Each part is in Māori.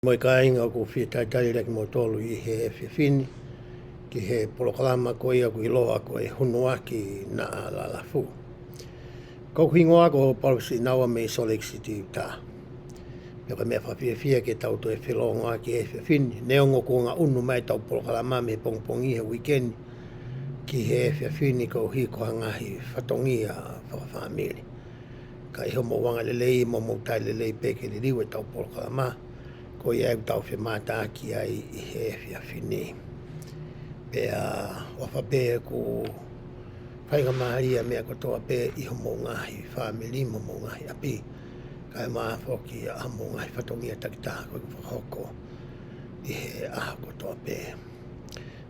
Moi ka inga ko whitai tairek mo tolu I he whiwhini ki he polokalama ko ia ko I loa ko e hunua ki na lalafu. Ko hingoa ko pausi nawa me Solexity ta. Peka mea whawhiawhia ke tau to e whilonga ki he whiwhini. Neongo ko ngā unu mai tau polokalama me pongpongi he weekend ki he whiwhini ko hiko hangahi whatongi a whawhamiri. Ka iho mo wanga lelei mo mautai lelei peke li riwe tau polokalama. Ko ia e tau whemata ki ai I he whiawhini. Pea whawhape ko whainga maharia mea kotoa pe iho mo ngahi whamiri mo ngahi api. Kai maa whoki a mo ngahi whatongia takitaha ko whahoko I he aha kotoa pe.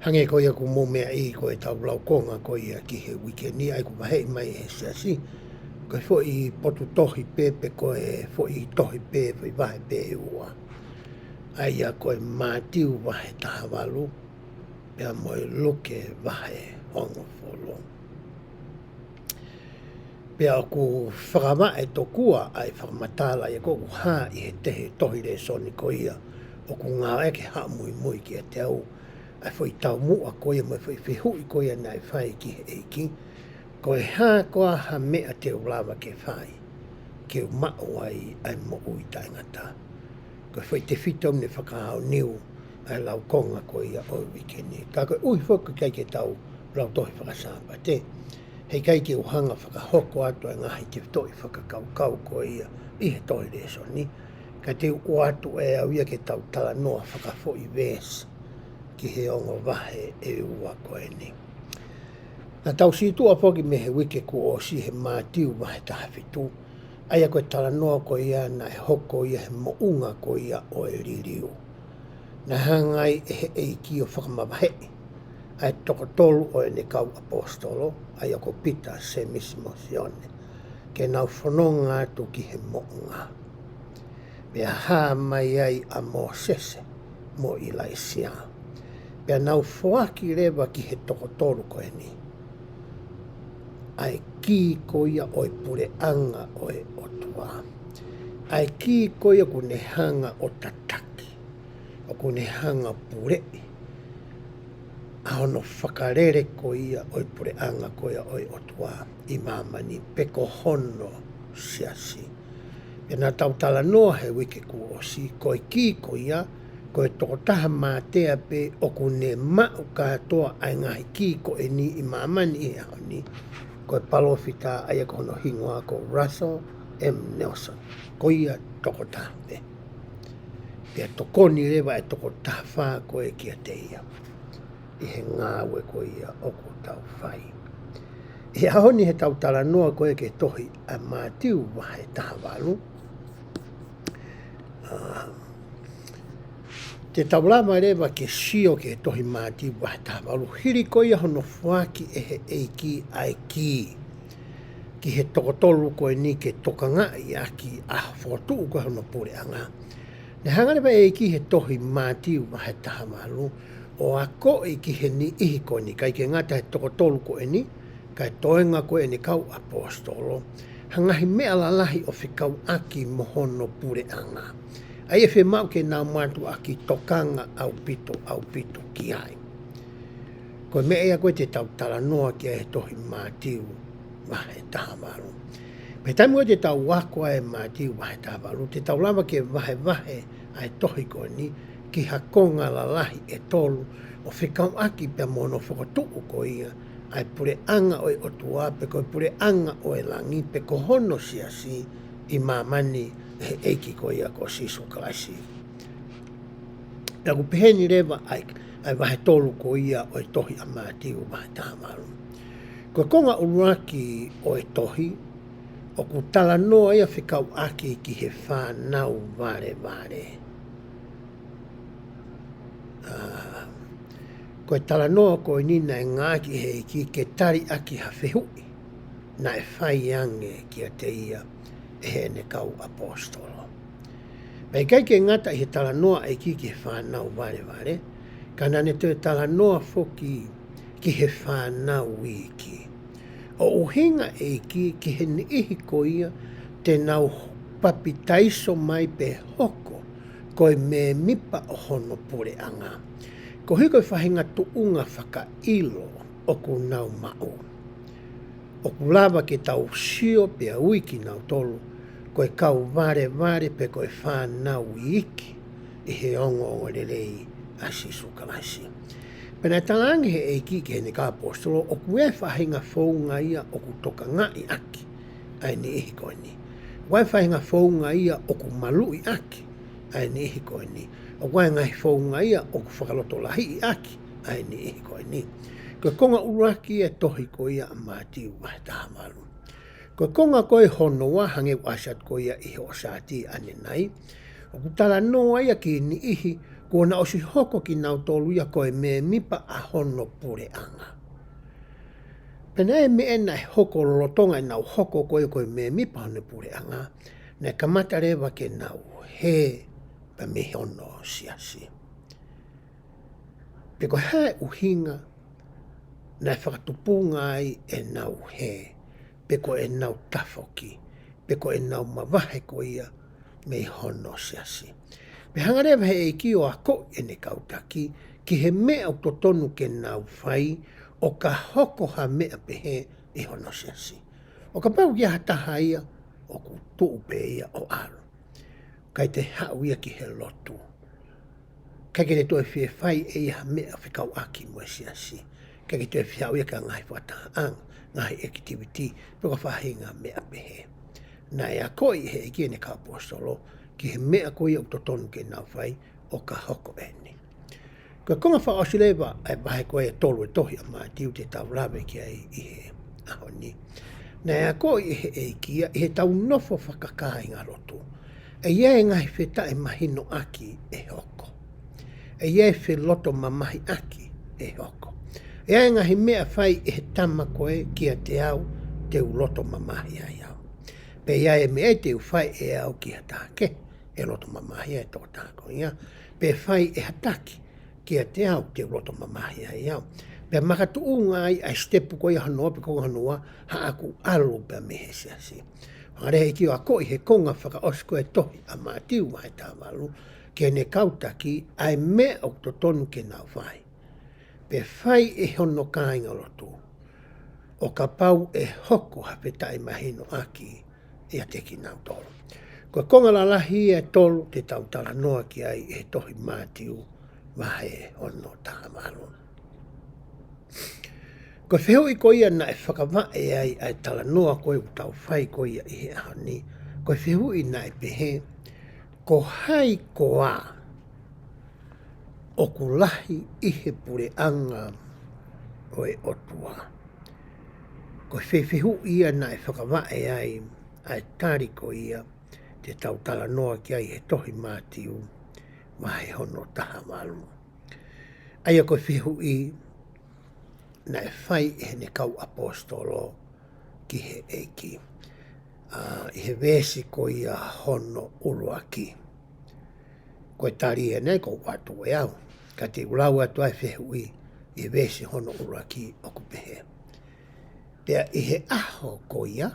Hange ko ia ko mo mea I ko e tau laukonga ko ia ki he wikendi ai ko mahei mai he siasi. Ko e fwoi potu tohi pepe ko e fwoi tohi pe fwoi vahe pe ua. Aia koe MATIU wahe taha walu, pea moe luke wahe hongo wholo. Pea ku whakama e tokua ai whakamatala ia koku haa I he tehe tohi re soni ko ia, o ku ngā eke haa mui mui ki a te au, ai fwoi tau mua ko ia, mai fwoi whihui ko ia nai whai ki he eiki, ko e haa koa ha mea te ulawa ke whai, ke umau ai mo ui taingata. Ko whai te whitom ne whakahau niu ai lau konga ko ia o wikeni. Ka koe ui whoku kai ke tau lau tohi whakasāpa te. Hei kai ke uhanga whakahoko atu ai ngahi te tohi whakakau ko ia I he tohi reso ni. Ka te u atu e au ia ke tau tala noa whakafoi ves ki he ongo wahe e ua ko e ni. Na tau situa whoki me he wike ko o si he MATIU wahe taha whitu. Aia koe tala noa ko ia na e hoko ia he mounga ko ia o e ririu. Na hangai e he eiki o whakamawahei. Ai toko tolu o e ne kau apostolo, aia ko pita se misimosione. Ke nau whanonga atu ki he mounga. Pea haa mai ai a mo sese, mo ilaisia. Pea nau whoaki rewa ki he toko tolu ko e ni. Ai ki ko ia o e pure anga o e otua. Ai ki ko ia kune hanga o tataki. O kune hanga pure. Ahono whakarere ko ia o e pure anga ko ia o e otua. I mamani peko hono siasi. E nā tautala noa he wike ku o si. Ko e ki ko ia. Ko e toko taha mātea pe o kune mau katoa ai ngahi ki ko e ni I mamani I hao ni. Ko e palofita aia kono hingoa ko Russell M. Nelson. Ko ia toko tape. Pea tokoni rewa e toko taha ko e kia te ia. I he ngāwe ko ia o ko tau whai. I ahoni he tau tala noa ko e ke tohi a MATIU wahe taha walu. Te taulama rewa ke sio ke tohi MATIU wahe taha walu. Hiri ko ia hono whaki e he eiki ai ki. Ki he tokotolu ko e ni ke tokanga I aki a whotu ko hono pure anga. Ne hangarewa e ki he tohi MATIU wahe taha walu. O a ko e ki he ni ihi ko ni. Kai ke ngata he tokotolu ko e ni. Kai toenga ko e ni kau apostolo. Hangahi mea lalahi o whikau aki mohono pure anga. Ai e whi mau ke nā mātu aki tokanga au pito ki ai. Ko me ea koe te tau tala noa ki e tohi MATIU wahe taha walu. Me taimu te tau wakoa e MATIU wahe taha walu. Te tau lama ke wahe ai tohi ko ni ki hakonga lalahi e tolu o whikau aki pe mono whakotuku ko ia. Ai pure anga o e otua pe ko pure anga o e langi pe ko hono siasi I mamani he eiki ko ia ko sisu kalasi. Pea ku peheni rewa ai wahe tolu ko ia o e tohi a MATIU wahe taha walu. Ko konga uruaki o e tohi, o ku tala noa ia whikau aki ki he whanau vare. Ko e tala noa ko e nina e ngāki he ki ke tari aki ha whihui, na e whai ange ki a te ia e he ne kau apostolo. Pei kai ke ngata I he tala noa e ki he whanau vare, ka nane te tala noa foki ki he whanau iki. O uhinga e ki he ni ihi ko ia te nau papitaiso mai pe hoko koe me mipa o hono pure anga. Ko hiko whahinga tuunga whaka ilo o ku nau mao. O ku lava ke tau sio pe a wiki nau tolu, koe kau vare pe koe whanau i iki, i he ongo o lelei a sisu kalasi. Pena talangi he eiki ke hene ka apostolo, o ku e whahinga whaunga ia o ku toka ngai aki, ai ni ihi koe ni. Wai whahinga whaunga ia o ku malu i aki, ai ni ihi koe ni. O wai ngai whaunga ia o ku whakaloto lahi i aki, ai ni ihi koe ni. Koe konga uraki e tohi ko ia a MATIU wahe taha malu. Koe konga koe honoa hange wasat ko ia ihi o saati ane nai. O ku tala noa ia ki ni ihi, kua na osi hoko ki nau tolu ia koe me mipa a hono pure anga. Pena e me ena e hoko lotonga e nau hoko koe me mipa hono pure anga, ne kamata rewa ke nau he pa me hono siasi. Pe koe hae uhinga, na whakatupunga ai e nau he, peko e nau tafoki, peko e nau mawahe ko ia, me hono siasi. Me hangarewa he e ki o ako e ne kautaki, ki he mea o totonu ke nau whai, o ka hoko ha mea pehe e hono siasi. O ka pau ki hataha ia, o ku tuupe ia o aru. Kai te hau ia ki he lotu. Kai ke te toi whie whai e ia mea whikau aki mwe siasi. Kai ke te whiau ia ka ngai whataha ang, ngai activity, peko whahinga mea pehe. Na e a koi he e ki ne ka apostolo, ki he mea koi au totonu ke nau whai, o ka hoko eni. Koe konga wha osilewa, ai bahe koe e tolu e tohi a MATIU te tau lawe ki ai i he aho ni. Na e a koi he e kia, i he tau nofo whakakai ngā rotu. E ia e ngai wheta e mahino aki e hoko. E ia e whe loto mamahi aki e hoko. E ia e ngahi mea whai e he tama koe kia te au, te uloto mamahi ai au. Pe ia e me e te whai e au ki hatake, e loto mamahi ai tō tāko ia. Pe whai e hataki, kia te au, te uloto mamahi ai au. Pe makatu unga ai, ai stepu koe hanoa, pe konga hanoa, ha aku alu pe mehe siasi. Hare he ki o a koi he konga whaka osko e tohi a MATIU wahe tā walu, ke ne kautaki, ai mea o totonu ke nau whai. Pe whai e hono kāinga lotu, o ka pau e hoko hawheta e mahino aki e a teki nau tolu. Koe konga la lahi e tolu te tau tala noa ki ai e tohi MATIU wahe hono taha malu. Koe whio i ko ia na e whakawa e ai ai tala noa koe u tau whai ko ia i he ahani. Koe whio i na e pehe, ko hai ko a o ku lahi i he pure anga o e otua. Koe whio ia na e whakawa e ai tari ko ia te tau tala noa ki ai he tohi MATIU wahe hono taha malu. Aia koe whio i na e whai e ne kau apostolo ki he eiki. I he vesi ko ia hono uluaki. Koe tari e nei ko watu e au. Ka te ulau atu ai whio i he vesi hono uluaki o kupehe. Pea i he aho ko ia,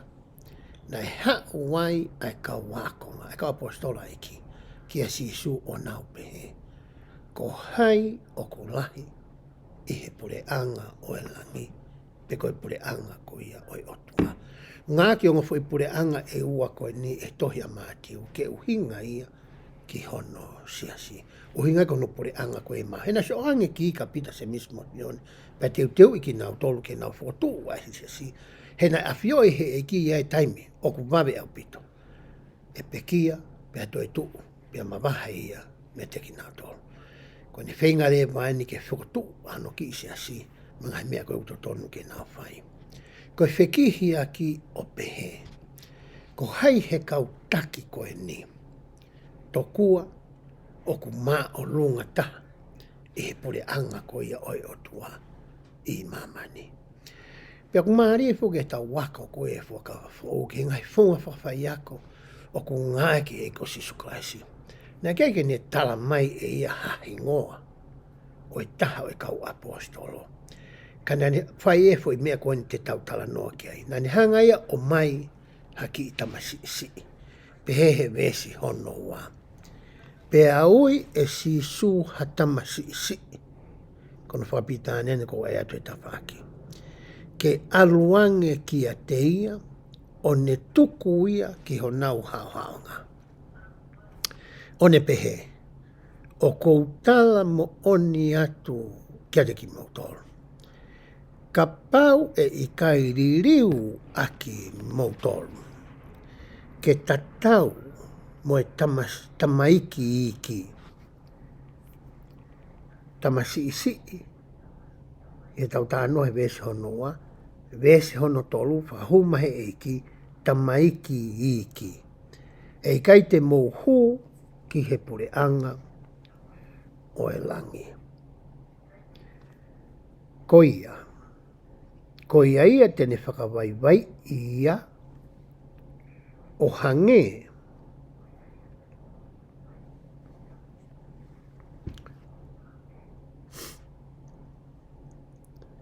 na e hau wai ai ka wakonga, ai ka apostola eiki, ki a sisu o nau pehe. Ko hai o ku lahi, i he pure anga o e langi, pe koe pure anga ko ia o e otua. Ngā ki onga fwoi pure anga e ua koe ni e tohi a MATIU, ke uhinga ia ki hono siasi. Uhinga kono pure anga koe ma. Hena se o ange ki ka pita se mismo nione, pe teu i ki nau tolu ke nau fotu wa e siasi. Hena afio e he e ki ia e taimi, o ku wawe au pito. E pekia, pe ato e tuu, pe mawaha ia, me te ki nau tolu. Ko ne whenga re waini ke whukotu ano ki siasi, mga mea koe utotonu ke nau whai. Ko whekihi aki o pehe, ko hai he kau taki koe ni, tokua o ku maa o lunga taha, e he pure anga ko ia oi o tua i mamani. Pea ku maari e whuke tau wako koe e whaka o ke ngai whunga whawhai ako, o ku ngāke e ko sisu klaisi. Nā keike ne tala mai e ia hahi ngoa, o e taha o e kau apostolo. Kana ne whai e fwoi mea koe ni te tau tala noa ki ai. Nā ne hanga ia o mai haki i tamasi si. Pe he vesi hono wā. Pe aui e si su hatama si. Kono whapita nene ko e atu e tawhaki. Ke aluange ki a te ia, o ne tuku ia ki ho nau hao-haonga. O ne pehe, o koutala mo oni atu kia te ki mautoro. Ka pau e i kai ririu aki mautoro. Ke tatau mo e tamaiki iki. Tamasi isi. E tau tāno he vese hono wa. Vese hono tolu whahumahe e iki tamaiki iki. E kai te mouhu ki he pureanga o e langi. Koia. Koia ia tene whakawaiwai ia o hange.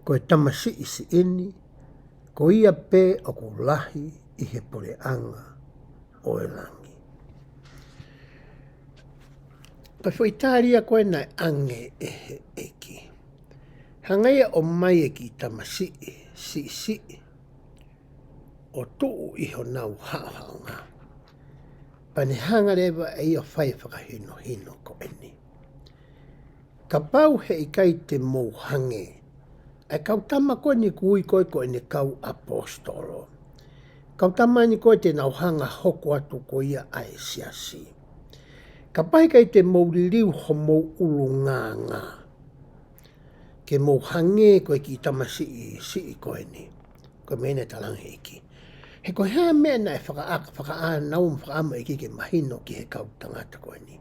Ko e tamasi isi ini, ko ia pe o ku lahi i he pureanga o e langi. Ka whaitaria koe nai ange e he eki. Hangaia o mai e ki tamasi si o tuu i ho nau hao-haonga. Pane hanga rewa e ia whai whakahino hino ko eni. Ka pau he i kai te mou hange. E kautama koe ni kui koe ko ene kau apostolo. Kautama ni koe te nau hanga hoko atu ko ia a e siasi. Ka pai kai te mouririu ho mou ulu ngā. Ke mou hange koe ki tamasi i koe ni. Koe mene talange iki. He koe hea mea na e whakaanau whakaama iki ke mahino ki he kau tangata koe ni.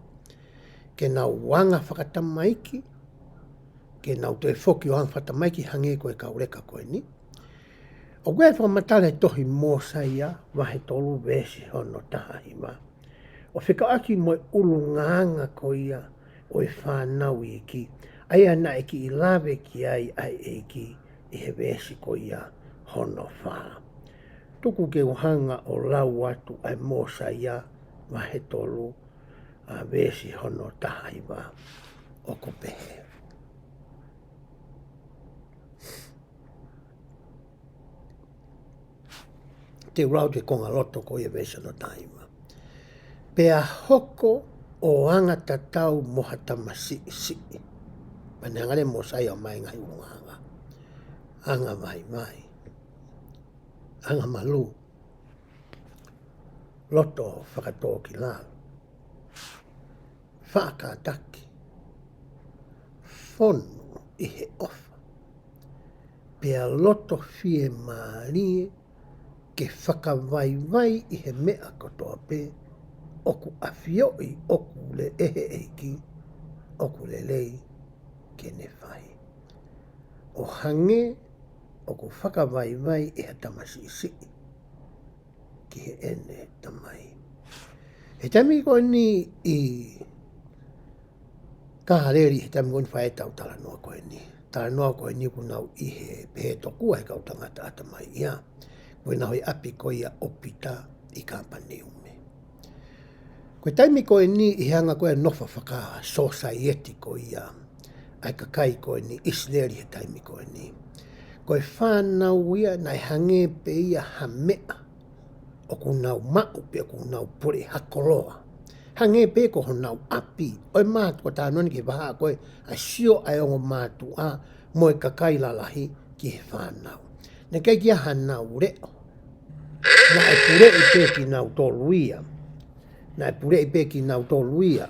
Ke nau wanga whakatamaiki. Ke nau te whoki o hang whatamaiki hange koe kaureka koe ni. O koe whakamatala e tohi mōsa ia, wahe tolu vesi hono taha hima. O whikaaki moe ulu nganga ko ia o e whanau iki. Ai ana eki i lawe ki ai eki i he vesi ko ia hono whaa. Tuku ke uhanga o lau atu ai mōsa ia wahe tolu vesi hono taha hima o ko pehe. Te rau te konga loto ko ia vesi hono taha hima. Pea hoko o anga tatau moha tamasi si. Pane angare mo sai o mai ngai unganga. Anga mai. Anga malu. Loto whakatoa ki la. Whakataki. Fono i he ofa. Pea loto fie maarie ke whakawaiwai i he mea kotoa pe. Oku afioi oku le ehe eiki. Oku le lei ke ne whai. O hange oku whakawaiwai e ha tamasi isi. Ki he ene tamai. He tami koe ni i kahareri he tami koe ni whae tau tala noa koe ni. Tala noa koe ni kunau i he pehe tokua he kautangata atamai ia. Koe nau i api koe ia opita i kampani ume. Koe taimi koe ni i hanga koe nofa whaka society koe ia. Ai kakai koe ni isleri he taimi koe ni. Koe whanau ia nai hange pe ia ha mea. O kunau mau pe kunau pure hakoloa. Hange pe ko honau api. Oi mātu ko tānoni ki waha koe a sio ai ongo mātu a moe kakai lalahi ki he whanau. Ne kei kia hanau reo. Na e pure i pe ki nau toluia. Na e pure i pe ki nau toluia.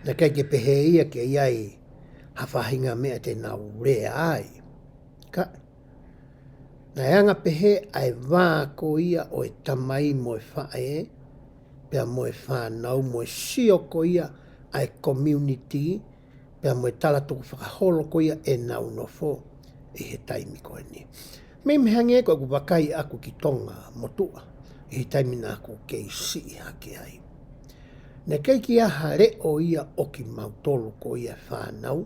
Na kei ke pehe ia ke iai hawhahinga mea te nau rea ai. Ka. Na anga pehe ai wāko ia o e tamai moe whae. Pea moe whanau moe sio ko ia ai community. Pea moe tala tuku whakaholo ko ia e nau nofo i he taimi koe ni. Me mehange ko ku wakai aku ki tonga motua. I he taimi na aku kei si hake ai. Ne kei ki aha reo ia o ki mautolu ko ia whanau.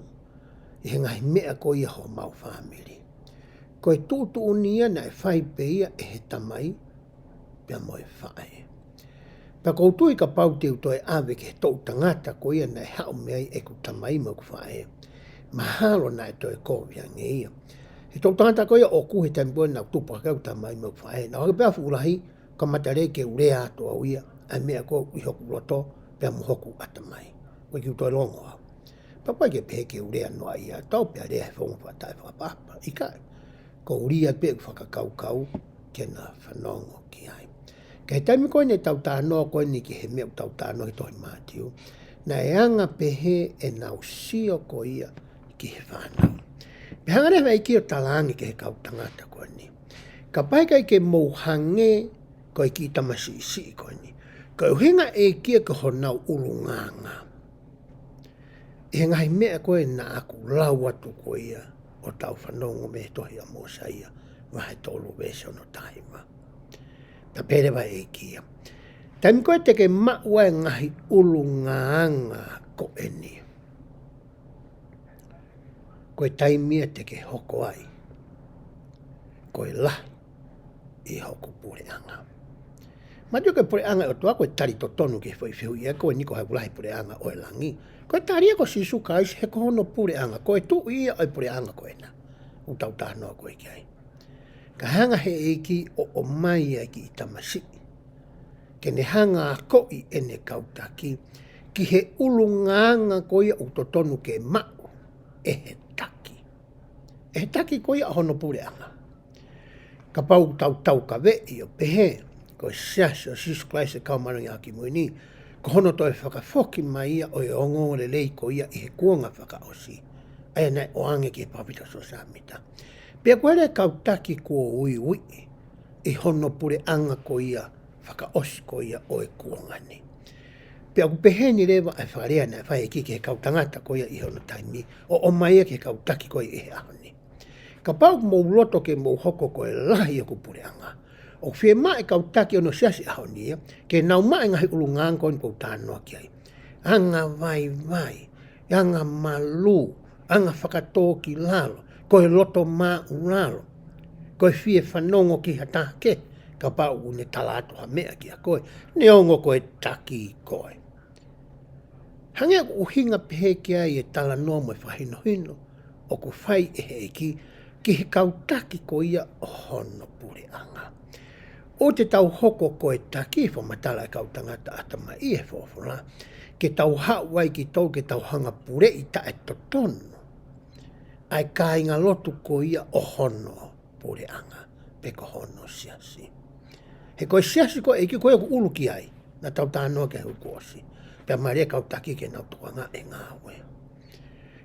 I he ngahi mea ko ia ho mau family. Ko e tūtu unia na e whai pe ia e he tamai. Pea moe whae. Pa koutui ka pautiu toi ave ke tau tangata ko ia nei hao mea e ku tamai mo ku whae. Mahalo nai toi kovia nge ia. He tau tangata ko ia o kuhe tamboa na tupa kau tamai mo ku whae. Na hake pia fulahi ka matare ke urea ato au ia. Ai mea ko i hoku roto pia mo hoku atamai. Ko ki utoi longo au. Papai ke pehe ke urea noa ia. Tau pia rea he whongu whatai whapapa. Ika ko uria pe whakakau kau ke na whanongo ki ai. Kei taimi koe ne tau tānoa koe ni ki he mea tau tānoa ki tohi Matiu. Na e anga pehe e nau sio ko ia ki he whanau. Pehanga rewa i ki o talangi ke he kau tangata koe ni. Ka pai kai ke mouhange koe ki tamasi isi koe ni. Ka uhinga e kia ke honau ulunganga. E ngai mea koe na aku lau atu koe ia o tau whanongo me tohi a mosa ia. Wahe tolu wese ono taima. Ta pere wa e kia. Taimi koe te ke maua e ngahi ulungaanga ko eni. Koe taimia te ke hoko ai. Koe la i hoko pureanga. Matiu ke pureanga o tua koe tari to tonu ke whai whiu ia koe niko hai ulahi pureanga o e langi. Koe tari e ko sisuka isi he kohono pureanga. Koe tu ia o pureanga koe na. Utau tānoa koe ki ai. Ka hanga he eki o mai ai ki tamasi. Ke ne hanga a koi e ne kautaki. Ki he ulunganga koia utotonu ke mau. E he taki. E he taki koia hono pureanga. Ka pau tau ka vei o pehe. Ko siasi o sisu klaise kaumarangi aki muini. Ko hono toi whakafoki mai ia o e ongo le lei koia i he kuonga whakaosi. Aia nei o ange ki he papita so samita. Pea koere kautaki kua ui ui, i hono pure anga ko ia, whakaosi ko ia o e kuangani. Pea ku peheni rewa ai whakarea nei whae ki he kautangata ko ia i hono taimi, o mai ke kautaki ko ia i he ahoni. Ka pau mou loto ke mou hoko ko e lahi o ku pure anga. O whie mai kautaki ono siasi ahoni ia, ke nau mai ngahi ulungang ko ni kou tānoa ki ai. Anga vai, anga malu, anga whakatoki lalo, koe loto mā unalo, koe fie whanongo ki hatake, ka pau ne talato ha mea ki a koe, ne ongo koe taki koe. Hange aku uhinga pehe ki ai e tala noa mo e whahino hino, o ku whai e he ki he kautaki ko ia o hono pure anga. O te tau hoko koe taki, whamatala e kautangata atama i e whofora, ke tau hawai ki tau ke tau hanga pure i ta e totonu. Ai ka inga lotu ko ia o hono pure anga, pe ko hono siasi. He koe siasi ko e ki koe ku ulu ki ai, na tau tānoa ke hu kuosi, pe maria kau taki ke nau tuanga e ngāwe.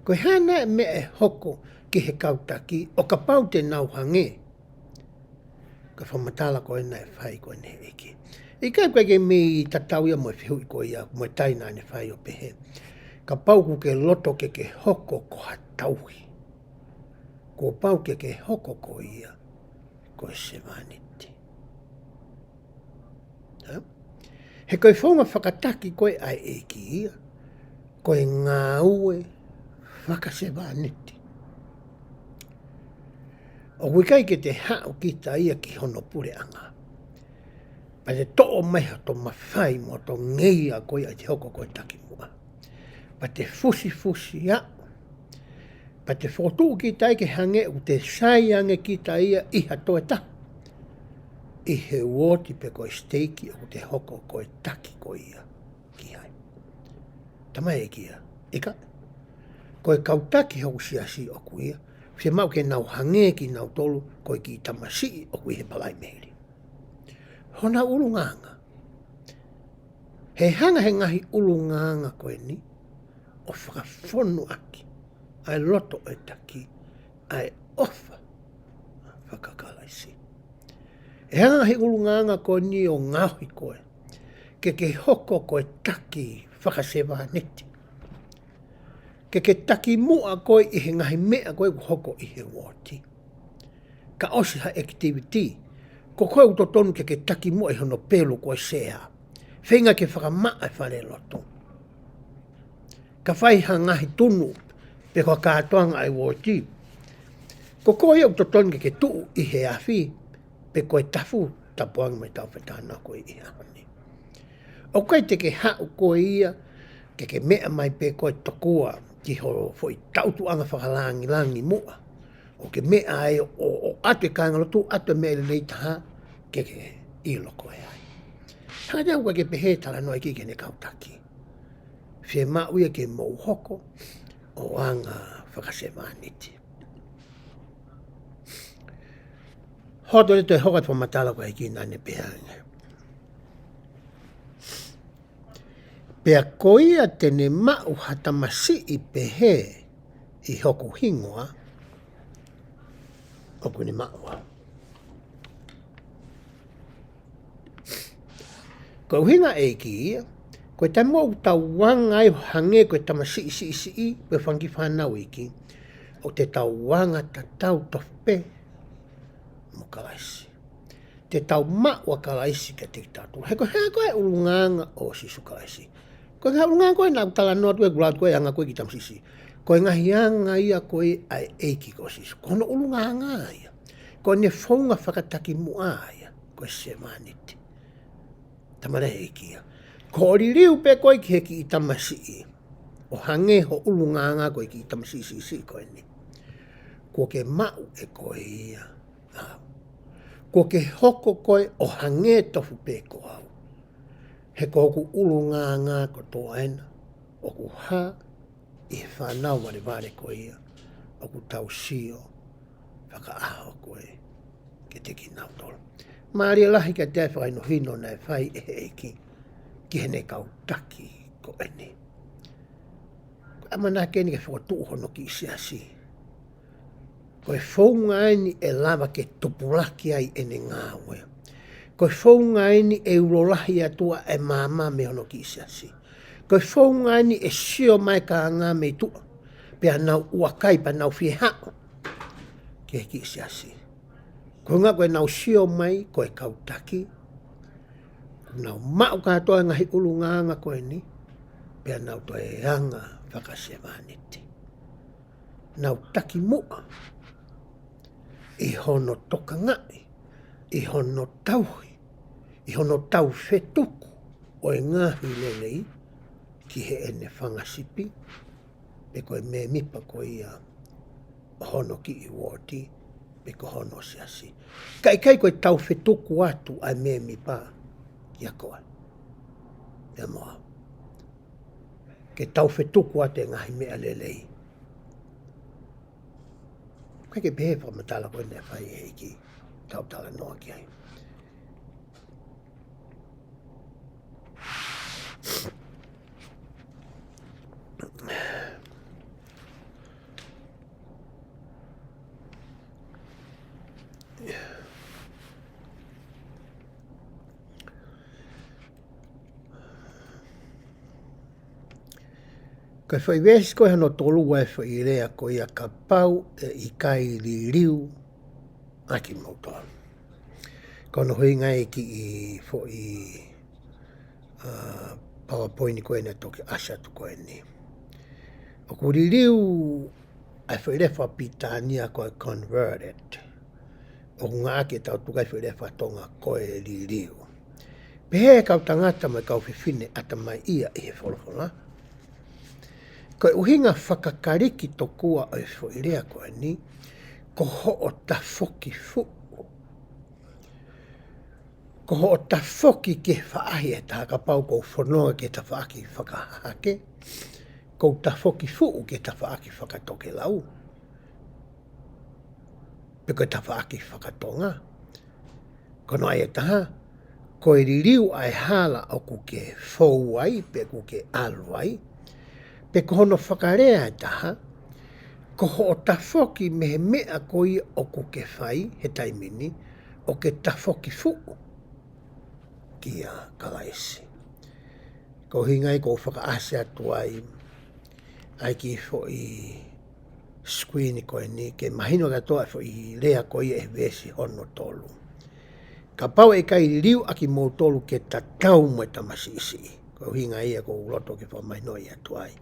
Koe hana me e hoko ki he kau taki, o ka pau te nau hange, ka whamatala koe nei whai koe ne eki. I kai koe ke mi tatau ia mo e whihui koe ia, mo e taina ne whai o pehe. Ka pau ku ke loto ke hoko ko hatauhi. Ko pau ke hoko ko ia, ko se vaniti. He koe whaunga whakataki koe ai e ki ia, koe ngā ue whakase vaniti. O wikai ke te hao ki ta ia ki hono pure anga. Pa te to'o meha to mawhai mo to ngeia koe ai te hoko koe taki mua. Pa te fusi ia, pa te whotu ki tai ke hange u te sai ange ki tai ia iha toe ta. I he uoti pe koe steiki o te hoko koe taki koe ia ki hai. Tamai e kia, ika? Koe kautaki hau siasi o kuia, se mau ke nau hange ki nau tolu koe ki tamasi o kui he palai meheri. Hona ulunganga. He hanga he ngahi ulunganga koe ni, o whakawhonu aki. Ai loto e taki, ai ofa whakakalaisi. E hanga he ulunganga koe ni o ngāhui koe, ke hoko koe taki whakasewa neti. Ke taki mua koe i he ngahi mea koe ku hoko i he woti. Ka osi ha activity, ko koe utotonu ke taki mua i hono pelu koe sea. Whenga ke whakamaa e whare loto. Ka whai ha ngahi tunu, pe ko kātoanga ai woti. Ko koe au totonu ke tuu i he awhi, pe koe tafu tapuanga mai tau whetana koe i ahoni. O kai te ke hau ko ia, ke mea mai pe koe tokua, ki ho foi tautu anga whakalangi mua. O ke mea ai o ate kāngalotu, ate mea le taha, ke i loko e ai. Hanga te au ke pehe tala noa ki ne kautaki. Whie mauia ke mou hoko, o anga whakasemaniti. Hoto le toi hokat whamatala ko hiki nane pehange. Pea koia tene mau hatamasi i pehe i hoku hingoa, oku ni maua. Ko hinga e ki ia, koe tai mo tau wanga ai hange koe tamasi i koe whangi whanau iki, o te tau wanga ta tau tofe mo kalaisi. Te tau maua kalaisi ka te tatu. He koe ulunganga o sisu kalaisi. Koe ngā ulunganga koe nā tala noa tue gulāt koe anga koe ki tamasisi. Koe ngahi anga ia koe ai eiki ko sisu. Kono ulunganga ia. Koe ne whaunga whakataki mua ia. Koe se maniti. Tamare eiki ia. Ko ori riu pe koe ki heki i tamasi. O hange ho ulunganga koe ki i tamasisi koe ni. Ko ke mau e koe ia. Ko ke hoko koe o hange tofu pe ko au. He ko ku ulunganga ko toa ena. O ku ha i whanau wale koe ia. O ku tau sio. Whaka aho koe. Ke te ki nau tolo. Maaria lahi ka te whaino hino nei whai e eki. Ki hene kau taki ko ene. Amana keni ke whakatu hono ki siasi. Koe whaunga ni e lava ke tupulaki ai ene ngāwe. Koe whaunga ni e urolahi atua e māma me hono ki siasi. Koe whaunga ni e sio mai ka ngā me tua. Pea nau uakai pa nau fie hao. Ke ki siasi. Koe ngā koe nau sio mai koe kautaki. Nau mau katoa ngahi ulunganga koe ni. Pea nau toe anga whakasemaniti. Nau taki mua. I hono toka ngai, i hono tauhi, i hono tau whetuku o e ngahi lelei ki he ene whangasipi, pe koe me mipa ko ia hono ki i woti, pe ko hono siasi. Kai koe tau whetuku atu ai me mipa ia koe. Ia moa. Ke tau whetuku atu e ngahi mea lelei. Kai ke pehe whamatala koe nei whai e ki tau tala noa ki ai. Kai whai wesi koe hano tolu wai whai rea ko ia ka pau e i kai li riu aki mautoa. Kono hui ngai ki i whai PowerPoint koe ne toki asa tu koe ni. O ku li riu ai whai rewa pitania koe converted. O ngā ke tau tukai whai rewa tonga koe li riu. Pehe kau tangata mai kau whiwhine ata mai ia i he wholowhola. Koe uhinga whakakariki tokua o e whoirea koe ni, ko ho o ta whoki fu. Ko ho o ta whoki ke whaahi e tā ka pau kou whonoa ke ta whaaki whakahake, kou ta whoki fu ke ta whaaki whakatoke lau. Pe koe ta whaaki whakatonga. Kono ai e taha, koe ririu ai hala o ku ke whou ai, pe ku ke alu ai, pe kohono whakarea e taha, ko ho o ta whoki me he mea koi o ku ke whai, he taimini, o ke ta whoki fu ki a kalaisi. Ko hingai ko whakaase atu ai ki fo i screen koe ni, ke mahino katoa fo i rea koi e vesi hono tolu. Ka pau e kai riu aki mou tolu ke ta tau mo e tamasi isi. Ko hingai e ko uloto ke whamaino i atu ai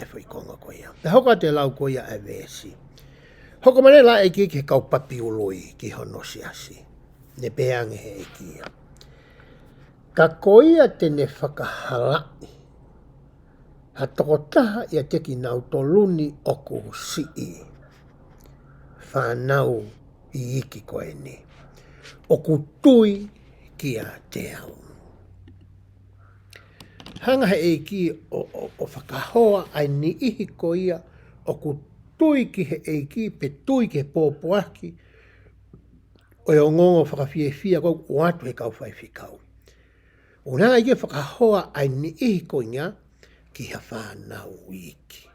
fo i konga koe ia. Te hoka te lau koe ia e vesi. Hoko mane la e ki ke kau papi uloi ki hono siasi. Ne peange he e ki ia. Ka koia tene whakahalai. Ha tokotaha ia teki nau toluni o ku sii. Whanau i iki koe ni. O ku tui kia te au. Hanga he e ki o whakahoa ai ni ihi koia o ku tui ki he e ki pe tui ki he pōpoaki o e o ngongo whakawhie fia kou o atu he kau whai whikau. O nā i whakahoa ai ni ihi koinga ki ha whanau i iki.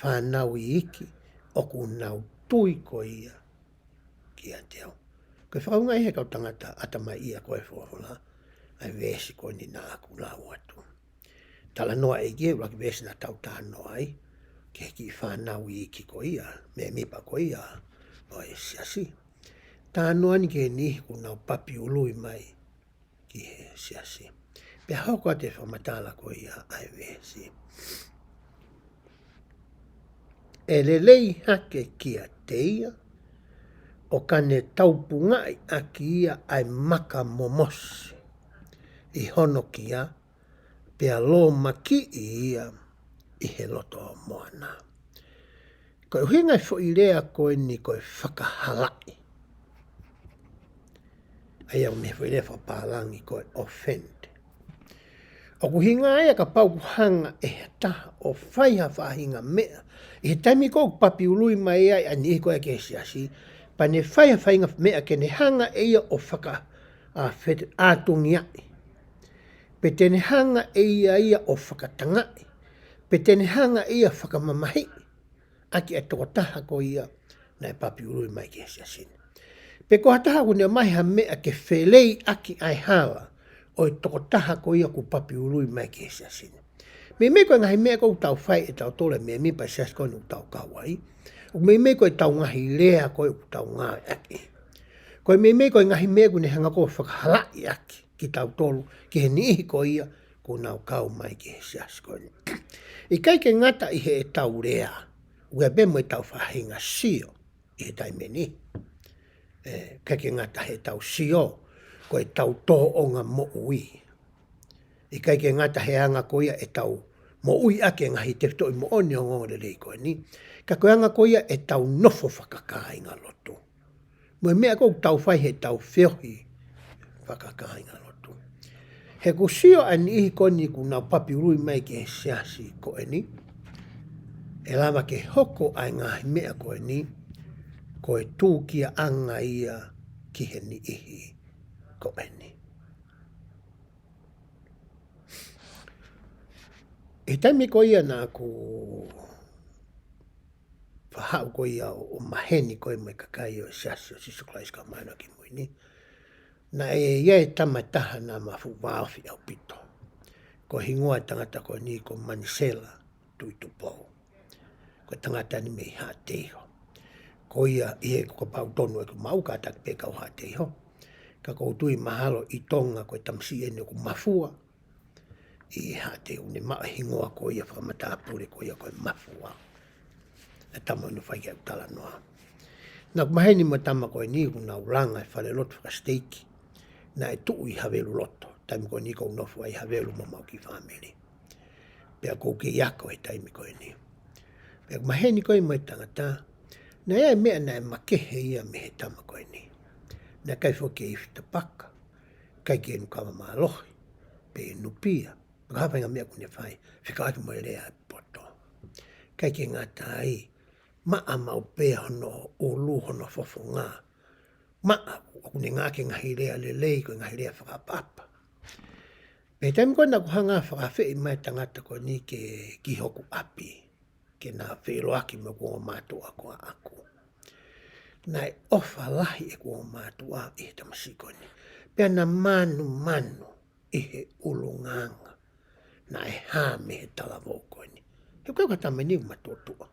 Whanau i iki o ku nau tui koia ki a te au. Koe whakaunga i he kau tangata atamai ia koe whorona ai vesi koe ni nā aku nā watu. Tala noa e gie waki vesi nā tau tā noa ai ke ki whanau i iki koia me mipa koia o e siasi. Tā noa ni ke ni ku nau papi ului mai ki he siasi. Pe hauko te whamatala koia ai vesi. E lelei hake kia teia o kane taupungai a kia ai maka momosi i hono kia pe a lo maki ia i he loto o moana. Koe uhingai fo i rea koe ni koe whakahalai. Ai au me fo i rea whapalangi koe offend. O kuhinga aia ka pau hanga e taha o whaiha whahinga mea. I he taimi kou papi ului mai ai ani i koe ke siasi. Pa ne whaiha whahinga mea ke ne hanga e ia o whaka atungi ai. Pe tene hanga e ia o whakatangai. Pe tene hanga e ia whakamamahi. Aki e toko taha ko ia na e papi ului mai ke siasi. Pe ko hataha kune mai ha mea ke whelei aki ai hawa. O e toko taha ko ia ku papi ului mai ke siasi. Me koe ngahi mea kou tau whai e tau tole me mi pa siasi koe nuk tau kawai. O me koe tau ngahi lea koe ku tau ngā aki. Koe me koe ngahi mea kune hanga koe whakahalai aki ki tau tolu ki he nihi ko ia ku nau kau mai ki he siasi koe. I kai ke ngata i he e tau lea. Ua bemo e tau whahinga sio i he taimeni. Kai ke ngata he tau sio ko e tau tō onga mo ui. I kai ke ngata he anga ko ia e tau mo ui ake ngahi te fito i mo oni o ngore rei koe ni. Ka koe anga ko ia e tau nofo whakakai ngā loto. Mo mea kou tau whai he tau whiohi whakakai ngā loto. He ko sio an ihi koni ku nau papi rui mai ke he siasi koe ni. E lama ke hoko ai ngā mea koe ni. Koe tū kia anga ia ki he ni ihi koe ni. E taimi ko ia nā ku whahau ko ia o maheni koe mai kakai o siasi o sisu klais ka maina ki mui ni. Na e ia e tamataha nā mafu wāwhi au pito. Ko hingoa tangata ko ni ko manisela tui tupou. Ko tangata ni mei haa teiho. Ko ia i he ko pau tonu e ku mau ka tak pe kau haa teiho. Ka kou tui mahalo i tonga ko tamsi e ne ku mafua. I haa teiho ne maa hingoa ko ia whamatapure ko ia ko mafua. E tamo inu whai au tala noa. Na kumaheni mo tama koe ni kuna uranga e whare loto whakasteiki. Na e tuu i havelu loto. Taimi koe ni kou nofu ai havelu mo mau ki whamiri. Pea kou ke iako e taimi koe ni. Pea kumaheni koe mo e tangata. Na ea mea na e makehe ia me he tama koe ni. Na kai fo ke ifita paka. Kai ke enu kawa maa lohi. Pe enu pia. Pakahawenga mea kune whai. Whika atu mo e rea e poto. Kai ke ngata ai. Maa mau pea hono ulu hono fofo ngā. Maa kune ngā ke ngahi rea lelei koe ngahi rea whakapapa. Me taimi koe na kuhanga whakawhi mai tangata koe ni ke kihoku api. Ke nā whiroaki me kua mātua koa aku. Na e ofa lahi e kua mātua i he tamasi koe ni. Pea na manu i he ulu nganga. Na e hā me he talavo koe ni. He koe ka tamani umatotua.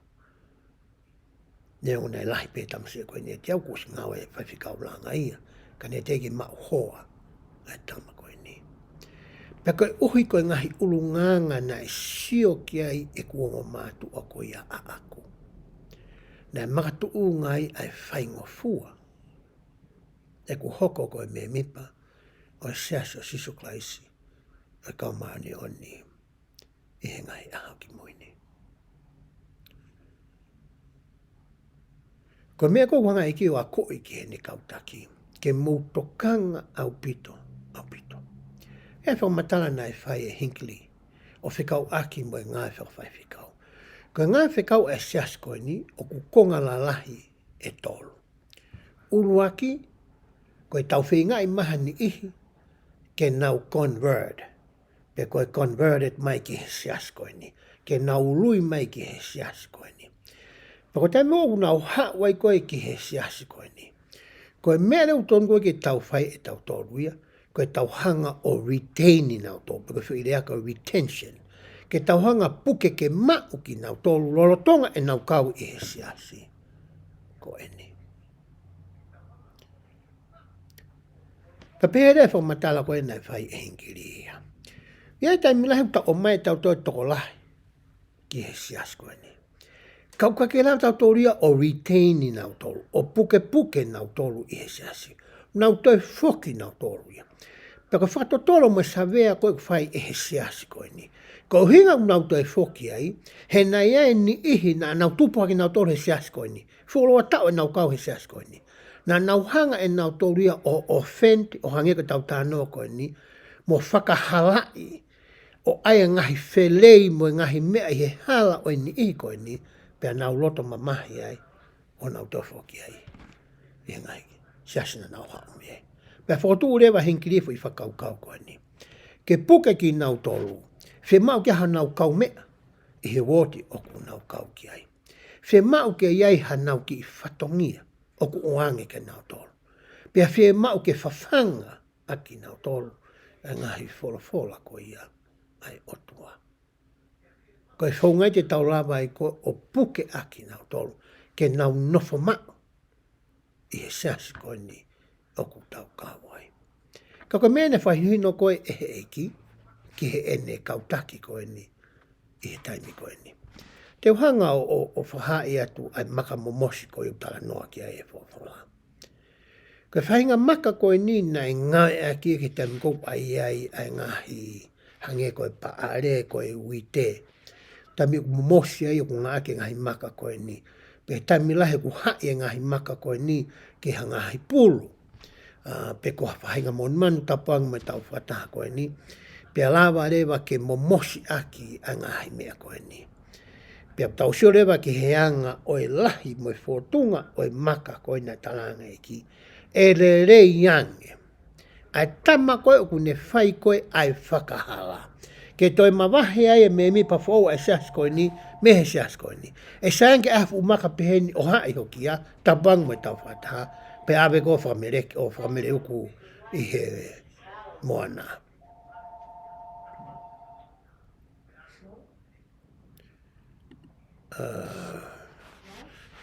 Ne o nei lahi pe tamasi koe ni e te au kusi ngawe e whaiwhikau langa ia. Ka ne teki mau hoa ai tama koe ni. Pea koe uhi koe ngahi ulu nganga na e sio ki ai e kuongo mātua koe ia a aku. Na e makatu u ngai ai whaingo fua. E ku hoko koe me mipa. o seaso sisu klaisi o kaumani oni i hengai aha ki moini. Ko mea ko wanga iki o a koi ki he ni kautaki, ke moutokanga au pito. E whamatala nai whai e hinkli, o whikau aki mo e ngai whai whikau. Ko ngai whikau e sias koe ni, o ku konga la lahi e tolu. Uruaki, ko e tau whinga i maha ni ihi, ke nau convert. Pe ko e converted mai ki he sias koe ni, ke nau lui mai ki he sias koe ni. Pako tai mo nau ha wai koe ki he sias koe ni. Ko e mea leu ton koe ke tau whai e tau toluia, ko e tau hanga o retaining nau tolu, pako whi rea ko retention. Ke tau hanga puke ke mau ki nau tolu, lolo tonga e nau kau i he siasi. Ko e ni. Ka pēre wha matala koe nai whai e hingiria. Ia tai milahi ta o mai tau toi toko lahi ki he sias koe ni. Kau ka ke lau tau toria o retaining nau tolu, o puke nau tolu i he siasi. Nau toi foki nau tolu ia. Paka whato tolo mo savea koe whai e he siasi koe ni. Ko hinga nau toi foki ai, he nai e ni ihi na nau tupaki nau tolu he siasi koe ni. Fuoloa tau e nau kau he siasi koe ni. Na nau hanga e nau toria o offend, o hangeka tau tānoa koe ni, mo whakahalai, o aia ngahi whelei mo ngahi mea i he hala o ni ihi koe ni, pia nau loto mamahi ai, o nau tofoki ai. I ngai, siasina nau hao mi ai. Pia whakotu urewa hinkirifu i whakaukau koe ni. Ke puke ki nau tolu, whe mau ke ha nau kau mea, i he woti o ku nau kau ki ai. Whe mau ke iai ha nau ki i whatongia, o ku oange ke nau tolu. Pia whe mau ke whawhanga a ki nau tolu, e ngahi whola ko ia ai otua. Ko e whaungai te tau lawa i ko o puke a ki nau tolu, ke nau nofo mao, i he sasi koe ni o ku tau kāwai. Ka koe mene whahihino koe e he eki, ki he ene kautaki koe ni, i he taimi koe ni. Te uhanga o whahai atu ai maka momosi koe utara noa ki ai e whawhala. Koe whahinga maka koe ni nai ngai a ki ke te mkop ai ai ngahi hange koe paare koe uite. Tami momosi ai o ku ngā ke ngahi maka koe ni. Pe tami lahe ku hai e ngahi maka koe ni ke hangahi pulu. Pe ko whahinga mon manu tapuang me tau whataha koe ni. Pe lawa rewa ke momosi aki a ngahi mea koe ni. Pia tau sio rewa ki he anga o e lahi mo e whotunga o e maka koe na talanga e ki. E re re iange. Ai tama koe o kune whai koe ai whakahala. Ke toi mawahe ai e me mi pa whou e sias koe ni, me he sias koe ni. E saange afu umaka peheni o hai hoki a, tabang mo e tau whataha, pe awe ko whamereke o whamere uku i he moana.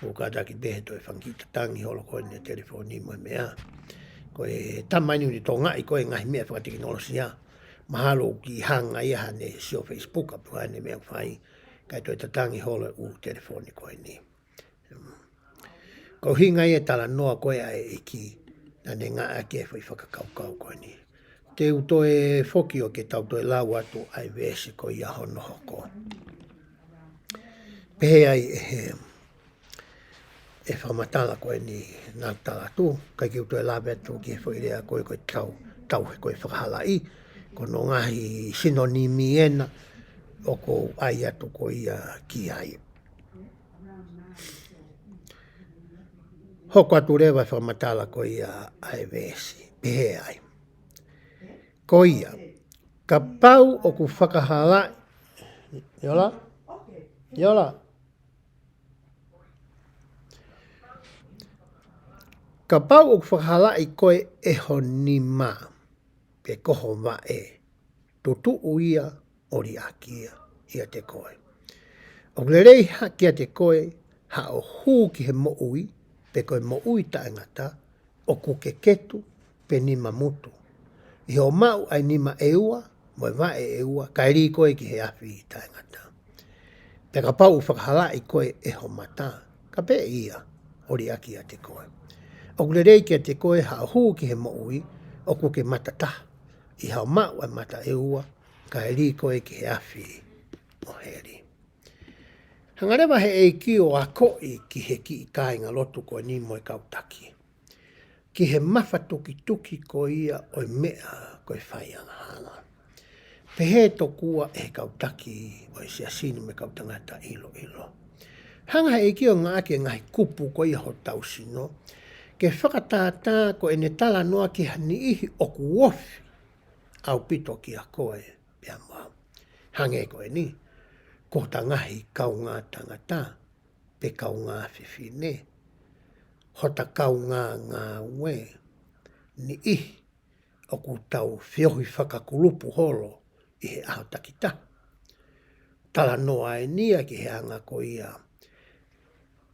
O kātaki behe toi whankita tangi holo koe ni telefoni mo mea. Koe tamani uni tō ngai koe ngahi mea whakateknolosia. Mahalo ki hanga ia hane sio Facebook apu hane mea whai. Kai toi tatangi holo u telefoni koe ni. Ko hinga ia tala noa koe ai e ki. Nane ngā ake e whai whakakaukau koe ni. Te uto e whoki o ke tau toi lau atu ai vese ko ia hono hoko. Pehe ai e whamatala koe ni nā tala tu, kai ki uto e lawe atu ki e whairea koe koe tau he koe whakahala i, ko no ngahi sinonimi ena, o ko ai atu ko ia ki ai. Hoko atu rewa whamatala ko ia ai vesi, pehe ai. Ko ia, ka pau o ku whakahala, yola? Yola? Ka pau o whakahala i koe e honi mā, pe koho wā e, tutu uia ori akia ia te koe. O lerei ha kia te koe, ha o hū ki he mo ui, pe koe mo ui taengata, o ku ke ketu, pe nima mutu. I ho mau ai nima eua, mo e wā e eua, kai ri koe ki he awhi i taengata. Pe ka pau o whakahala i koe e ho mata, ka pe ia ori akia te koe. O lerei kia te koe ha hū ki he mo ui, o ku ke matata. I hao mau e mata e ua, ka e li koe ki he awhi o heri. Hangarewa he e ki o a koi ki he ki i kāinga lotu koe ni mo e kautaki. Ki he mawha tuki tuki ko ia o mea koe whai anga hanga. Pehe tokua e kautaki o e siasini me kautangata ilo ilo. Hanga he e ki o ngā ake ngahi kupu ko ia ho tausino, ke whakatātā ko e ne tala noa ki hani ihi o kuofi au pito ki a koe pia mua. Hange koe ni, ko ta ngahi kau ngā tangata, pe kau ngā whiwhine, ho ta kau ngā ue, ni ihi o ku tau whiohi whakakulupu holo i he aho takita. Tala noa e nia ki he anga ko ia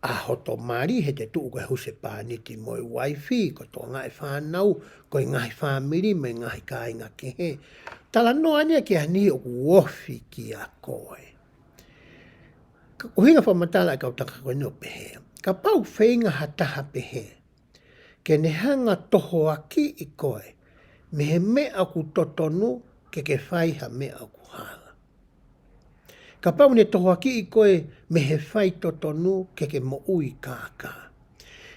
a hoto mari he te tuu koe huse pāniti mo i waifi, ko tō ngai whānau, ko i ngai whāmiri me ngai kāinga ke he. Tala noa nia ki hani o ku wofi ki a koe. Ka kuhinga whamatala e kautaka koe no pehe. Ka pau whainga hataha pehe. Ke ne hanga toho aki i koe, me he mea ku totonu ke whai ha mea ku hanga. Ka pau ne toho aki i koe, me he whai totonu ke mo ui kāka.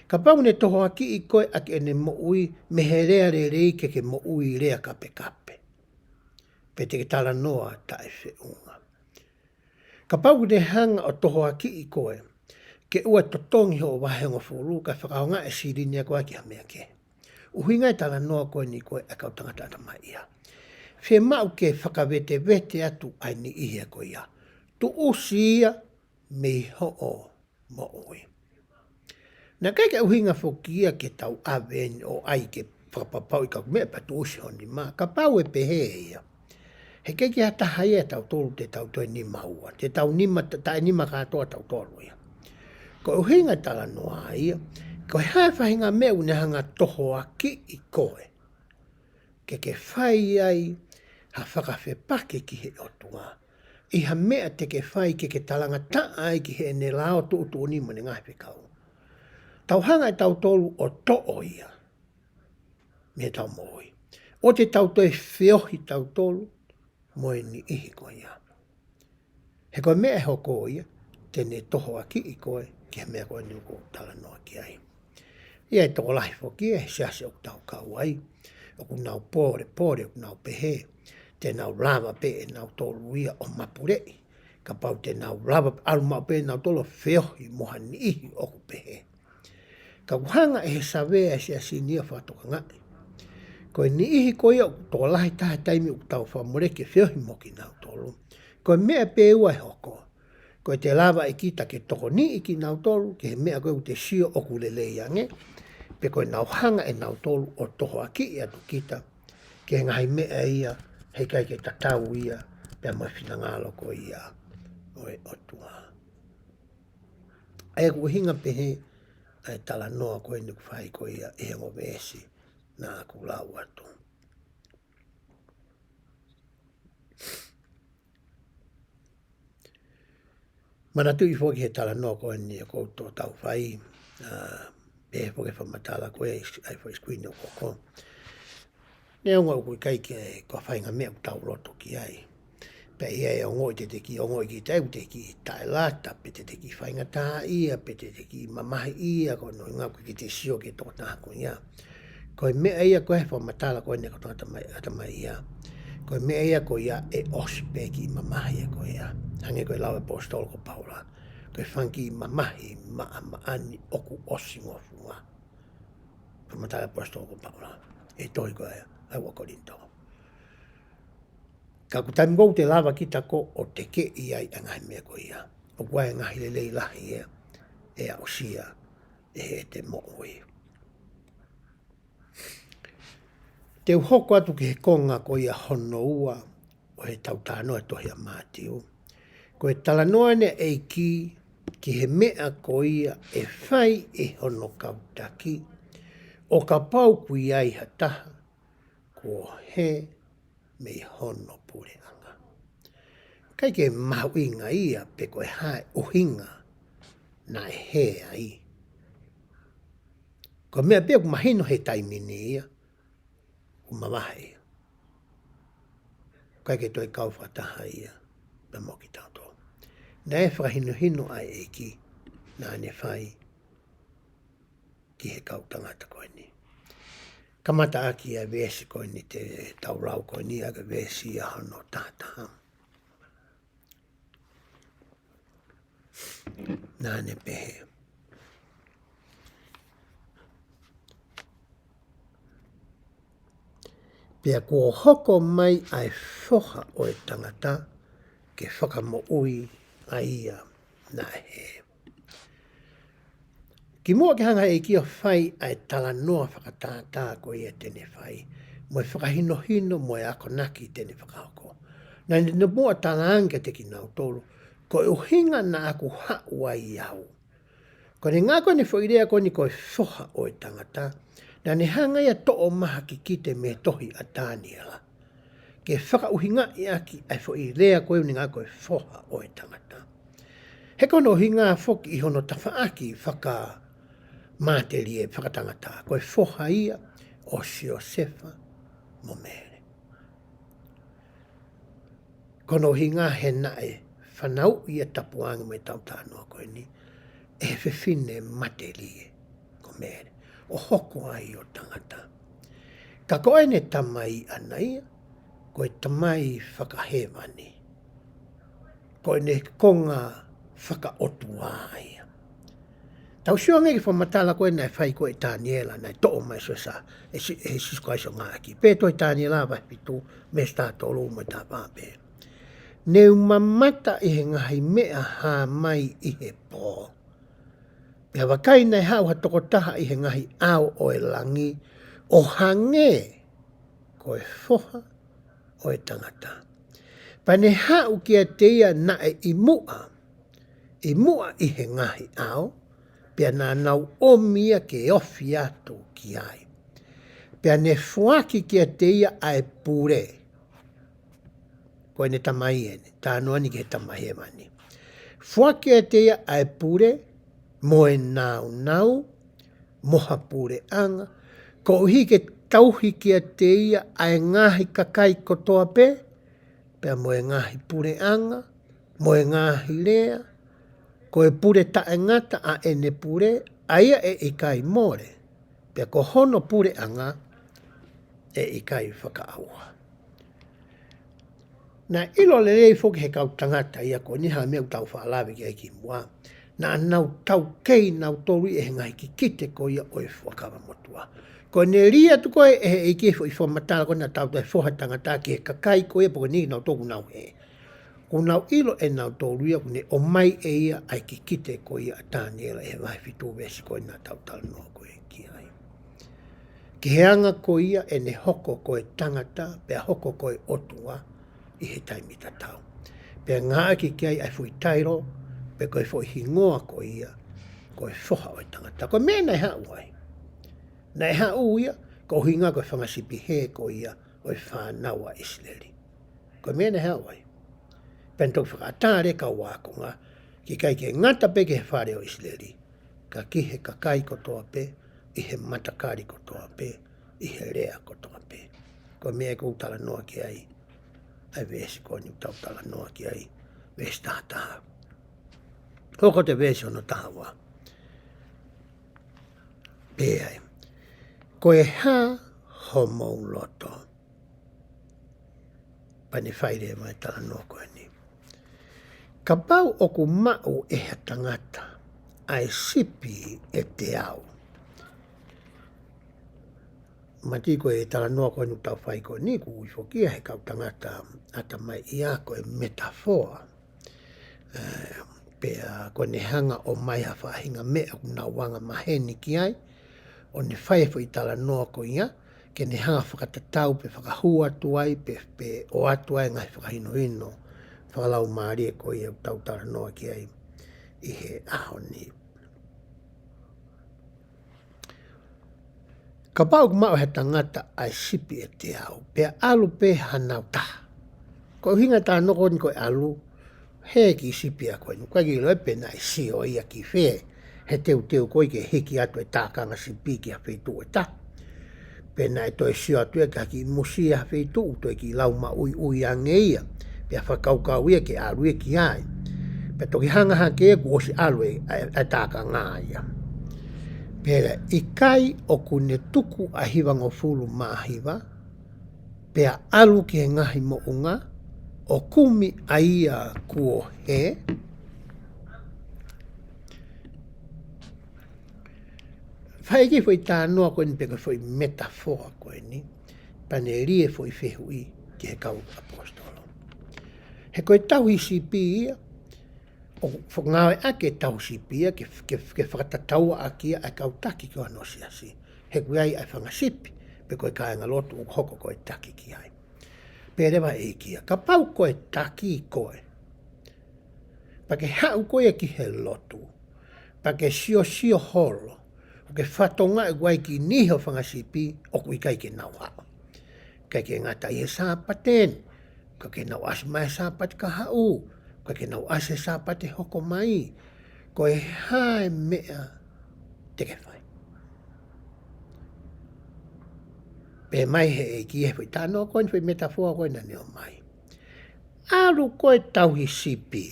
Ka pau ne toho aki i koe ake ene mo ui, me he rea rei ke mo ui rea kape kape. Pe te tala noa tae whiunga. Ka pau ne hanga o toho aki i koe, ke ua totongi ho wahenga furu, ka whakaonga e sirinia koe ki ha mea ke. Uhinga e tala noa koe ni koe a kau tangata ata mai ia. Whe mau ke whakawete vete atu ai ni ihia koe ia. Tu usi ia me ho o mo ui. Na kai ke uhinga whokia ke tau awen o ai ke whakapapau i ka mea pa tu usi honi ma. Ka pau e pehe ia. He kei ki hata hai e tau tolu te tau toi ni maua. Te tau nima, tae nima katoa tau tolu ia. Ko uhinga tala noa ia. Ko hae whahinga meu ne hanga toho aki i koe. Ke whai ai ha whakawhepake ki he otua. I ha mea te ke whai ke talanga ta ai ki he ne lao tu utu ni mo ne ngai whekau. Tau hanga e tau tolu o to'o ia. Me tau moi. O te tau toi whiohi tau tolu, mo e ni ihi koe ia. He koe mea e hoko ia, te ne toho aki i koe, ki he mea koe ni uko tala noa ki ai. Ia e toko lahi whoki e, sease o tau kau ai. O ku nau pore, o ku nau pehe. Te nau lava pe e nau tolu ia o mapurei. Ka pau te nau lava alu mau pe nau tolu whiohi moha ni ihi o ku pehe. Ka kuhanga e he savea e sea sinia whatoka ngai. Koe ni ihi koe ia tō lahi taha taimi u tau whamureke whiohi moki nau tolu. Koe mea pe ua e hoko. Koe te lava e kita ke toko ni iki nau tolu, ke he mea koe u te sio o ku lele iange. Pe koe nau hanga e nau tolu o toho aki ia tu kita. Ke ngai mea ia, hei kai ke tatau ia, pe mai whingalo ko ia oe otua. Ai ku hinga pehe, ai tala noa koe ni kuwhai ko ia e ngo vesi na ku lau atu. Mana tu i fwoki he tala noa koe ni ko tō tau whai, pe fwoki whamatala koe ai fwoi skuini o koko. Ne ongo u kui kai ke ko whainga mea u tau roto ki ai. Pe ia e ongo i te ki, ongo i ki te u te ki tae lata, pe te ki whainga taha ia, pe te ki mamahi ia, ko no ngā kui ki te sio ke tō taha ko ia. Koe mea ia koe whamatala koe ne ko tō atamai ia. Koe mea ia ko ia e ospe ki mamahi e ko ia. Hange koe lau e postol ko paula. Koe whanki mamahi maani oku osi ngofua. Whamatala postol ko paula. E toi koe ai wakorinto. Ka kutami kou te lava kita ko o te ke iai angahi mea ko ia. O kua e ngahi le lei lahi ia. E a usia e he te mo'oi. Te uhoko atu ki he konga ko ia hono ua o he tautanoa tohi a MATIU. Ko e talanoa ne e ki he mea ko ia e whai e hono kautaki. O ka pau kui ai hataha ko he me hono pureanga. Kai ke mahuinga ia pe koe hae uhinga na e he ai. Ko mea pia ku mahino he taimini ia, ku mawahe ia. kai ke toi kau whataha ia, na mo ki tau tō. Nā e whakahino hino ai e ki, nā ne whai, ki he kau tangata koe ni. Kamata aki a vesi koe ni te tau rau koe ni, aga vesi a hono tātaha. Nā ne pehe. Pea kua hoko mai ai whoha o e tangata ke whakamo ui a ia nā he. Ki mua ke hanga e kia whai ai tala noa whakatātā ko ia tene whai. Moe whakahino hino moe ako naki tene whakahoko. Nā ni mua tala anga te ki nau tolu, ko e uhinga na aku haua i au. Ko ne ngā koe ne whoirea koe ni koe whoha o e tangata, nā ne hanga ia to'o maha ki kite me tohi a tāniala. Ke whakauhinga i aki ai whoirea koe ni ngā koe whoha o e tangata. He kono hinga whoki i hono tawhaaki whaka māteri e whakatangata. Koe whoha ia o Siosefa mo mere. Kono hinga he nae whanau ia tapuanga me tau tānoa koe ni. E whiwhine materi e ko mere. O hoko ai o tangata. Ka koe ne tamai ana ia, koe tamai whakahewani. Koe ne konga whakaotua ia. Tau sione ki whamatala koe nai whai koe tāniela, nai to'o mai so sa, e sisko ai so ngāki. Pē toi tāniela vai pitu, me sta tolu mai tā pāpē. Neu mamata i he ngahi mea hā mai i he pō. Pea wakai nei hau ha toko taha i he ngahi au o e langi, o hange koe whoha o e tangata. Pane hau kia teia na e i mua i he ngahi au, pea nā nau omia ke ofi atu ki ai. Pea ne fuaki kia teia ai pure, koe ne tamai ene, tā noani ke tamai e mani. Fuaki kia teia ai pure, moe nau, moha pure anga, ko uhi ke tauhi kia te ia ai ngahi kakai kotoa pe, pea moe ngahi pure anga, moe ngahi lea, ko e pure tae ngata a ene pure, aia e ikai more, pea ko hono pure anga, e ikai whakaaua. Nā ilo le rei whoki he kau tangata ia ko niha mea utau whaalawe ki aiki mua, nā nau tau kei nau tori e ngai ki kite ko ia oi whakawa motua. Ko ne ria tu koe e ike i whamatala ko nā tau tai whoha tangata ki he kakai ko ia poko ni nau tōku nau he. Ko nau ilo e nau tori ia ko ne o mai e ia ai ki kite ko ia a tāniela e vai fitu vesi ko nā tau tala noa ko e ki ai. Ki he anga ko ia e ne hoko ko e tangata pea hoko ko e otua i he taimita tau. Pea ngā ki ki ai fui tairo, pe koe fo hingoa ko ia, koe whoha o tangata. Koe mea nei hau ai. Nei hau ia, ko hinga koe whangasipi he ko ia, oi whānaua Israeli. Koe mea nei hau ai. Pentok whakatāre ka wākonga, ki kai ke ngata pe ke he whare o Israeli. Ka ki he kakai kotoa pe, i he matakari kotoa pe, i he rea kotoa pe. Koe mea ko utala noa ki ai, ai vesi ko ni utala noa ki ai, vesi tātaha. Hoko te vesi ono tahawa. Pēai. Koe hā homo loto. Pane whaire mai tala no koe ni. Ka pau oku mau e ha tangata ai sipi e te au. Mati koe e tala no koe nu tau whai koe ni ku uifokia he kau tangata ata mai ia koe metafoa. Pea ko ne hanga o mai ha whahinga mea kuna wanga maheni ki ai, o ne whaefo i tala noa ko ia, ke ne hanga whakatatau pe whakahua atu ai, pe o atu ai ngai whakahino ino, whakalau maari e ko ia tau tala noa ki ai, i he aho ni. Ka pau kumau he tangata ai sipi e te au, pea alu pe hanau taha. Ko hinga tā noko ni koe alu, he ki sipi a koe, nukai ki loe pena i si o ia ki whee, he teu koe ke hiki atu e tākanga sipi ki a whetu e ta. Pena e toi sio atu e ka ki musia hawhi tu toi ki lau ma ui angeia. Pea whakaukau ia ke alu e ki ai. Pe toki hanga hake e ku osi alu e taka ngā ia. Pea i kai o kune tuku a hiwa ngofulu ma hiwa. Pea alu ki he ngahi mo unga. O kumi a ia kuo he. Whaiki fwoi tā noa koe ni peka fwoi metafora koe ni. Pane rie fwoi whehui ki he kau apostolo. He koe tau i sipi ia. O whangawe ake tau sipi ia. Ke whakatataua akia a kau taki ki ano siasi. He koe ai ai whangasipi. Pe koe kāinga lotu o hoko koe taki ki ai. Pe rewa e kia. Ka pau koe taki koe. Pake hau koe ki he lotu. Pake sio holo. O ke whatonga e guai ki niho whangasipi o kui kai ke nau hao. Kai ke ngata i he sāpaten. Ka ke nau ase mai sāpate ka hau. Ka ke nau ase sāpate hoko mai. Ko e hae mea te ke whai. Pe mai he e ki e whi tāno koe ni whi metafora koe na neo mai. Alu koe tauhi sipi.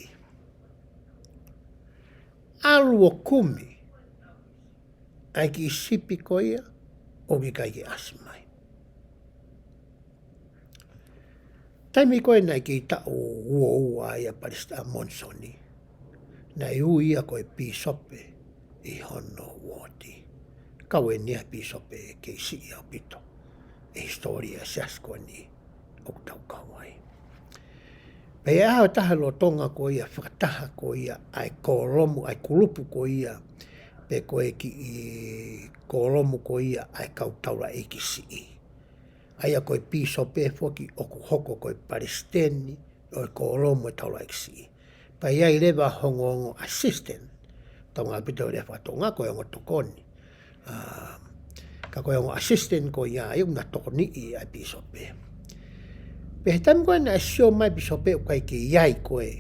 Alu o kumi. Ai ki sipi ko ia, o ki kai ki asi mai. Taimi koe nai ki ta o ua ia parista monsoni. Nai ia koe pisope i hono woti. Kau e nia pisope ke si ia pito. E historia siasko ni o tau kawai. Pe hao taha lo tonga ko ia, whakataha ko ia, ai kolomu, ai kulupu ko ia, pe koe ki i kolomu ko ia ai kautaura e ki si i. Aia koe piso pe foki o ku hoko koe paristeni o e kolomu e taura e ki si i. Pa iai lewa hongo assistant, taunga pito le whatonga koe ongo tokoni. Ka koe ongo assistant ko ia e una tokoni i ai piso pe. Pe he tami koe na e sio mai piso pe o kai ke iai koe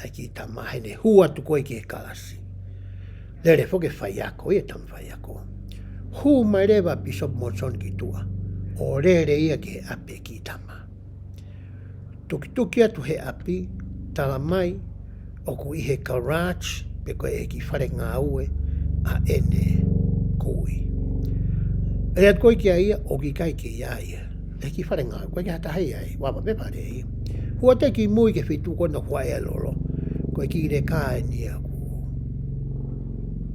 ai ki tamahene hua tu koe ki e kalasi. Lere foke whaiako, ia tam whaiako. Hu mai rewa Bishop Monson ki tua. O rere ia ki he ape ki tama. Tuki atu he api, tala mai, o ku i he garage, pe koe e ki whare ngā ue, a ene kui. E at koe ki a ia, o ki kai ki ia ia. E ki whare ngā ue, koe ki hata hei ai, wapa me pare ia. Hua te ki mui ke whitu kona hua e lolo. Koe ki re kāe ni a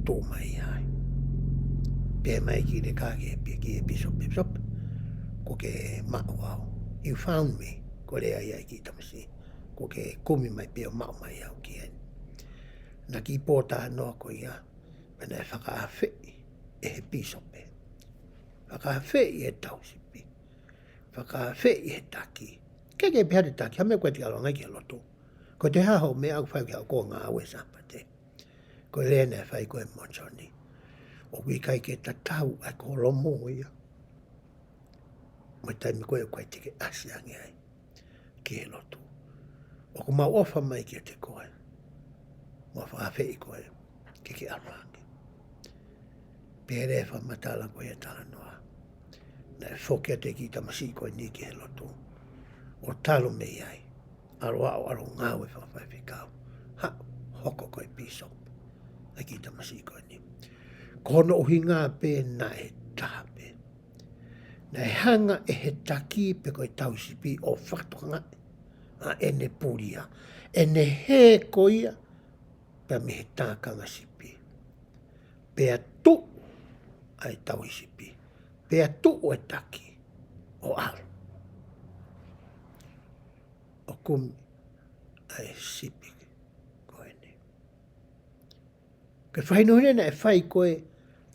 tō mai ai. Pea mai ki re kāke ki e pisop. Ko ke mao au. You found me. Ko rea ia ki tamasi. Ko ke kumi mai peo mao mai au ki en. Na ki pōta noa ko ia. Pena e whakawhi e he pisope. Whakawhi i he tausipi. Whakawhi i he taki. Keke pia te taki. Hame koe te alonga ki a loto. Ko te haho me au whai ki au ko ngā awe sapate. Ko lena e whai koe monsoni. O kui kai ke tatau ai ko lomo ia. Mai taimi koe koe te ke asi ange ai. Ki he lotu. O ku mau ofa mai ki te koe. Mua whaafei koe. Ke arange. Pere e whamatala koe e tala noa. Na e whokia te ki tamasi koe ni ki he lotu. O talo me ai. Aroa o aro ngāwe whawhai whikau. Ha, hoko koe piso. A ki tamasi koe ni. Kono uhi ngā pē na e tape. Na e hanga e he taki pe koe tausipi o whakatoka a ene puria. Ene he koia pe me he tākanga sipi. Pea tu ai tausipi. Pea tu o e taki o alu. O kumi ai sipi koe ni. Ke whainohine na e whai koe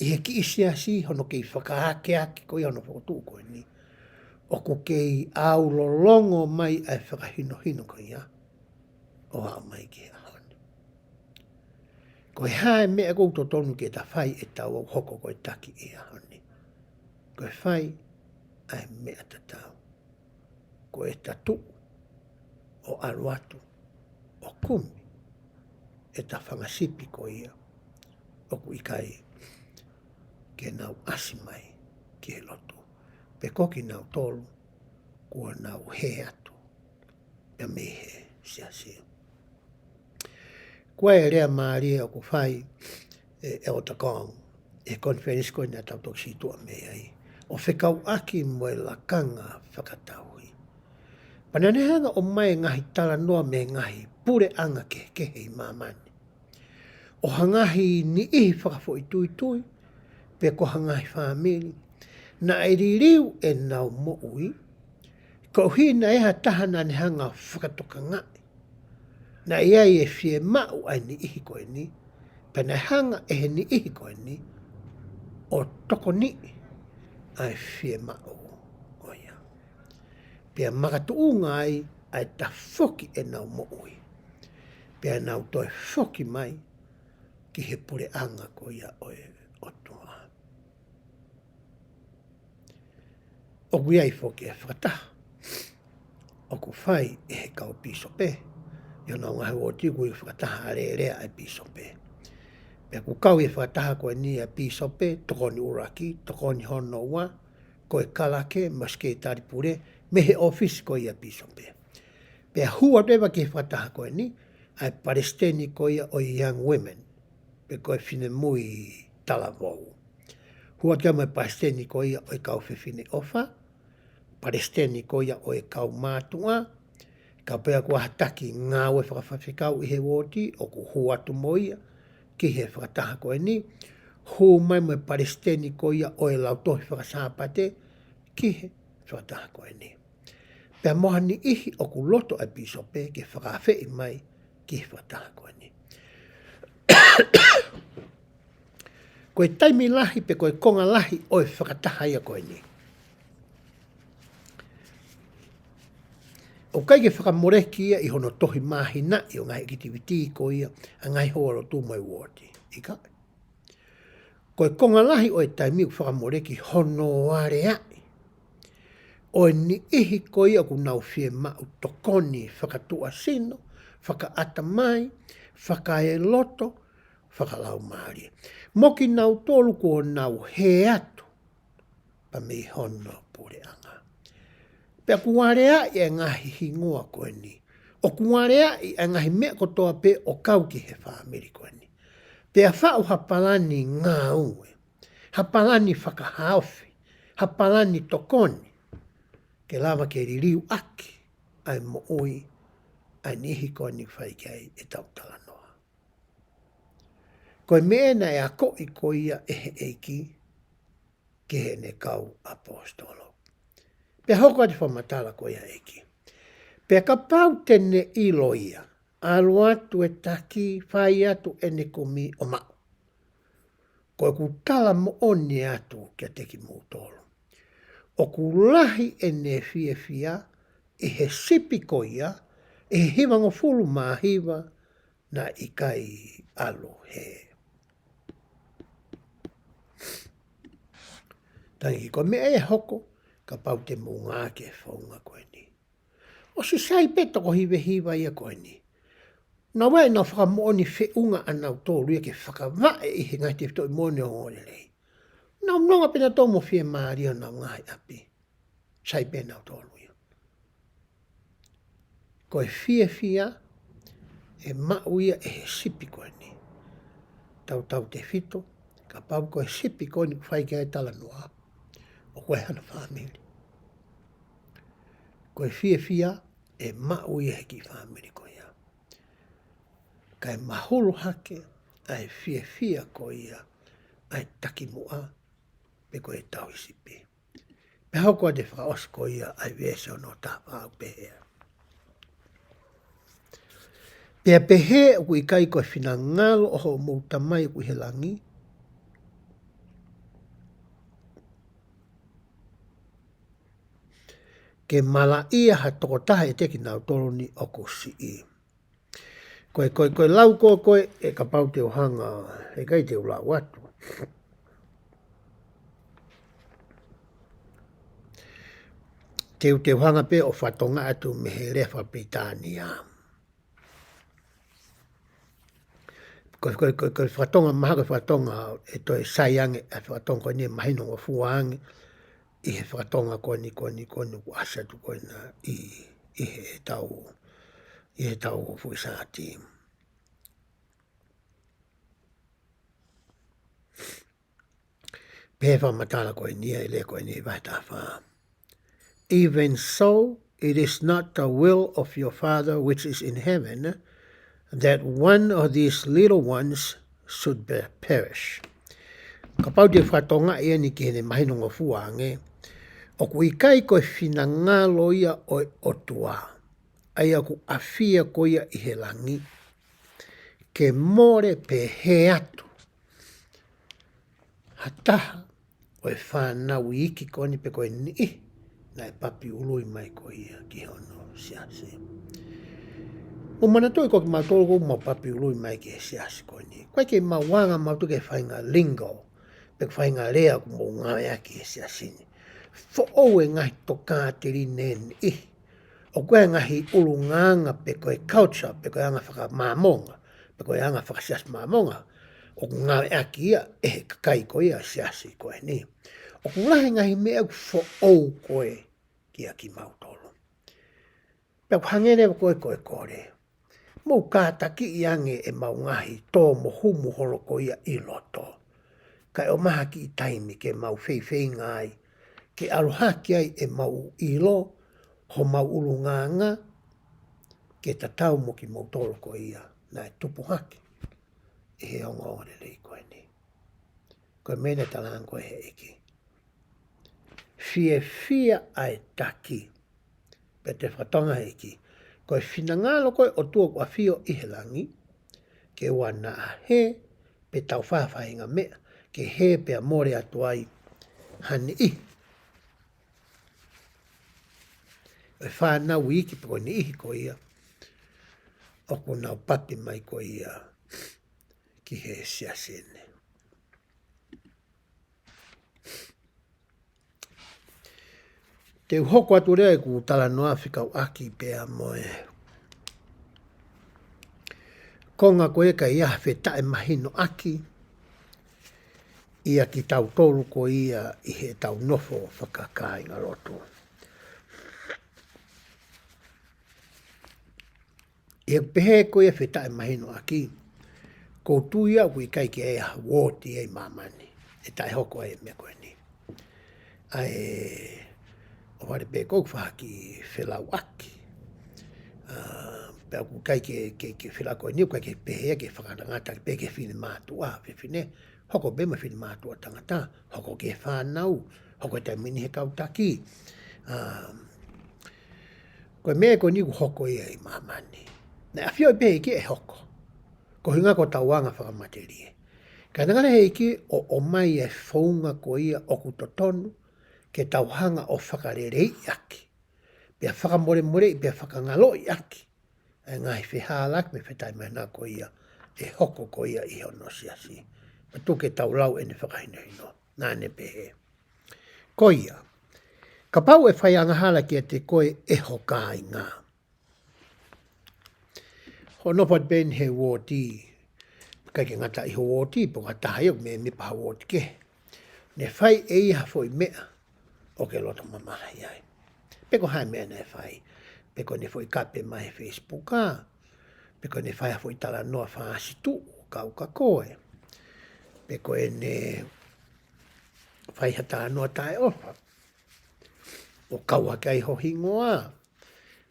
i he ki isi asi hono kei whakahake aki koe hono whakotu koe ni. O ko kei au lolongo mai ai whakahino koe ia. O hao mai ki a honi. Koe hae mea kouto tonu ke ta whai e tau au hoko koe taki i a honi. Koe whai ai mea tatau. Koe tatu o aruatu o kumi e ta whangasipi ko ia. O ku ikai ke nau asi mai ki he loto. Pe koki nau tolu, kua nau he atu. Pe me he sia. Kua e rea maaria o ku whai e o takong, e konferensi koe nga tau tok situa me ai. O whekau aki mo e lakanga whakatauhi. Pananehanga o mai ngahi tala noa me ngahi pure anga ke hei mamani. O hangahi ni ihi whakafo i tui, pe ko hangahi whamiri, na e ririu e nau mo ui, ko hi na eha tahana ni hanga whakatoka ngai. Na iai e fie mau ai ni ihi koe ni, pe na hanga e he ni ihi koe ni, o toko ni ai fie mau oia. Pea makatu ngai ai ta foki e nau mo ui. Pea nau toi foki mai ki he pure anga ko ia oe o toa. O guiai foki e whakataha. O ku whai e he kau piso pe. Ia nau ngahi o tiku i whakataha area ai piso pe. Pea ku kau i whakataha koe ni a piso pe, toko ni uraki, toko ni hono wa, koe kalake, maske tari pure, me he office koe ia piso pe. Pea hua rewa ki whakataha koe ni, ai Palestini koe ia o young women, pe koe whine mui talavou. Hua kia mai Palestini koe ia o kau whiwhine ofa, Palestini koe ia o kau mātua, ka pea kua hataki ngā ue whakawhawhikau i he woti, o ku hua tu moia, ki he whakataha koe ni, hu mai mai Palestini koe ia o lautohi whakasāpate, ki he whakataha koe ni. Pea moha ni ihi o ku loto ai piso pe, ki whakawhi mai, ki he whakataha koe ni. Koe taimi lahi pe koe konga lahi o whakataha ia koe ni. O kai ke whakamoreki ia i hono tohi mahina i o ngai kitiviti ko ia a ngai hoaro tū mai woti. Ika. Koe konga lahi o e taimi u whakamoreki hono are ai. O ni ihi ko ia ku nau fie mau tokoni whakatua sino, whakaata mai, whakae loto, whakalau maari. Moki nau tolu ko nau he atu pa me hono pure anga. Pea kuarea i e ngahi hingoa koe ni. O kuarea i e ngahi mea kotoa pe o kau ki he whaamiri koe ni. Pea whao hapalani ngā ue. Hapalani whakahaofi. Hapalani tokoni. Ke lama ke ririu aki. Ai mo ui. Ai nihi koe ni whaikai e tautala noa. Koe meena e a koi koe ia e he eiki. Ke he ne kau apostolo. Pea hoko ati whamatala ko ia eki. Pea ka pau tene ilo ia. Alu atu e taki, whai atu e ne komi o mau. Koe ku tala mo oni atu kia teki mou tolu. O ku lahi e ne fia fia, e he sipi ko ia, e he hiwango fulu mahiwa na ikai alu he. Tangi ko mea e hoko, ka pau te munga ke whaunga koe ni. O si sai peta ko hiwe hiwa ia koe ni. Na wai na whakamooni whiunga anau tōru ia ke whakawae i he ngai te whitoi mone o ngore rei. Na mnonga pena tō mo whie maaria na ngai api. Sai pena o tōru ia. Koe fia fia e mau ia e he sipi koe ni. Tau tau te whito, ka pau koe sipi koe ni whai kia e tala noa. O koe hana whamiri. Koe fia fia e mau ia heki whamiri koe ia. Kai mahulu hake ai fia fia koe ia ai taki mua pe koe tau isipi. Pe hau koe te whaos koe ia ai vese o no tāpau pehea. Pea pehe o kui kai koe whina ngalo o ho mouta mai o kui he langi. Ke mala ia ha toko taha e teki nau toro ni o ko si i. Koe lau koe e ka pau te ohanga e kai te ulau atu. Te ohanga pe o whatonga atu me he refa Britania. Koe whatonga maha koe whatonga e toi saiange a whatonga koe ni mahino o fuange. I he whakatonga koni ku asa tu koe na i he tau fuisati. Pewa matala koe nia ile koe ni vata wha. Even so, it is not the will of your Father which is in heaven that one of these little ones should perish. Kapau te whatonga ia ni ki hene mahinonga fuange, o kui kai koe whina ngalo ia o otua, ai aku awhia ko ia i he langi, ke more pe he atu. Hataha, o e whanau iki koni pe koe ni, na e papiului mai ko ia ki hono siase. O mana toi ko ki mātoro ko mau papiului mai ki he siase ko ni. Koe ke mawanga mautu ke whainga lingo, pe whainga lea ku mo ngā ea ki he siase ni. Fo oue ngahi toka te rineni i. O koe ngahi ulu nganga pe koe culture, pe koe anga whaka māmonga, pe koe anga whaka sias māmonga, o ngā ea ki ia e kakai ko ia siasi koe ni. O kulahi ngahi mea ku fo ou koe ki a ki mautolo. Pe ku hangere koe koe kore. Mou kātaki i ange e mau ngahi tō mohumu holo ko ia i loto. Kai o maha ki i taimi ke mau whei ngai, ke arohaki ai e mau ilo, ho mau ulu nganga, ke tatau mo ki mautolo ko ia, na e tupu haki, e he onga ore lei koe ni. Koe mene talang koe he eki. Fia ai taki, pe te whatonga he eki, koe whinangalo koe o tua kua fio i he langi, ke wana a he, pe tau whawhainga mea, ke he pe a more atu ai, hani i. E whanau iki pe koe ni ihi ko ia, o ko nau papi mai ko ia, ki he siasene. Te hoko atu rea ku tala noa whikau aki pe a moe. Konga koe ka ia whetae mahino aki, ia ki tau tolu ko ia i he tau nofo whakakai ngā roto. Ia pehe ko ia whetae mahino aki, ko tuia kui kai ki ea wōti ei mamani, e tai hoko e mea koe ni. Ai, o whare pe kou whaki whilau aki. Pea ku kai ke whila koe ni, kai ke pehe ke whakarangata, ke pehe ke whine mātua, whine, hoko bema whine mātua tangata, hoko ke whanau, hoko e tai mini he kautaki. Koe mea koe ni ku hoko ia i mamani. Na a whio i pehe ki e hoko. Ko hinga ko tauanga whakamaterie. Ka nangana he iki o mai e whaunga ko ia o kutotonu ke tauhanga o whakarerei aki. Pea whakamore i pea whakangalo i aki. E ngai whihalak me whetai mehna ko ia e hoko ko ia i hono siasi. Patu ke tau lau e ne whakahina hino. Nā ne pehe. Ko ia. Ka pau e whai angahala ki a te koe e hoka i ngā. Ho nopat ben he wōti, kai ke ngata i ho wōti, po ngata hai o me mipa wōti ke. Ne whai e iha fwoi mea, o ke loto mamaha iai. Peko hai mea ne whai, peko ne fwoi kape mai Facebook a, peko ne whai fwoi tala noa whaasitu, kau ka koe. Peko e ne whai hata noa tae ofa, o kau hake ai ho hingoa.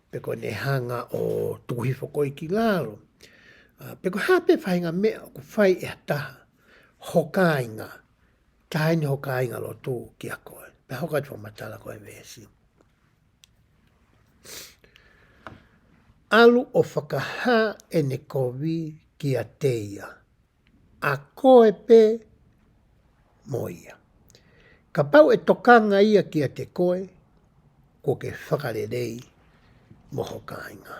Peko ne hanga o tuhifo koi ki lalo. Peko hape whainga mea ku whai e hataha. Hokainga. Taini hokainga lo tū ki a koe. Pe hokai tu matala koe vesi. Alu o whakaha e ne kovi ki a teia. A koe pe moia. Ka pau e tokanga ia ki a te koe, ko ke whakarerei moho kāinga.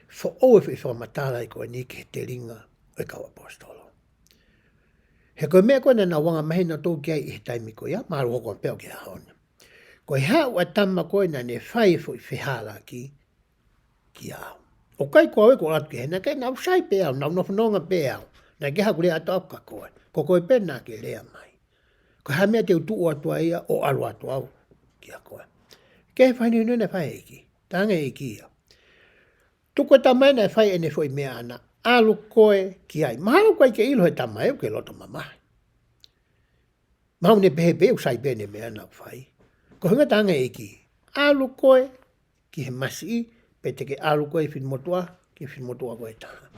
Fo oe whi whamatala i koe ni ki he te ringa o e kau apostolo. He koe mea koe na wanga mahina tō ki ai i he taimi koe ia, maru hoko an peo ki a hone. Koe hao a tamma koe na ne whai fo i whihala ki au. O kai koe ko atu ki he, na kai nau sai pe au, nau nofononga pe au, na ke haku rea ato ka koe, ko koe pe na ke rea mai. Ko ha mea te utu atua ia o alu atu au kia koe. Ke whai ni nuna whai eki. Tanga eki ia. Tuko tamai na whai ene foi mea ana. Alu koe ki ai. Mahalo koe ke ilo he tamai o ke loto mamahi. Mau ne pehe pehe usai bene mea na whai. Ko hunga tanga eki. Alu koe ki he masi pe te ke alu koe fin motua ki fin motua koe taha.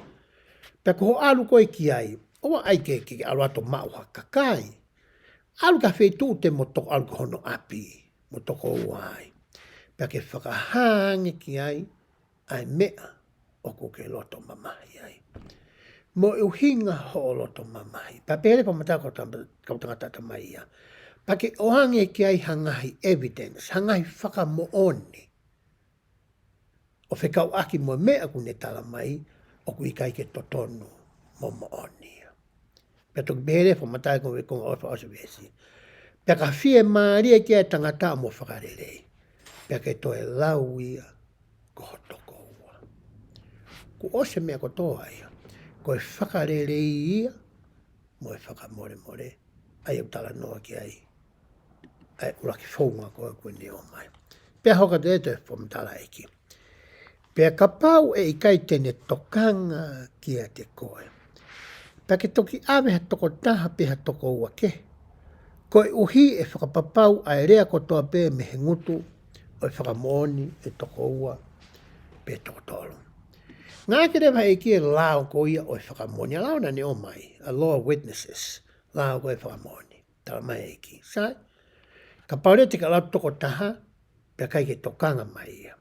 Pe ko ho alu koe ki ai. Owa ai ke alu ato mau hakakai. Alu ka whetu te motoko alu hono api. Motoko uai. Pe ke whakahange ki ai. Ai mea o ko ke loto mamahi ai. Mo uhinga ho o loto mamahi. Pa pere pa mata kau tangata tamai ia. Pa ke ohange ki ai hangahi evidence. Hangahi whakamooni. O whekau aki mo mea ku ne tala mai. O ku ikai ke totonu mo mooni. Pe toki pere pa mata kau wekonga ofa osa vesi. Pe ka fie maaria ki ai tangata mo whakarelei. Pe ke toe lau ia ko hotoko ua. Ku ose mea ko toa ia. Ko e whakarelei ia mo e whakamore more. Ai au tala noa ki ai. Ai uraki whaunga ko e koe neo mai. Pea hoka te te whamatala eki. Pea ka pau e ikai tene tokanga ki a te koe. Pea ke toki awe ha toko taha pe ha toko ua ke. Ko e uhi e whakapapau ai rea ko toa pe me he ngutu o e whakamoni e toko ua pe toko tolo. Ngā ke rewa e ki e lao ko ia o e whakamoni. A lao na ne o mai. A law of witnesses. Lao ko e whakamoni. Tala mai e ki. Sai? Ka paure te ka lao toko taha pe kai ke tokanga mai ia.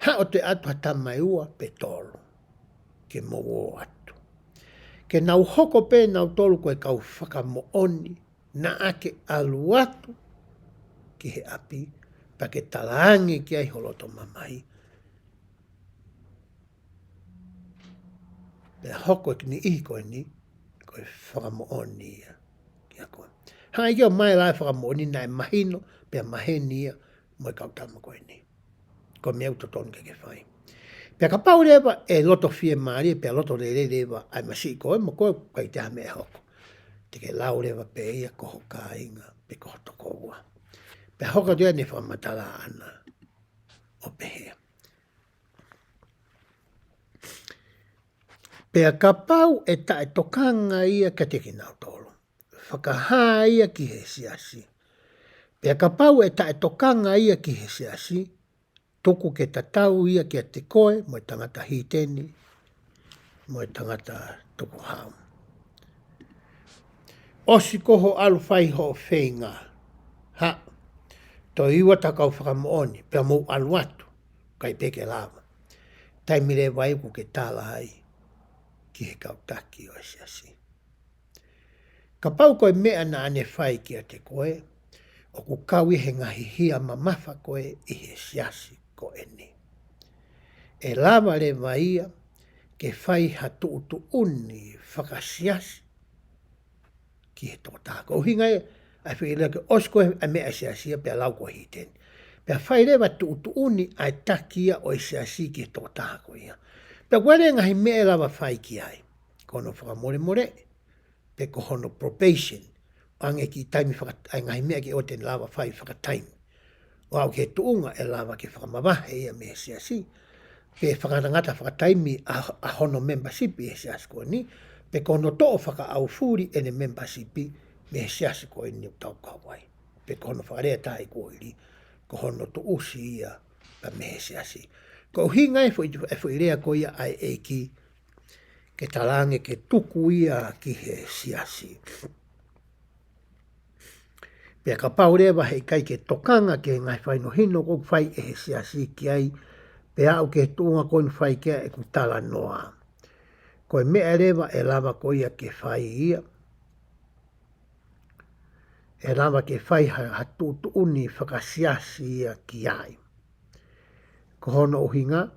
Ha o te atu hata mai ua pe tolo. Ke mo o atu. Ke nau hoko pe nau tolu ko e kau whakamooni na ake alu atu ki he api pa ke talaangi ki ai holoto mamai. Pe hoko ki ni ihi koe ni ko e whakamooni ia ki a koe. Hanga i o mai lai whakamooni na e mahino pe maheni ia mo e kautama koe ni. Ko mea utotonu ke whai. Pea ka pau rewa e loto fie maari pe loto re rewa ai masi koe mo koe kai te hame e hoko. Te ke lau rewa pe ia koho ka inga pe koho toko ua. Pe hoka tua ne whamatala ana o pehea. Pea ka pau e ta e tokanga ia ka te kinau tolo. Whakaha ia ki he siasi. Pea ka pau e ta e tokanga ia ki he siasi. Tuku ke tatau ia ki a te koe mo e tangata hiteni. Mo e tangata tuku hau. Osi koho alu whai ho whenga. Ha. To iwa takau whakamooni. Pea mou alu atu. Kai peke lava. Taimire wai ku ke tala ai. Ki he kautaki o siasi. Ka pau koe mea na ane whai ki a te koe. O ku kawi he ngahi hia mamafa koe i he siasi ko ene. E lava le vaia ke whai hatu utu uni whakasiasi ki he tōtaka. O hinga e, ai whilea ke osko e mea siasia pe lau ko hiten. Pe whai le watu utu uni ai takia o i siasi ki he tōtaka ia. Pe wale ngahi mea lava whai ki ai. Kono whakamore more. Pe kohono probation. Ange ki taimi ai ngahi mea ki o ten lava whai whakataimi. O au ke tuunga e lava ke whakamawahe ia me siasi. Pe whakarangata whakataimi a hono membership e siasi ko ni. Pe kono to'o whaka au furi ene membership me siasi ko ni tau kawai. Pe kono whakarea tahi ko iri. Ko hono to usi ia pa me siasi. Ko hinga e whuirea ko ia ai eiki ke talange ke tuku ia ki he siasi. Pea ka paurewa hei kai ke tokanga ke ngai whaino hino ko whai e he siasi ki ai. Pea au ke tuunga koin whai kia e kutala noa. Koe mea rewa e lava ko ia ke whai ia. E lava ke whai hatutu uni whakasiasi ia ki ai. Ko hono uhinga.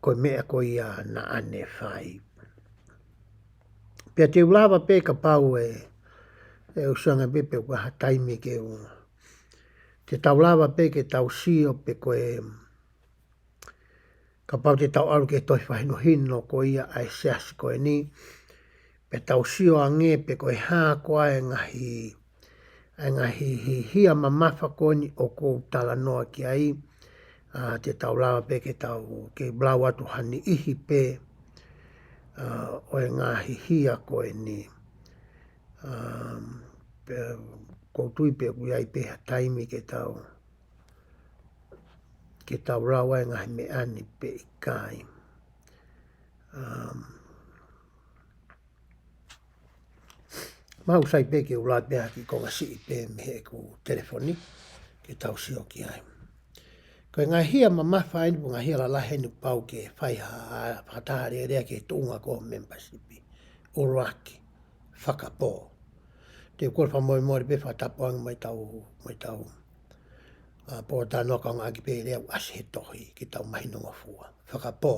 Koe mea ko ia na ane whai. Pea te ulava pe ka pau e usanga pepe kwa hataimi ke unga. Te taulava pe ke tau sio pe koe ka pau te tau aru ke toi whahino hino ko ia ai siasi koe ni. Pe tau sio ange pe koe hā koa e ngahi hia mamafa koni o kou tala noa ki ai. Te tau lawa pe ke blau atu hani ihi pe o e ngahi hia koe ni. Kou tui pe kui ai pe ha taimi ke tau lawa e ngahi me ani pe i kai. Mau sai pe ke ula pe ki konga si i pe me he ku telefoni ke tau sio ki ai. Ko ngā hia mamafa ai ngā hia la henu pau ke whai hatare rea ke tunga ko membership uraki whakapō. Te kua whamoi mori pe whatapoang mai tau po tā noka ngā ki pe rea as he tohi ki tau mahinonga fua. Whakapō,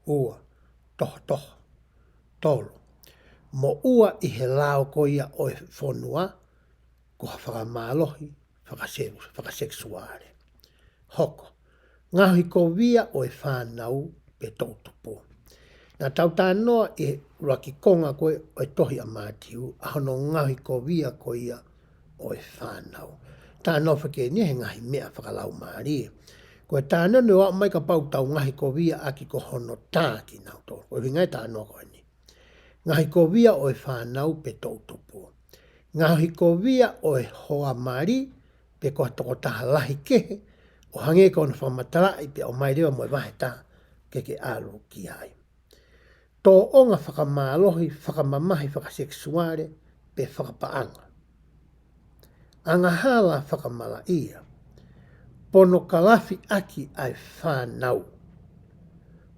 ua, toho, tolo. Mo ua i he lao ko ia o e whonua, ko ha whakamālohi, whakaseksuare. Hoko, ngahi ko via o e whānau pe tautupu. Nā tau tā noa e raki konga koe o e tohi a MATIU, ahono ngahi ko via ko ia o e whānau. Tā noa whake ni he ngahi mea whakalau maari. Ko e tā noa nua mai ka pau tau ngahi ko via aki ko hono tā ki nau tō. Ko e ngai tā noa koe ni. Ngahi ko via o e whānau pe tautupu. Ngahi ko via o e hoa maari pe ko toko taha lahi kehe o hange ko na whamatara i pe o mai rewa mo e wahe tā ke alu ki ai. Tō onga whakamālohi, whakamamahi, whakaseksuare pe whakapaanga. Anga hala whakamala ia. Pono kalafi aki ai whānau.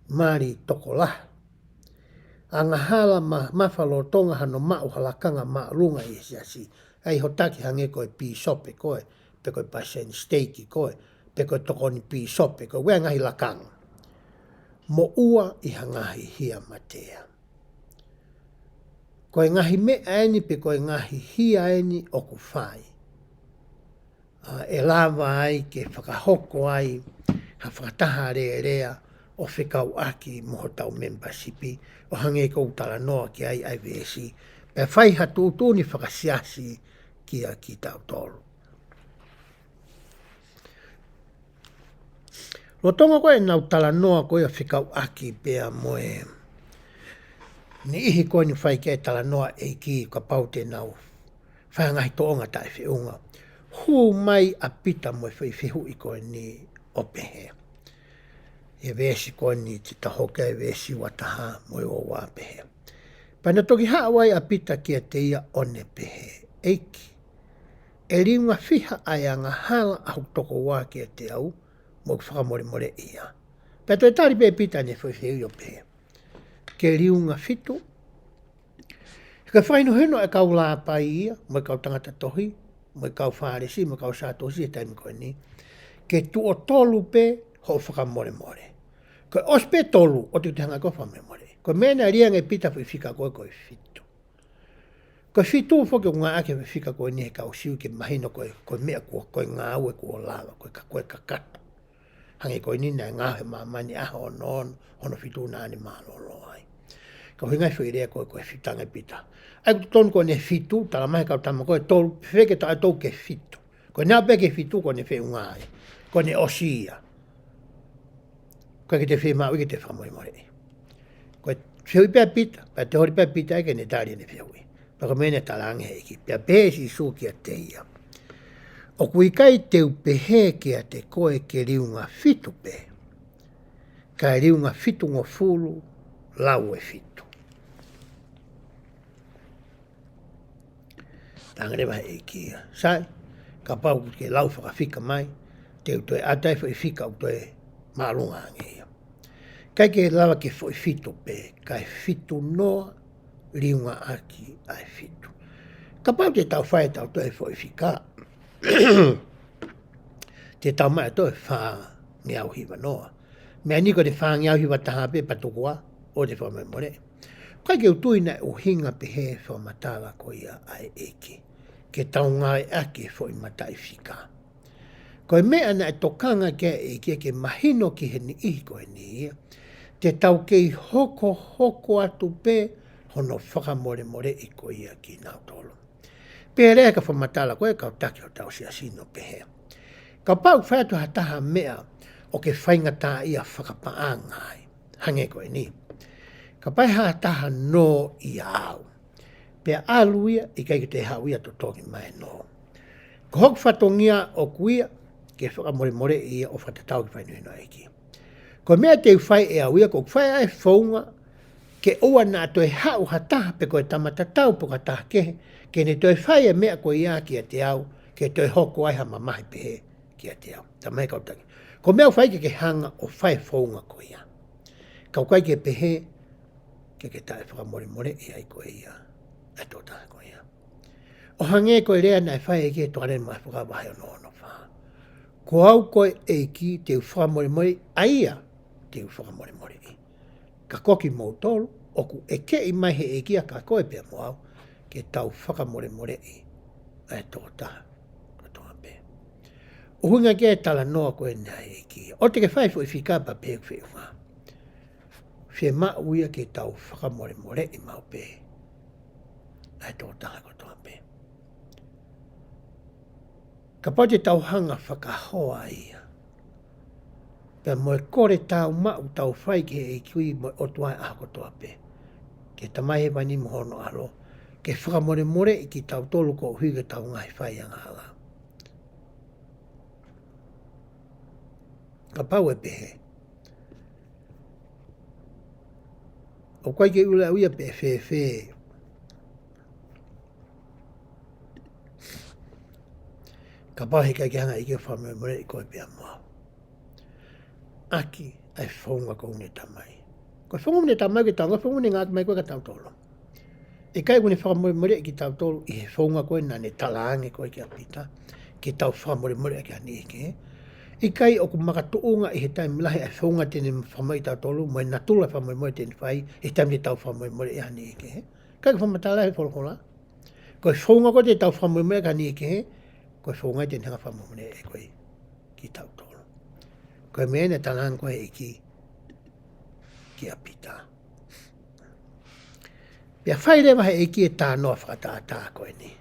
Mari toko laha. Anga hala mawhalo tonga hano mau halakanga maarunga i siasi. Ai hotaki hange koe pi sope koe, pe koe pasen steiki koe, pe koe tokoni pi sope koe, wea ngahi lakanga. Mo ua i hangahi hia matea. Koe ngahi me aeni pe koe ngahi hia aeni o ku whai. E lava ai ke whakahoko ai, ha whakataha rea o whikau aki moho tau membershipi, o hange kou tala noa ki ai vesi, pe whai hatu utuni whakasiasi ki tau tolu. Lo tonga koe nau tala noa koe a whikau aki pea moe. Ni ihi koe ni whai ke tala noa e ki ka paute nau. Whaangahi toonga tai whiunga. Hu mai a pita moe whiwhihu i koe ni opehe. E vesi koe ni te tahoka e vesi wataha moe o wapehe. Pana toki haawai a pita kia te ia one pehe. Eiki. E riunga whiha ai anga hala ahu toko wā kia te au. Mo whakamore more ia. Pea toi tari pe pita ne whiwhiu i opehe. Ke riunga whitu. Ka whainu heno e kau la pai ia. Mo kau tangata tohi. Mo kau whaaresi. Mo kau sātosi e taimi koe ni. Ke tuo tolu pe ho whakamore more. Ko ospe tolu o te hanga ko whamore more. Ko mena rianga e pita whiwhika koe koe whitu. Ko whitu whoke o ngā ake whiwhika koe ni he kau siu ke mahino koe mea koe ngā ue koe lava koe kakata. Hange koe ni nai ngā he mamani aha o non hono whitu nāni mālolo ai. Ka hingai whirea koe whitanga pita. Ai kutu tonu koe ne whitu, tala mahi kau tama koe tolu, whiwheke ta tau ke whitu. Koe nā peke whitu koe ne whiunga ai. Koe ne osia. Koe ke te whima ui ke te whamoi more. Koe whiui pia pita, pa te hori pia pita eke ne tari ne whiui. Paka mene talange heiki, pia pēsi sū kia te ia. O kui kai teu pehe kia te koe ke riunga whitu pe. Kai riunga whitu ngo fulu, lau e whitu. Tangarewa he kia. Sai, ka pau ke lau whakawhika mai, teu toe atai whiwhika u toe mārunga angea. Kai ke lawa ke whitu pe, kai whitu noa, riunga aki ai whitu. Ka pau te tau whae tau toe whiwhika. Te tau mai toi wha ngiau hiwa noa. Mea niko te wha ngiau hiwa taha pe patukoa o te whamai more. Kai ke utui na uhinga pe he whamatala ko ia ai eke. Ke tau ngai ake fo i matai whika. Koe mea na e tokanga ke eke ke mahino ki he ni ihi koe ni ia. Te tau kei hoko atu pe hono whakamore I ko ia ki nau tolo. Pe rea ka whamatala koe ka taki o tau sia sino pe hea. Ka pau whaitu hataha mea o ke whainga tā ia whakapaangai. Hange koe ni. Ka pai hataha no I au. Pea aluia I kai te hauia to toki mai no. Ko hok whatongia o kuia ke whakamore ia o whatatau ki whainui no eiki. Ko mea te whai e auia ko whai ai whaunga ke oa nā toi hau hataha pe koe tamatatau po ka taha kehe ke ne toi whai e mea koe ia ki a te au ke toi hoko ai ha mamahi pehe ki a te au. Tamai kautaki. Ko mea whai ke hanga o whai whaunga koe ia. Kau kai ke pehe ke tae whakamore ia I koe ia. E tō taha koe ia. O hange koe rea nai whai e ke toare mai whakawahi o no wha. Ko au koe e ki te whakamore aia te whakamore I. Ka koki mō tolu, oku e ke I mai he e kia ka koe pia mo au, ke tau whakamore I. E tō taha, ko toa pē. O hunga ke tala noa koe nai e kia. O te ke whai fo I whikapa pē whi unga. Whie maa uia ke tau whakamore I mau pē. E tō taha, ko toa pē. Ka pau te tau hanga whakahoa ia. Pea moe kore tau mau tau whai ke e kui moe o tuai ako toa pe. Ke tamai he wani mohono alo. Ke whakamore I ki tau tolu ko huiga tau ngai whai anga ala. Ka pau e pehe. O kai ke ula uia pe whewhe. Ka pau he kai ke hanga I ke whakamore I koe pia mua. Aki ai whaunga ko une tamai. Ko whaunga une tamai ki tanga, whaunga une ngāt mai koe ka tau tolo. E kai une whakamore ki tau tolo, I he whaunga koe na ne talaange koe ki a pita, ki tau whakamore ki a nieke. I kai o ku makatuunga I he taimi lahi ai whaunga tene whamai tau tolo, moe natula whakamore tene whai, I taimi te tau whakamore I a nieke. Kai ka whamatala he wholokola. Ko whaunga koe te tau whakamore ki a nieke, ko whaunga tene hanga whakamore e koe ki tau tolo. Koe mea talang koe I ki a pita. Pea whai rewa he ki e tā noa whakatā koe ni.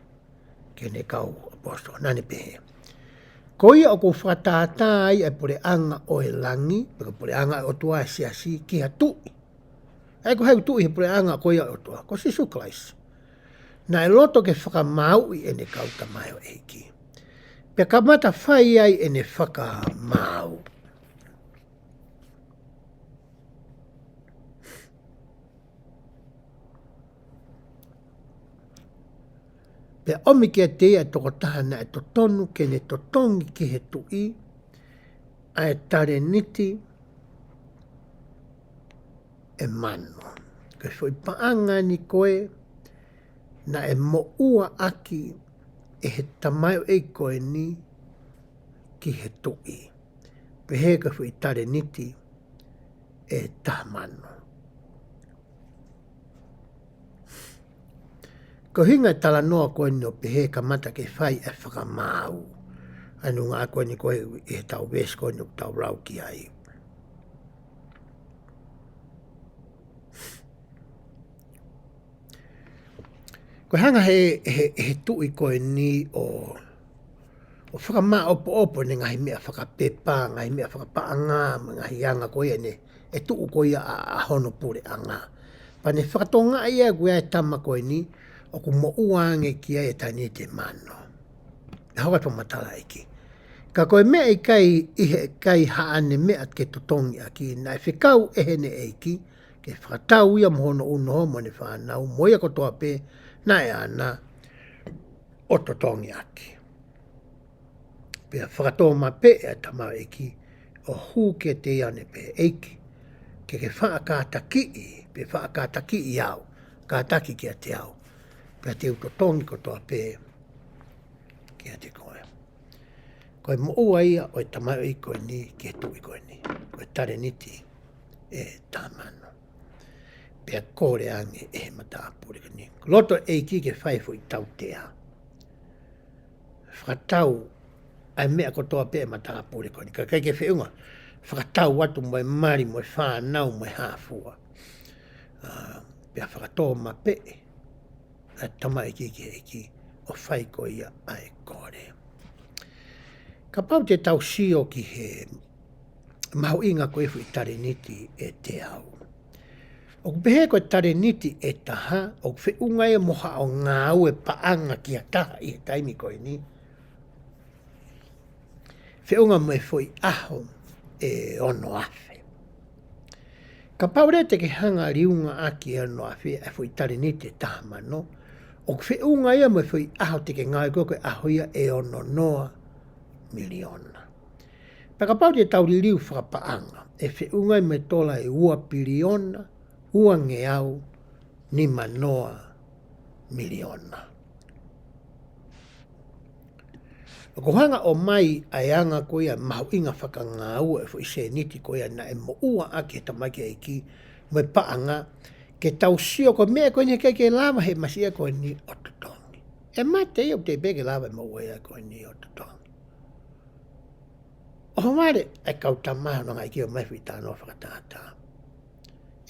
Ke ne kau aposto, nane pehe. Ko ia o ko whakatā ai e pore anga o e langi, peka pore anga o tua e siasi ki ha tui. Ai ko heu tui he pore anga ko ia o tua, ko sisu klaisi. Na e loto ke whakamau I e ne kau tamai o e ki. Pea kamata whai ai e ne whakamau. Pe omi ke te e toko taha na e to tonu ke ne to tongi ki he tui, a e tare niti e mano. Ke soi paanga ni koe na e mo ua aki e he tamayo e koe ni ki he tui. Pe he ka soi tare niti e taha mano. Ko hinga tala noa koe no pehe ka mata ke whai e whakamau. Anu ngā koe ni koe e tau wes koe no tau rau ki ai. Ko hanga he tui koe ni o whakamau opo ne ngahi mea whakapepa, ngahi mea whakapaanga, ngahi anga koe ne e tuu koe a hono pure anga. Pa ne whakatonga ia koe e tama koe ni, o ku mo uange ki e tani te mano. E hawai pa matala iki. Ka koe mea I kai haane mea ke totongi aki, na e whikau e hene eiki, ke whakatau ia mohono uno ho mo ne whanau, moia kotoa pe, na e ana o totongi aki. Pea whakatoa ma pe e tamau eiki, o hu ke te iane pe eiki, ke whaakataki I, pe whaakataki I au, kataki ki a te au. Pea te utotongi kotoa pe ki a te koe. Koe mo ua ia o e tamai I koe ni ki e tui koe ni. Koe tare niti e tamano. Pea kore ange e he mata apure ni. Loto e ki ke whaifo I tau tea. Whakatau ai mea kotoa pe e mata apure koe ni. Ka kai ke whiunga. Whakatau watu moe mari, moe whanau, moe hāfua. Pea whakatō ma pe, a tama eki, o whai ko ia ai kore. Ka pau te tau sio ki he mahu inga ko ifu i tare niti e te au. O kupehe ko tare niti e taha, o kuwhi unga e moha o ngā ue paanga ki a taha i he taimi koe ni. Whi unga mo e fui aho e ono afe. Ka paure te ke hanga riunga aki e ono afe e fui tare niti e taha mano, o kuwhi unga e mo e fui aho te ke ngai koe aho ia e ono noa miliona. Paka pau te tau li liu whakapaanga, e whi unga e me tola e ua piliona, ua nge au ni manoa miliona. O kohanga o mai ai anga ko ia mahu inga whaka ngā ua e fo ise niti ko ia na e mo ua ake he tamaki e ki me paanga ke tau sio ko mea ko ni ke lava he masia ko ni o tutongi. E mate i o te bege lava e mo ua ia ko ni o tutongi. O homare ai kautamaha no ngai ki o mai whitano whakatata.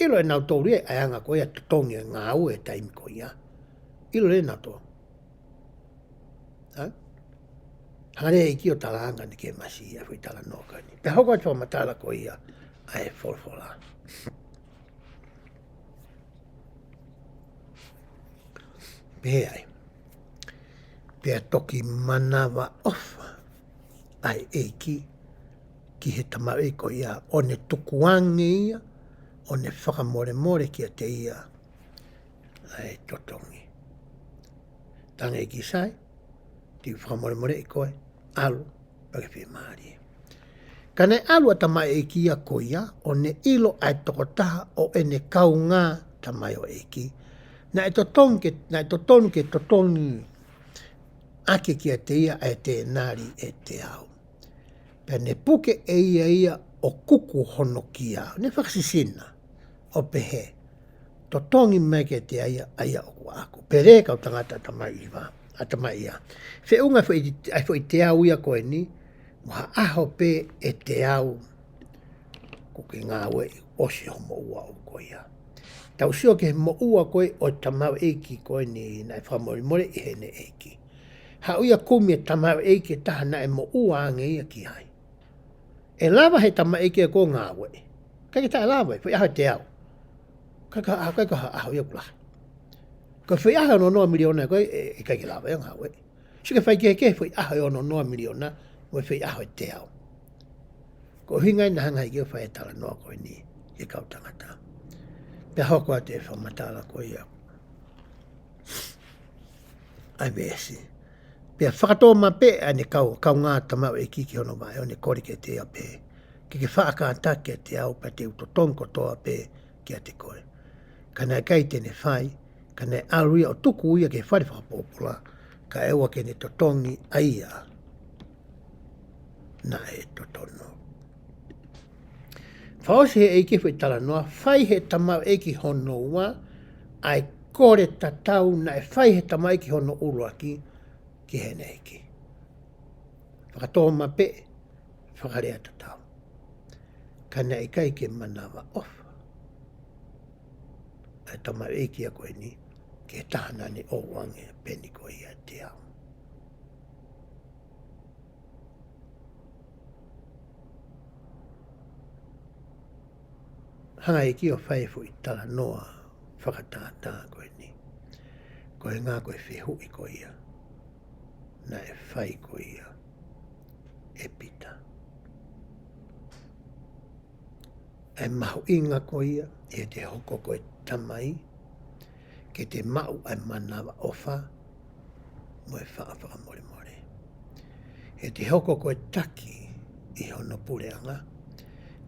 Ilo e nau tōru e anga ko ia tutongi e ngā ue e taimi ko ia. Ilo e nau tō. Hare e ki o talanga ni ke masi e fui tala noka ni. Pe hoko atu matala ko ia a e folfola. Pe ai. Pe toki manawa ofa ai e ki he tamau e ko ia o ne tukuange ia o ne whakamore ki a te ia ai totongi. Tanga e ki sai, ti whakamore e koe, alu, pake whi maari. Ka ne alu a tamai e ki a ko ia, o ne ilo ai tokotaha o e ne kaunga tamai o e ki. Na e totongi ake ki a te ia ai te nari e te au. Pea ne puke e ia o kuku hono ki au. Ne whakasisina o pehe. Totongi mai ke te aia o kua ako. Pere kau tangata tamai iwa. Atamai ia. Whe unga ai fo i te au ia koe ni. Moha aho pe e te au. Kuki ngā ue osi homo ua o koe ia. Tau sio ke mo ua koe o tamau eiki koe ni nai whamorimore i hene eiki. Hau ia kumi e tamau eiki e taha na e mo ua ange ia ki hai. E lava he tamau eiki e ko ngā ue. Kai ta lava e aho te au. Kai ka aho ia kula. Ko whi aho no noa miliona koe e kai ki lava e ngā ue. Sika whai ke whi aho no noa miliona mo whi aho te au. Ko hingai na hanga i ki whai e tala noa koe ni e kau tangata. Pea hoko a te whamatala koe ia. Ai vesi. Pea whakatoa ma pe a ne kau ngā tamau e kiki hono mai o ne kori ke te a pe. Ke whaakata ke te au pa te utotonko toa pe ki a te koe. Ka nei kai tene whai, ka nei aruia o tuku ia ke whare whakapopula, ka ewa ke ne totongi aia na e totono. Whaosi he eiki whi tala noa, whai he tamau eiki hono ua, ai kore tatau na e whai he tamau eiki hono uruaki ki hene eiki. Whakatoa ma pe, whakarea tatau. Ka nei kai ke manawa ofa. Ai tamau eiki a koe ni, ke tahana ni o wange peni koe ia te au. Hanga e ki o whai fu i tala noa whakatātā koe ni. Koe ngā koe whihui koe ia. Na e whai koe ia. E pita. E mahu inga koe ia. E te hoko koe tamai. Ke te mau ai manawa ofa. Mo e whakamore more. E te hoko koe taki i hono pureanga.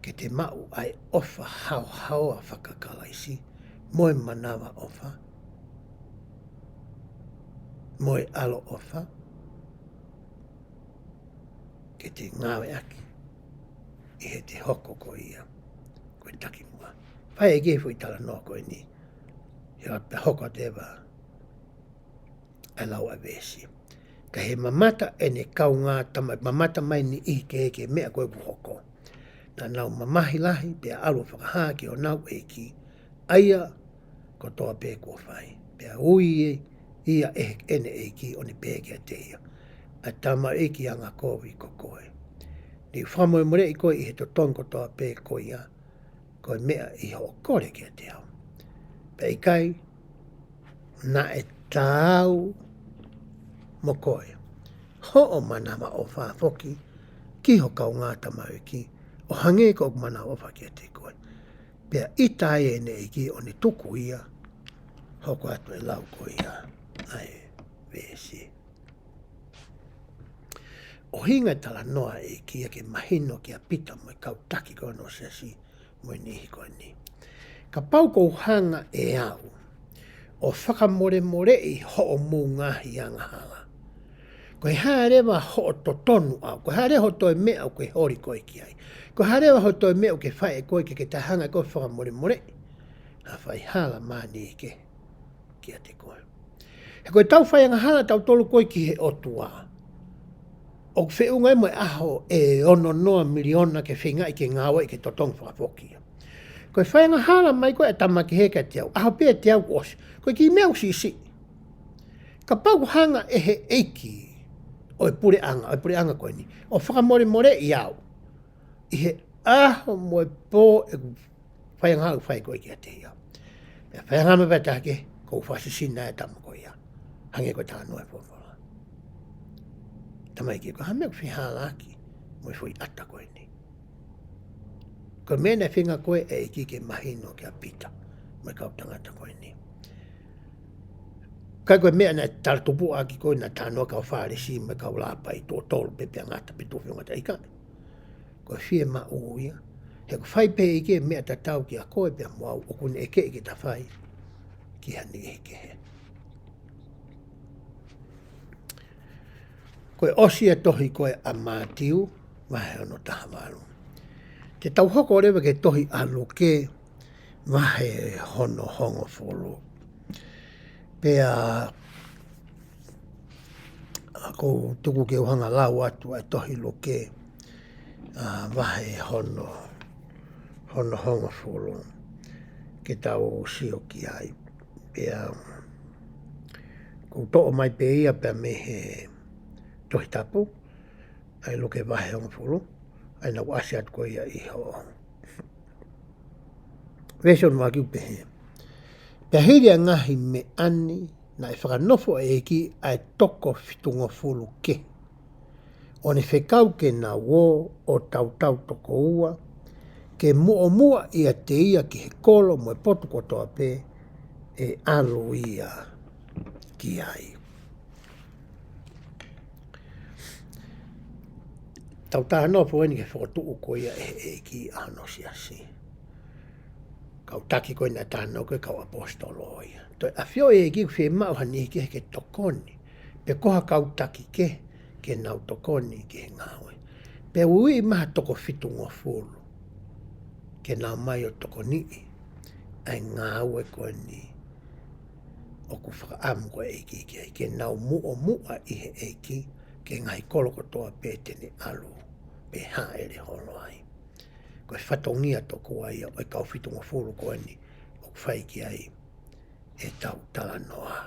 Ke te mau ai ofa hau a whakakalaisi, moe manawa ofa, moe alo ofa, ke te ngāwe aki, i he te hoko ko ia, koe taki mua. Whai e gefu i tala noa koe ni, hea pe hoko te ewa, e lau a vesi. Ka he mamata e ne kau ngā tamai, mamata mai ni i ke mea koe kuhoko. Na nau mamahi lahi pia alu whakaha ki o nau e ki aia ko toa pe ko fai. Pea ui ia ene ki o ni pēkia te ia. A tama ki anga kovi ko koe. Ni whamoe mure i koe i he to tonko toa pe ko ia. Koe mea i ho kore kia te au. Pea i kai, na e tāu mo koe. Ho o manama o whaafoki, ki ho kau ngāta mau ki, o hange ko mana o whakia te koe. Pea i tae ene ki o ni tuku ia, hoko atu e lau ko ia, ai vesi. O hinga tala noa ki ke mahino ki a pita mo kau taki ko no sesi, mo nihi ko ni. Ka pau ko hanga e au, o whakamore more i ho o mū ngahi anga hala. Koe haerewa ho o to tonu au, koe haerewa ho toi mea au koe hori koe ki ai. Koe haerewa ho toi mea au ke whae koe ke te hanga koe whakamore more. Ha whai hala mani ke, kia te koe. He koe tau whai anga hala tau tolu koe ki he otua. O whiunga e moe aho e ono noa miliona ke whinga i ke ngāwa i ke totong whakapokia. Koe whai anga hala mai koe e tamaki heka te au, aho pia te au kosi. Koe ki mea si. Ka pau hanga e he eiki, o e pure anga koe ni. O whakamore more i au. I he aho moe pō e whai anga hala whai koe ki a te iau. Whai anga me patake, ko whasisina e tamo koe ia. Hange koe tā noe pōwhala. Tamai ki ko hamea ko whihala aki, moe fui ata koe ni. Ko mena whinga koe e iki ke mahino ke a pita, moe kau tangata koe ni. Kai koe mea na tartupu aki koe na tānoa kau whāresi, moe kau lāpai tō tōru pepe angata pe tōwhi ngata ika. Koe whie ma uia, he ko whai pe ike mea ta tau ki a koe pia moau, o kune eke ike ta whai, ki hani eke he. Koe osi e tohi koe a MATIU, wahe ono taha waru. Te tau hoko rewa ke tohi a loke, wahe hono hongo wholo. Pea, ako tuku ke uhanga lau atu e tohi loke, wahe hono hongo wholo. Ke tau sio ki ai. Pea, ko to'o mai pe ia pea me he tohi tapu, ai loke wahe hongo wholo, ai nau asi atu koe ia iho. Vesion wakiu pehe. Pea hiri a ngahi me ani, na e whakanofo e eki ai toko fitungo fulu ke. O ne whekau ke na wō o tau toko ua, ke mua ia te ia ki he kolo mo e potu kotoa pe, e alo ia ki ai. Tau taha noa po eni ke whakotuu ko ia e ki ano si. Kau taki koe na taha noa koe kau apostolo ia. Toi a whio e ki whi mau hani ke ke tokoni. Pe koha kau taki ke nau tokoni ki he ngawe. Pe ui maha toko fitu ngā fulu. Ke nau mai o tokoni ai ngawe koe ni. O ku whakaamu koe eiki ki ai. Ke nau mua i he eiki. Ke ngai koloko toa pe tene alu. Pe haere holo ai. Koe whatongia toko ai o kau fitu ngā fulu koe ni. O whai ki ai. E tau tala noa.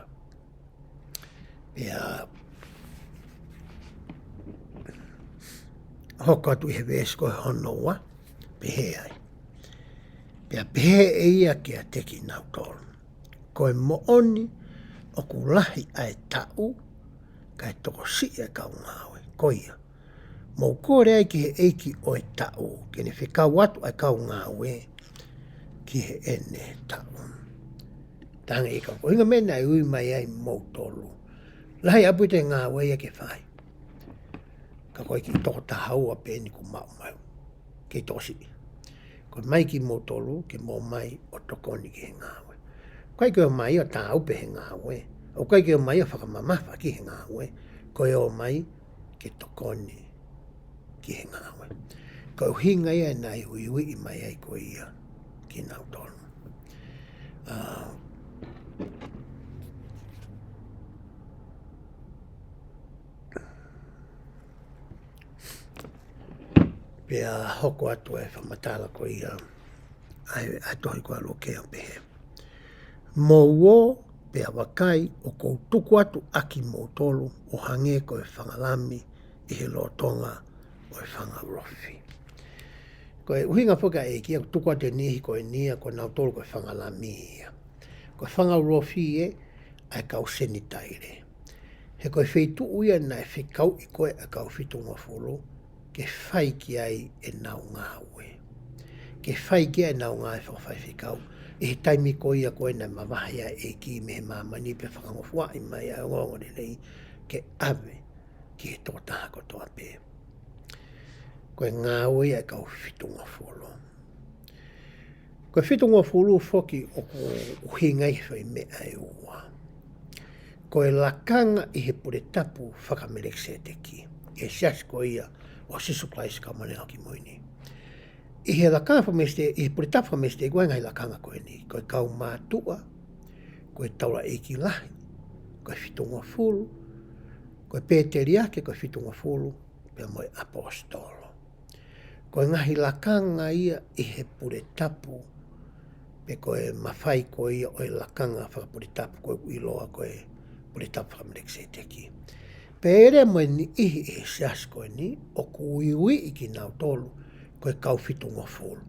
Pea hoko atu i he vesko he honoa, pehe ai. Pea pehe e ia ki a teki nau tolu. Koe mooni o ku lahi ai tau, kai toko si e kau ngawe, koia. Mou kore ai ki he eiki o e tau, ke ne whikau atu ai kau ngawe, ki he ene tau. Tanga i kau, hinga mena ai ui mai ai mou tolu. Lahi apu te ngawe ia ke whai. Ka koe ki toko tahaua pe ni ku mau mau. Ke tosi. Koe mai ki mou tolu, ke mou mai o tokoni ki he ngawe. Koe ki o mai o tāu pe he ngawe. O koe ki o mai o whakamamafa ki he ngawe. Koe o mai ke tokoni ki he ngawe. Koe hinga ia nai ui i mai ai koe ia ki nau tolu. Pea hoko atu e whamatala ko ia ai tohi kua loke o pehe. Mouo pe awakai o kou tuku atu aki mou tolu o hange ko e whangalami I he lotonga o e whangarofi. Ko e uhinga whuka e kia tuku atu e nihi ko e nia ko nau tolu ko e whangalami ia. Ko e whangarofi e ai kau senitaire. He koe wheitu uia na e whikau I koe a kau whitunga whulu ke whai ki ai e nau ngāwe. Ke whai ki ai nau ngāwe whawhai whikau. I he taimi ko ia koe na mawahia e ki me he mamani pe whakangofua I mai a ngongo rei ke ave ki he tōtaha kotoa pē. Koe ngāwe a kau whitunga whulu. Koe whitunga whulu whoki o ko uhingai whai mea e ua. Ko e lakanga I he pure tapu whakamelekse te ki. E sias ko ia o sisu klaisi ka manea ki moini. I he lakanga whameste, I he pure tapu whameste, koe ngai lakanga koe ni. Ko e kau mātua, ko e taura e ki lahi, ko e whitunga fulu, ko e pēteri ake ko e whitunga fulu, pia moe apostolo. Ko e ngahi lakanga ia I he pure tapu, pe ko e mawhai ko ia o e lakanga whakapure tapu, ko e iloa ko e pure tapu whamelekse te ki. Pere moe ni ihi e sias koe ni, o kuiwi I ki nau tolu, ko e kau whitunga fulu.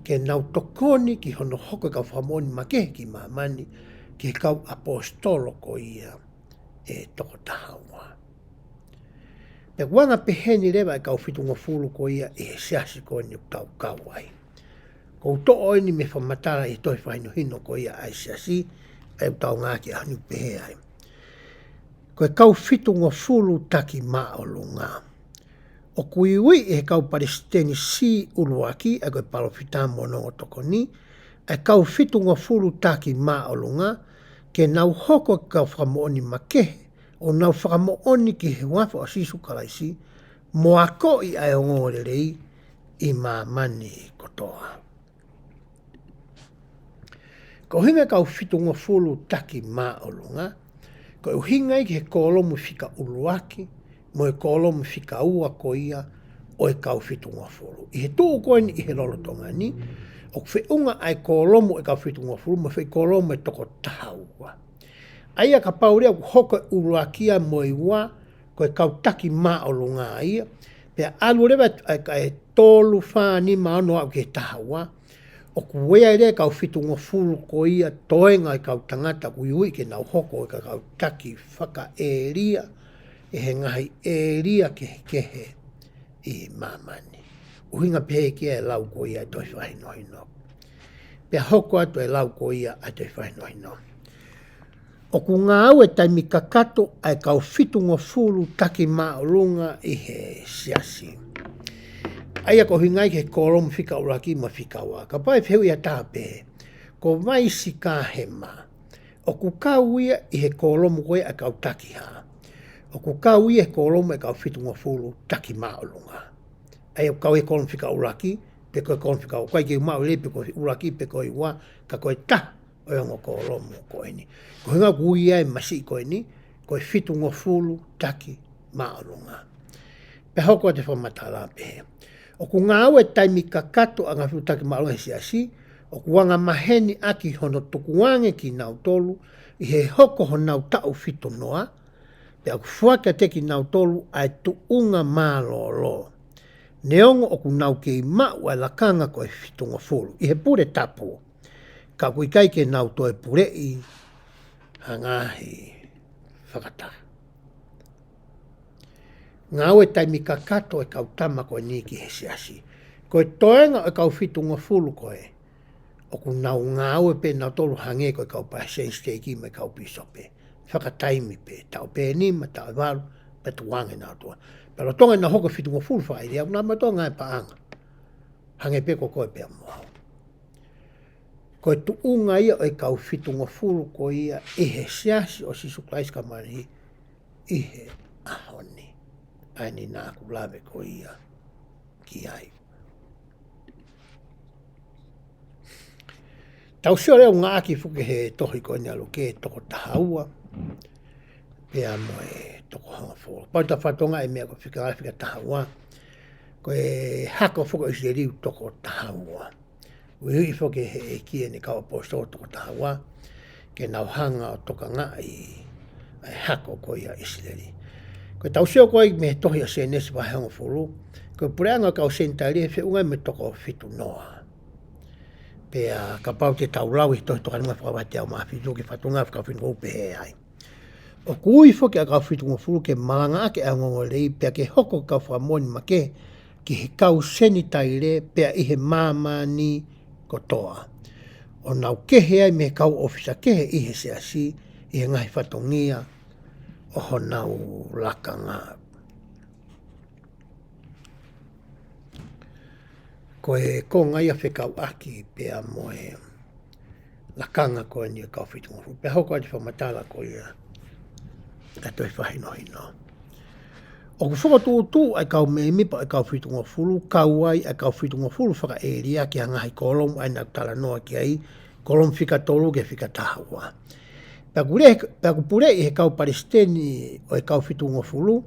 Ke nau tokoni ki hono hoko e kau whamoni makehe ki mamani, ki kau apostolo ko ia e toko tahawa. Pe wanga peheni rewa e kau whitunga fulu ko ia e siasi koe ni tau kawai. Ko to oini me whamatara I toi whaino hino ko ia ai siasi, e tau ngāki ahani pehe ai. Ko e kau whitunga fulu taki maolo ngā. O kuiwi e kau paristeni si uruaki e koe palofita monongo toko ni, e kau whitunga fulu taki maolo ngā, ke nau hoko kau whakamooni makehe, o nau whakamooni ki he wafa o sisu kalaisi, moako I ai ongore rei I mamani kotoa. Ko hinga kau whitunga fulu taki maolo ngā, ko uhinga I ke kolomu whika uruaki, mo e kolomu whika ua ko ia o e kau whitunga fulu. I he tuu koe ni I he lolotonga ni, o whiunga ai kolomu e kau whitunga fulu, mo whi kolomu e toko tahaua. Aia ka paurea ku hoko e uruakia mo I ua, ko e kau taki maolo ngā ia, pia alu rewa e tolu whani maano au ke tahaua, o kuwea rea kau whitunga fulu ko ia toenga I kau tangata ku iui ke nau hoko e kau taki whaka e ria, e he ngahi e ria kehe I mamani. Uhinga pehe kia e lau ko ia e toi whahinohino. Pea hoko atu e lau ko ia e toi whahinohino. O ku ngā au e taimi kakato ai kau whitunga fulu taki maolunga I he siasi. Aia ko hingai ke kolomu whika uraki ma whika ua. Ka pai whiu ia tāpe, ko mai si ka hema. O ku kau ia I he kolomu koe a kau taki ha. O ku kau ia he kolomu e kau whitunga fulu taki maolunga. Aia kau e kolomu whika uraki, pe koe kolomu whika uraki, ke maole pe koe uraki pe koe ua, ka koe ta o yongo kolomu koe ni. Ko hinga kui ia e masi koe ni, koe whitunga fulu taki maolunga. Pe hoko te whamatala pehe. O ku ngā au e taimi kakato a ngā whiutaki maolunga siasi, o ku wanga maheni aki hono tukuange ki nau tolu, I he hoko ho nau tau whito noa, pe aku whuaka te ki nau tolu ai tuunga mālolo. Neongo o ku nau kei mau ai lakanga koe whitunga fulu. I he pure tapu, ka kui kai ke nau toe pure I hangahi whakata. Ngau e taimi kakato e kau tama koe ni ki he siasi. Koe toenga e kau whitunga fulu koe. O ku nau ngau e pe nau tolu hange koe kau pa sensteki me kau pisope. Whakataimi pe, tau pe nima, tau waru, pe tuange nau tua. Pero tonga na hoko whitunga fulu whai rea, una matonga e paanga. Hange pe ko koe pe amoa. Koe tuunga ia e kau whitunga fulu ko ia I he siasi o sisu klaisi ka mari I he ahoni. Ai ni nā kulawe ko ia ki ai. Tau sio reo ngā ki fuke he tohi ko ni alu ke toko tahaua. Pea mo e toko hanga fōra. Pauta whatonga e mea ko whika tahaua. Ko e hako fuke isi riu toko tahaua. Ui fuke he e kia ni kawa posto toko tahaua. ke nau hanga o toka ngā ai hako ko ia Israeli. Ko tau seo ko me tohi a se nesi wa hanga fulu, ko pureanga ka o sentari he unga me toko fitu noa. Pe ka pau te tau lau i tohi toka nga whakawate au maa fitu ke whatunga whakawhitu ko pehe ai. O kui fo ke a kau fitu ngofulu ke malanga ake a ngongolei pe ke hoko ka whamoni ma ke ki he kau seni taire pe i he mamani kotoa. O nau kehe ai me kau ofisa kehe i he se asi i he ngahi whatongia o ho nau laka ngā. Ko e ko ngai a whekau aki pe a moe lakanga ko ni kau fitu ngofulu. Pe hoko ati whamatala ko ia ka toi whahino hino. O ku whakatūtū ai kau me mipa ai kau whitu ngā fulu, kau ai ai kau whitu ngā fulu whaka e ria ki hanga hai kolom ai nau tala noa ki ai, kolom whika tolu ke whika tahua. Pea ku pure i he kau Palestini o ai kau whitu ngā fulu,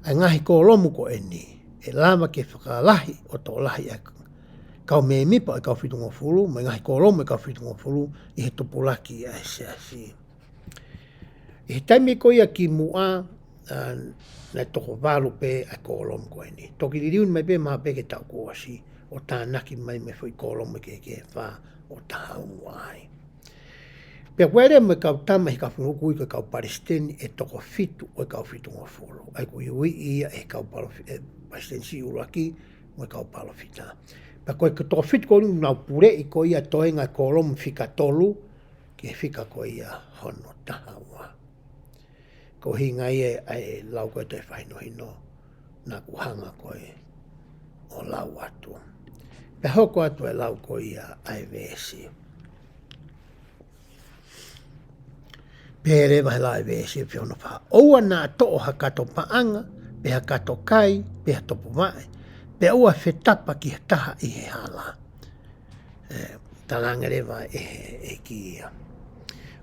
ai ngahi kolomu ko eni, e lama ke whakalahi o tō lahi ai kau me mipa ai kau whitu ngā fulu, mai ngahi kolomu ai kau whitu ngā fulu, i he tupulaki ai se asi. I he taimi ko ia ki mua, na toko walu pe a kolom ko ni. Toki riun mai pe maha pe ke tau kuasi, o tā naki mai me fui kolom ke wha o tā uai. Pea kwere me kau tama hi ka whungu kui ko kau Palestini e toko fitu o kau fitu ngā fulu. Ai kui ui ia e kau Palestini si uraki mo kau palo fita. Pea koe ka toko fitu ko nau pure i ko ia toenga kolom fika tolu, ke fika ko ia hono taha uai. Ko hinga ia ai lau koe te whaino hino na ku hanga koe o lau atu. Pe hoko atu e lau koe ia ai vesi. Pere wahe lai vesi whiona wha. Oua nā to'o ha kato paanga, pe ha kato kai, pe ha topu mai, pe oua whetapa ki ha taha i he hala. Talangarewa e ki ia.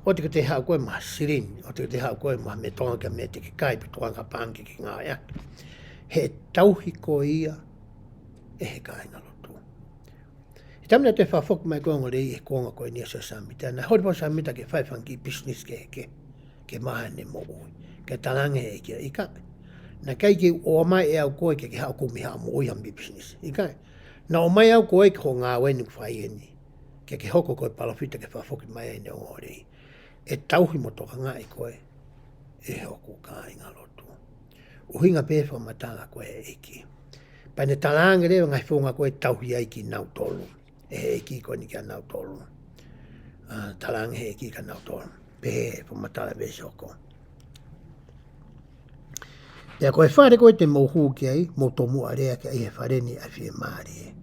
O te te hau koe maha sirin, o te hau koe maha me tonga me te ke kai pe tonga pangi ki ngā ia. He tauhi ko ia e he kai ngā lotu. I tamina te whawhoku mai koe ngore i e konga koe nia sa samita. Nā hori pa samita ke whaifangi business ke maha ne mo ui. Ke talange e kia i kai. Nā kai ki o mai e au koe ke hau kumi hau mo ui ambi business. I kai. Nā o mai au koe ko ngā wenu whai eni. Ke hoko koe palawhita ke whawhoku mai e ne o ngore i. E tauhi mo toka ngā i koe, e hoku kā i ngā lotu. Uhinga pēwha matala koe e eki. Paine talanga rewa ngai whonga koe tauhi ai ki nau tolu. E he eki koe ni kia nau tolu. Talanga he eki ka nau tolu. Pēhe whamatala vese oko. Pea koe whare koe te mouhu ki ai, mo tomu a rea ki ai he whareni a whie maari e.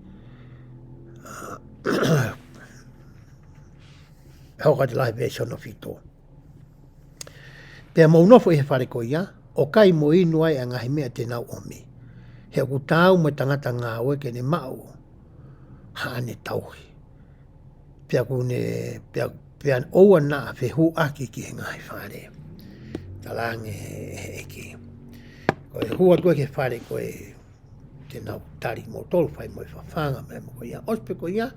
Hauka te lahi vese ono fito. Pea maunofo i he whare ko ia, o kai mo inu ai a ngahi mea te nau omi. He ku tāu mo tangata ngā oe ke ne mau, haane tauhi. Pea ku ne, pea oua naa whehu aki ki he ngahi whare. Talange he eki. Koe hua tue ke whare koe te nau tari mo tolu whai mo i whawhanga mai mo ko ia. Ospe ko ia,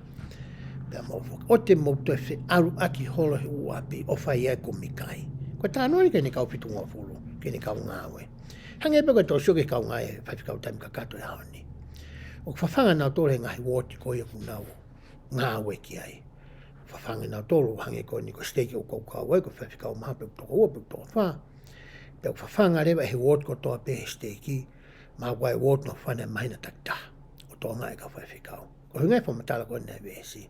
pea maufoka. O te mautoe whi aru aki holo he uapi o whai e kumikai. Koe tānori ke ne kau fitu ngā fulu, ke ne kau ngāwe. Hange epe koe tō sio ke kau ngāe, whaifikau taimi ka kato e haoni. O whawhanga nau tōru he ngahi wōti koe ku nau ngāwe ki ai. Whawhanga nau tōru hange koe ni ko steki o kou kau e, ko whaifikau maha pe toko ua pe toko wha. Pea whawhanga rewa he wōti ko tōa pe he steki, maa koe wōti no whane mahina takta, o tō ngāe ka whaifikau. Ko hingai whamatala koe nei vesi.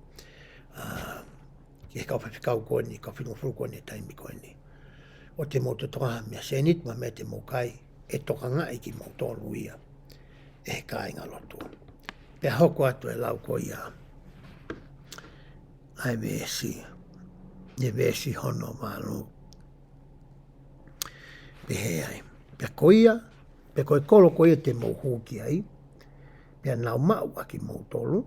Ki he kau whaifikau koe ni, kau whitu ngā koe ni taimi koe ni. O te mo te toka mea senit ma me te mo kai, e toka ngai ki mo tōru ia, e he kai ngā lotu. Pea hoko atu e lau ko ia, ai vesi, ne vesi hono malu, pe he ai. Pea ko ia, pe koe kolo ko ia te mo huki ai, pea nau mau aki mo tōru,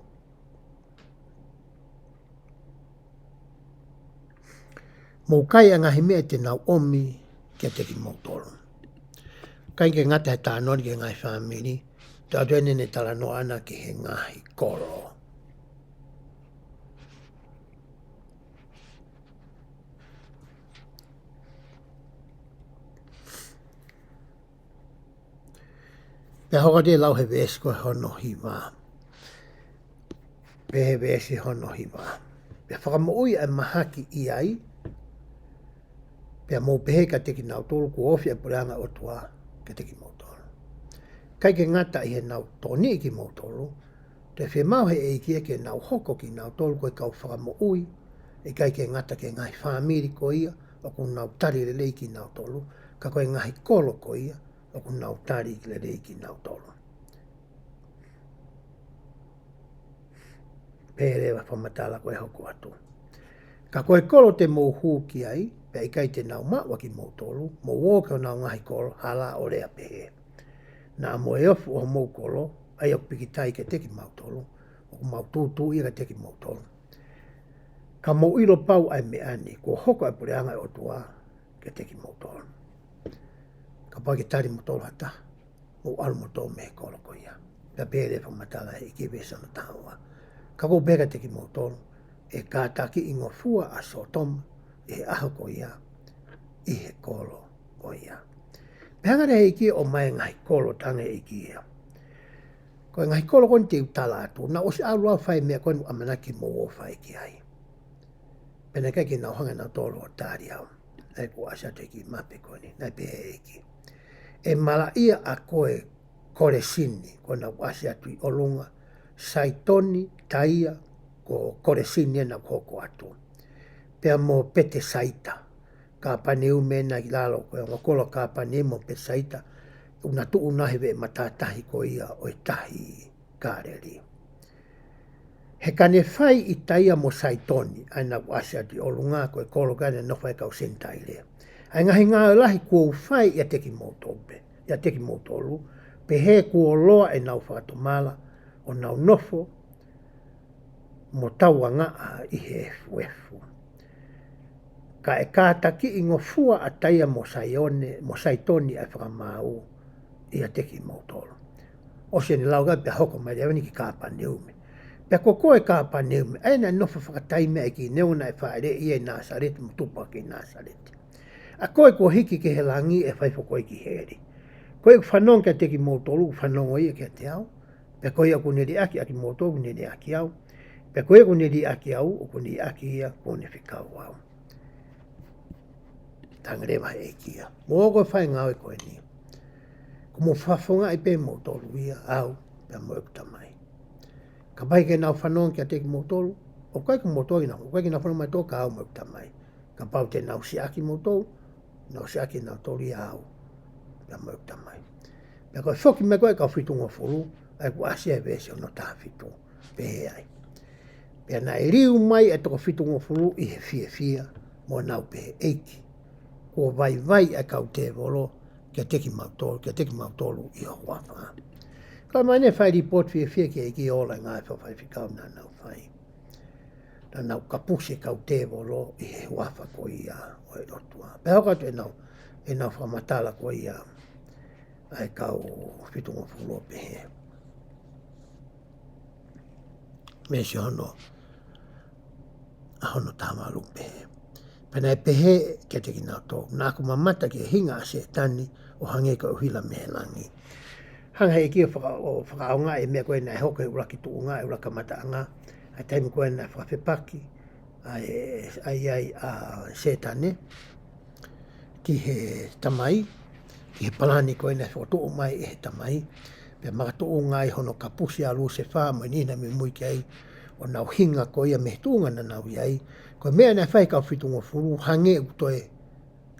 mō kai a ngahi mea te nau omi kia te ki mō tolu. Kai ke ngata he tānori ke ngai whamiri, te atu ene ne tala no ana ki he ngahi koro. Pea hoka te lau he vesi koe hono hiwa. Pe he vesi hono hiwa. Pea whakamo ui e mahaki i ai. Pea mō pehe ka teki nau tolu ku ofi e pureanga o tua ka teki mō tolu. Kai ke ngata i he nau toni ki mō tolu. Te whi mau he e kia ke nau hoko ki nau tolu koe kau whakamo ui. E kai ke ngata ke ngai whamiri ko ia. O ku nau tari le lei ki nau tolu. Ka koe ngahi kolo ko ia. O ku nau tari le lei ki nau tolu. Pērewa whamatala koe hoko atu. Ka koe kolo te mō hū ki ai. Pea ikai te nau maua ki mō tolu. Mō wōkeo nau ngahi kolo. Hala o rea pehe. Nā mo e ofu o mō kolo. Ai ok piki tai ke teki mau tolu. O ku mau tūtū i ka teki mau tolu. Ka mō ilo pau ai me ani. Ko hoko e pureanga o tua ke teki mau tolu. Ka pau ke tari mo tolu hata. Mō alu mo tolu me he kolo ko ia. Pea pēre whamatala he iki vesana tāua. Ka kou pēka teki mau tolu. E kātaki ingo fua a so toma. E aho ko ia. I he kolo ko ia. Pehangare he iki o mai ngai kolo tange iki ia. Ko ngai kolo kon te utala atu. Na osi alu au whai mea kon amanaki mo o whai ki ai. Pena kai ki nau hanga nau tolo o tāri au. Nai ko asa te ki mape koni. Nai pehe iki. E mala ia a koe kore sini. Ko nau asa atu i olunga. Saitoni, taia, ko kore sini e nau koko atu. Pea mo pete saita. Ka paneu mena i lalo koe. Ngokolo ka paneu mo pete saita. Una tu unahi ve matatahi ko ia o i tahi kāreri. He kane whai i taia mo saitoni, ai nā wāsia ti olunga koe kolo gane no whai kau sentai lea. Ai ngahi ngā lahi kua whai ia teki mōtope, ia teki mōtolu, pe he kua loa e nau whakatomala, o nau nofo, mo taua ngā i he fuefu. Ka e kātaki i ngofua a taia mo saitoni ai whakamau, ia teki mōtolu. O se ni lauga pe hoko mai rewa ni ki kāpa neume. Pea ko koe kāpa neume, aina nofa whakataime e ki neuna e whaere ia i Nasaret, mutupa ki Nasaret. A koe ko hiki ke he langi e whaifo koe ki heri. Koe whanong ka teki mōtolu, whanong o ia ke te au. Pea koe aku neri aki aki mōtolu, neri aki au. Pea koe aku neri aki au, o neri aki ia, kone whikau au. Tangarewa e kia. Mō koe whai ngau e koe ni. Ko mo whafonga i pe mōtolu ia, au, pea mo e kutamai. Ka pai ke nau whanong kia teki mōtolu, o kai ka mōtolu ina, o kai ki nau whanong mai tō ka au mo e kutamai. Ka pau te nau siaki mōtolu, nau siaki nau tolu ia au, pea mo e kutamai. Pea koe whoki me koe ka whitunga furu, ai ku asia e vese o no tā whitu, pehe ai. Pea na e riu mai e toko whitunga furu i he fia, mo nau pehe eiki. Ko vai e kau te volo, kia teki mautolu i ho wafa. Ka mai ne whai report fia kia i ki ola ngai whawhai whikau nā nau whai. Nā nau kapusi kau te volo i he wafa ko ia o e rotua. Pea hoka tu e nau whamatala ko ia ai kau whitunga whulu pehe. Me si hono tāmalu pehe. Pena e pehe kia teki nau tō. Nā ku mamata ki hinga a se tani o hange ka uhila mehe langi. Hanga hei kia o whakaonga e mea koe nai hoka e uraki tu unga e uraka mataanga. Ai taimi koe nai whakawhepaki ai a se tani ki he tamai. Ki he palani koe nai whakatuu mai e he tamai. Pea makatuu unga i hono kapusi a luse wha mo nina mi mui ki ai. O nau hinga ko ia me tuunga na nau iai. Ko mea nai whai kau whitunga furu, hange u toe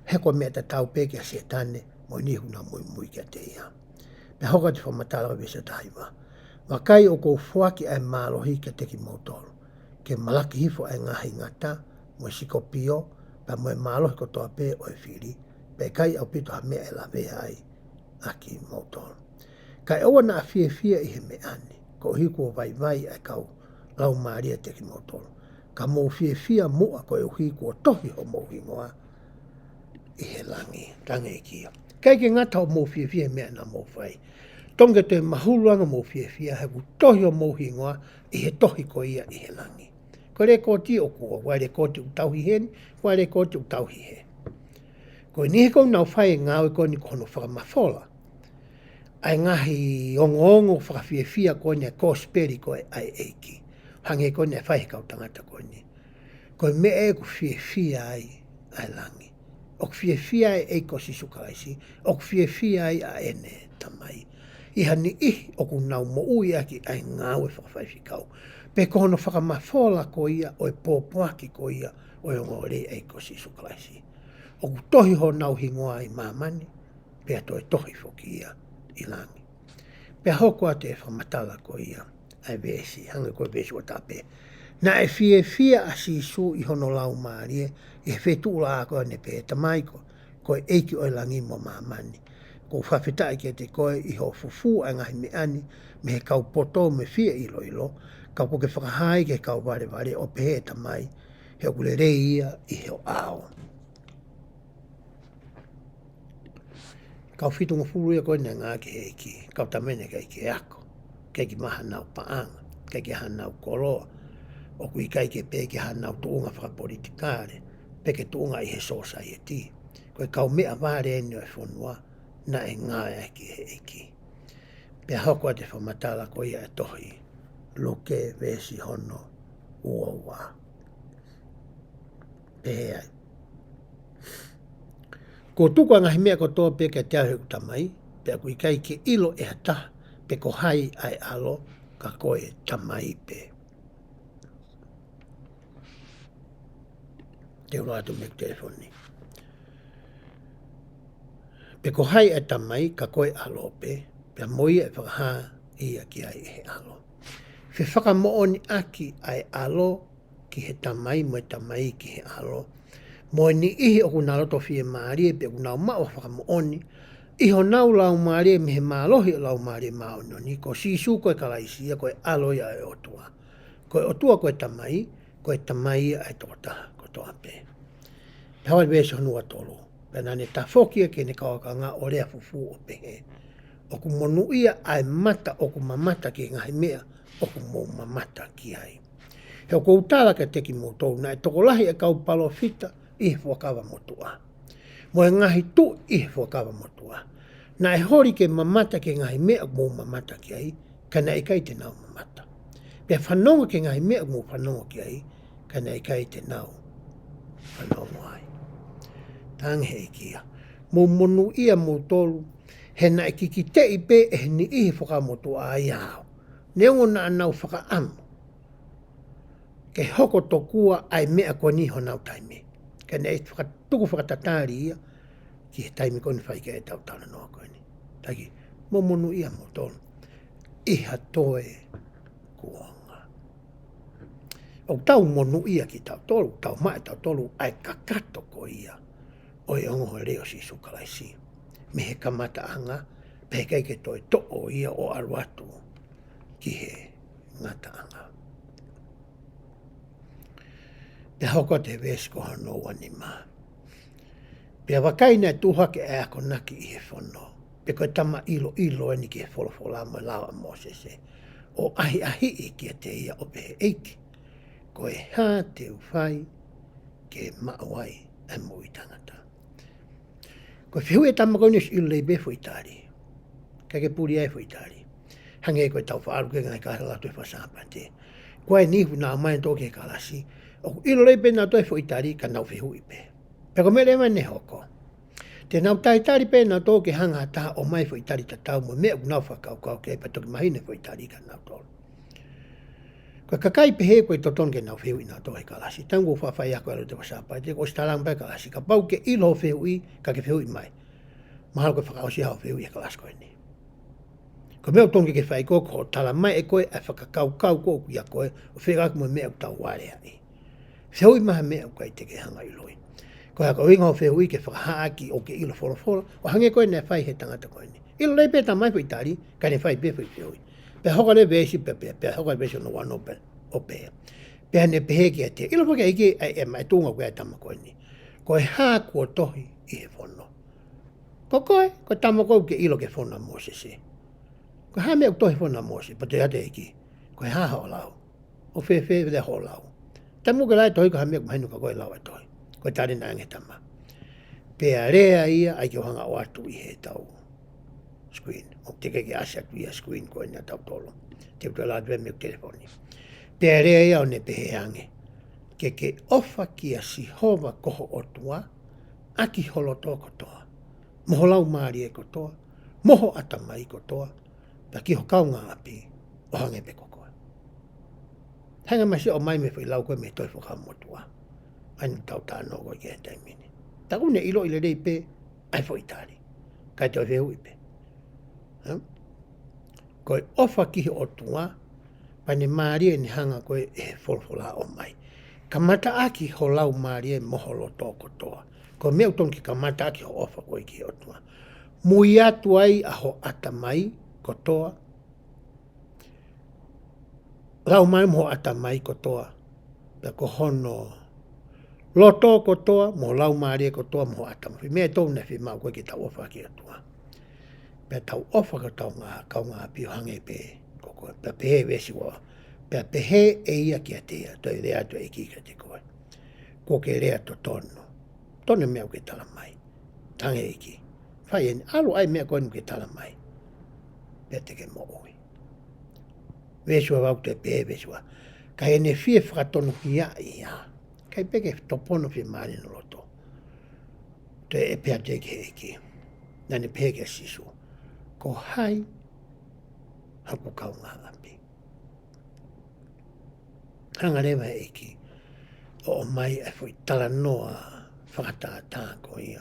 heko mea ta tau peke a se tane, mo nihu na mui kia te ia. Pea hoka te whamatala wa vesa taiwa. Wakai o kou fuaki ai mālohi kia teki mōtolu. Ke malaki hifo ai ngahi ngata, mo e siko pio, pea mo e mālohi ko toa pe o e whiri, pea kai au pito ha mea e la vea ai aki mōtolu. Kai owa na fia i he me ane, ko hiku o vai ai kau lau maria teki mōtolu. Ka mō fia mua ko e uhi kua tohi ho mō hingoa i he rangi e kia. Kai ke ngata o mō fia mea na mō whai. Tonga te mahuluanga mō fia he ku tohi o mō hingoa i he tohi ko ia i he langi. Ko re koti o kua, wai re koti u tauhi hen, wai re koti u tauhi he. Ko ni he kou nau whai ngāwe ko ni kono whakamawhola. ai ngahi ongo whakawhiawhia koe ne kōsperi koe ai eiki. Hange koe ne whai kau tangata koe ni. Koe me e ku whiawhia ai langi. O ku whiawhia ai eiko sisu kalaisi. O ku whiawhia ai a ene tamai. Iha ni ihi o ku nau mo ui aki ai ngāwe whakawhaiwhi kau. Pe kono whakamawhola ko ia o e pōpuaki ko ia o e ngore eiko sisu kalaisi. O ku tohi ho nau hingoa ai mamani. Pe ato e tohi whoki ia. Ilangi. Pe hoko a te whamatala ko ia ai vesi, hanga koe vesi o tape. Na e fia a sisu i hono lau maarie, i he whetu ula a koe ne pe tamai koe eiki o langi mo mamani. Ko whawhetai ke te koe i ho fufu a ngahi me ani, me he kau poto me fia ilo, kau koke whakahai ke kau vare o pe he tamai, he o kule rei ia i he o ao. Kau whitunga furu ia koe ne ngā ke heiki, kau tamene kei ke ako, kei ki maha nau paanga, kei ki hanau koroa, o kui kai ke pe ke hanau tuunga whakapolitikare, pe ke tuunga i he society. Koe kau mea vare eni o e whonua, na e ngā e ki heiki. Pe hoko a te whamatala ko ia e tohi, luke vesi hono uowa. Pe hea. Ko tuku ngahi mea ko toa pe ke te ahe utamai, pe kui kai ke ilo e hata, pe ko hai ai alo ka koe tamai pe. Te ura atu me telefoni. Pe ko hai e tamai ka koe alo pe, pe moi e whakaha ia ki ai he alo. Fe whakamooni aki ai alo ki he tamai mo e tamai ki he alo. Mo ni ihi o kuna roto fie maarie pe kuna mao whakamooni. Iho nau lau maarie me he maalohi lau maarie maononi. Ko sisu koe kalaisia koe alo ia e otua. Koe otua koe tamai ai totaha ko toa pe. Hawa vese honua tolu. Pena ne ta fokia ke ne kawakanga o rea fufu o pehe. O ku monu ia ai mata o ku mamata ki ngahi mea o ku mo mamata ki ai. He o kou tala ka teki mo tou na e tokolahi e kau palo fita i he whakawa motua. Mo e ngahi tu i he whakawa motua. Na e hori ke mamata ke ngahi mea mo mamata ki ai, kana e kai te nau mamata. Pea whanonga ke ngahi mea mo whanonga ki ai, kana e kai te nau whanonga ai. Tang he kia. Mo monu ia mo tolu, he na e kiki te i pe e ni i he whakamotua ai hao. Neongo na anau whakaamu. Ke hoko tokua ai mea ko ni honau taime. Ke nei tuku whakatatari ia ki he taime koni whai ke e tau tana noa koe ni. Taki, mo monu ia mo tolu. Iha toe kuonga. O tau monu ia ki tau tolu, tau mai tau tolu, ai kakato ko ia. O e ongo reo si sukalaisi. Me he kamata anga, pe kei ke toi to'o ia o aruatu ki he ngata anga. Pe hoko te vesko hano wani maa. Pe wakai nei tuhake e ako naki i he whono. Pe koe tama ilo eni ki he wholofola mo lawa mo se. O ahi i ki te ia o pe he eiki. Koe hā te uwhai ke maawai e mo i tangata. Koe whihu e tama koe nes ilo lebe fuitari. Kake puri ai fuitari. Hange koe tau whaaru ke ngai kahela tue whasapa te. Koe nihu nā mai toke kalasi. O ilo lebe nā toi fuitari ka nau whihu i pe. Peko mele mai ne hoko. Te nau taitari pe nā toke hanga taha o mai fuitari ta tau mo mea unau whakau ke pa toki mahine fuitari ka nau tolu. Koe kakai pehe koe toton ke nau whihu i nā tohe kalasi. Tangu whawhai ako alo te whasapa te ko stalang pai kalasi. Ka pau ke ilo whihu i ka ke whihu i mai. Mahalo koe whakaosi hao whihu i a kalas koe ni. Ko mea utongi ke whai koko tala mai e koe a whakakau koku i a koe o whigak mo mea utau ware ai. Whihu i maha mea koe te ke hanga i loi. Ko haka oinga o whihu i ke whakahaaki o ke ilo wholofola o hange koe ne whai he tangata koe ni. Ilo lei pēta mai fuitari ka ne whai pe whihu i. Pe hoka le vesi pe hoka le vesi no wano pe o pe. Pe hane pehe ki a te. Ilo whaka ike e mai tunga koe a tama koe ni. Koe haa kua tohi i he whono. Ko koe tama koe ke ilo ke whona mo se se. Ko haa mea tohi whona mo se, pa te ate iki. Koe haa hao lau. O whe le ho lau. Tamu ke lai tohi ko haa mea kumahinu ka koe lau a tohi. Koe tare na ange tama. Pe a rea ia ai ke hanga o atu i he tau. screen. O te ke asia via screen ko ina tau tolo. Te utala dwe me telefoni. Pe rea ia o ne pehe ange. Ke ofa kia si hova koho o tua, aki holo tō kotoa. Moho lau maari e kotoa, moho atamai kotoa, ta ki ho kaunga api, o hange pe kokoa. Hanga masi o mai me whi lau koe me toi whakamotua. Anu tau tāno koe ki hentai mine. Ta une ilo ile rei pe, ai fo itari. Kai toi whehu ipe. Koe ofa ki o tua, pane maari e ni hanga koe e folfola o mai. Kamata aki ho lau maari e moholo tō kotoa. Ko mea uton ki kamata aki ho ofa koe ki o tua. Mui atu ai a ho atamai kotoa. Lau mai mo atamai kotoa. Pea ko hono loto kotoa, mo lau maari e kotoa mo atamai. Mea tau ne fi mau koe ki tau ofa ki o tua. Pea tau ofa ka tau ngā kaunga pio hange pe koko. Pea pehe vesi wa. Pea pehe e ia ki a tea. Toi rea tu e ki ka te koe. Ko ke rea to tono. Tono mea ke tala mai. Tange e ki. Whai eni, alo ai mea koe ke tala mai. Pea te ke mo oi. Vesi wa wau te pehe vesi wa. Ka ene fie whakatono ki a ia. Kai peke topono fie maari no loto. Te e pea te ke e ki. Nane pehe ke sisu. Ko hai hapu kaunga api. Hanga rewa e ki. O mai e fui tala noa whakatātā ko ia.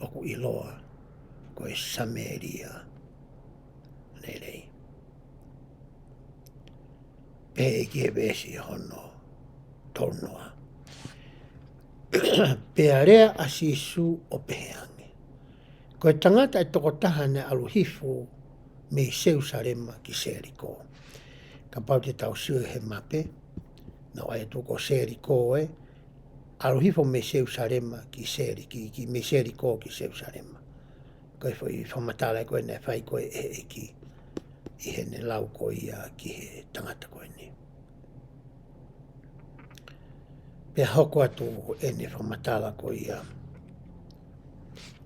Oku iloa ko e Sameria. Nerei. Pehe ki e vesi hono tonoa. Pea rea asisu o peheange. Ko e tangata e toko taha ne aluhifu me Seusarema ki Seriko. Ka pau te tau siu he mape. Na wai tuko Seriko e. Aluhifu me Seusarema ki Seriki. Ki me Seriko ki Seusarema. Ko e fwoi whamatala koe ne whai koe e ki. I he ne lau koe ia ki he tangata koe ni. Pea hoko atu e ne whamatala koe ia.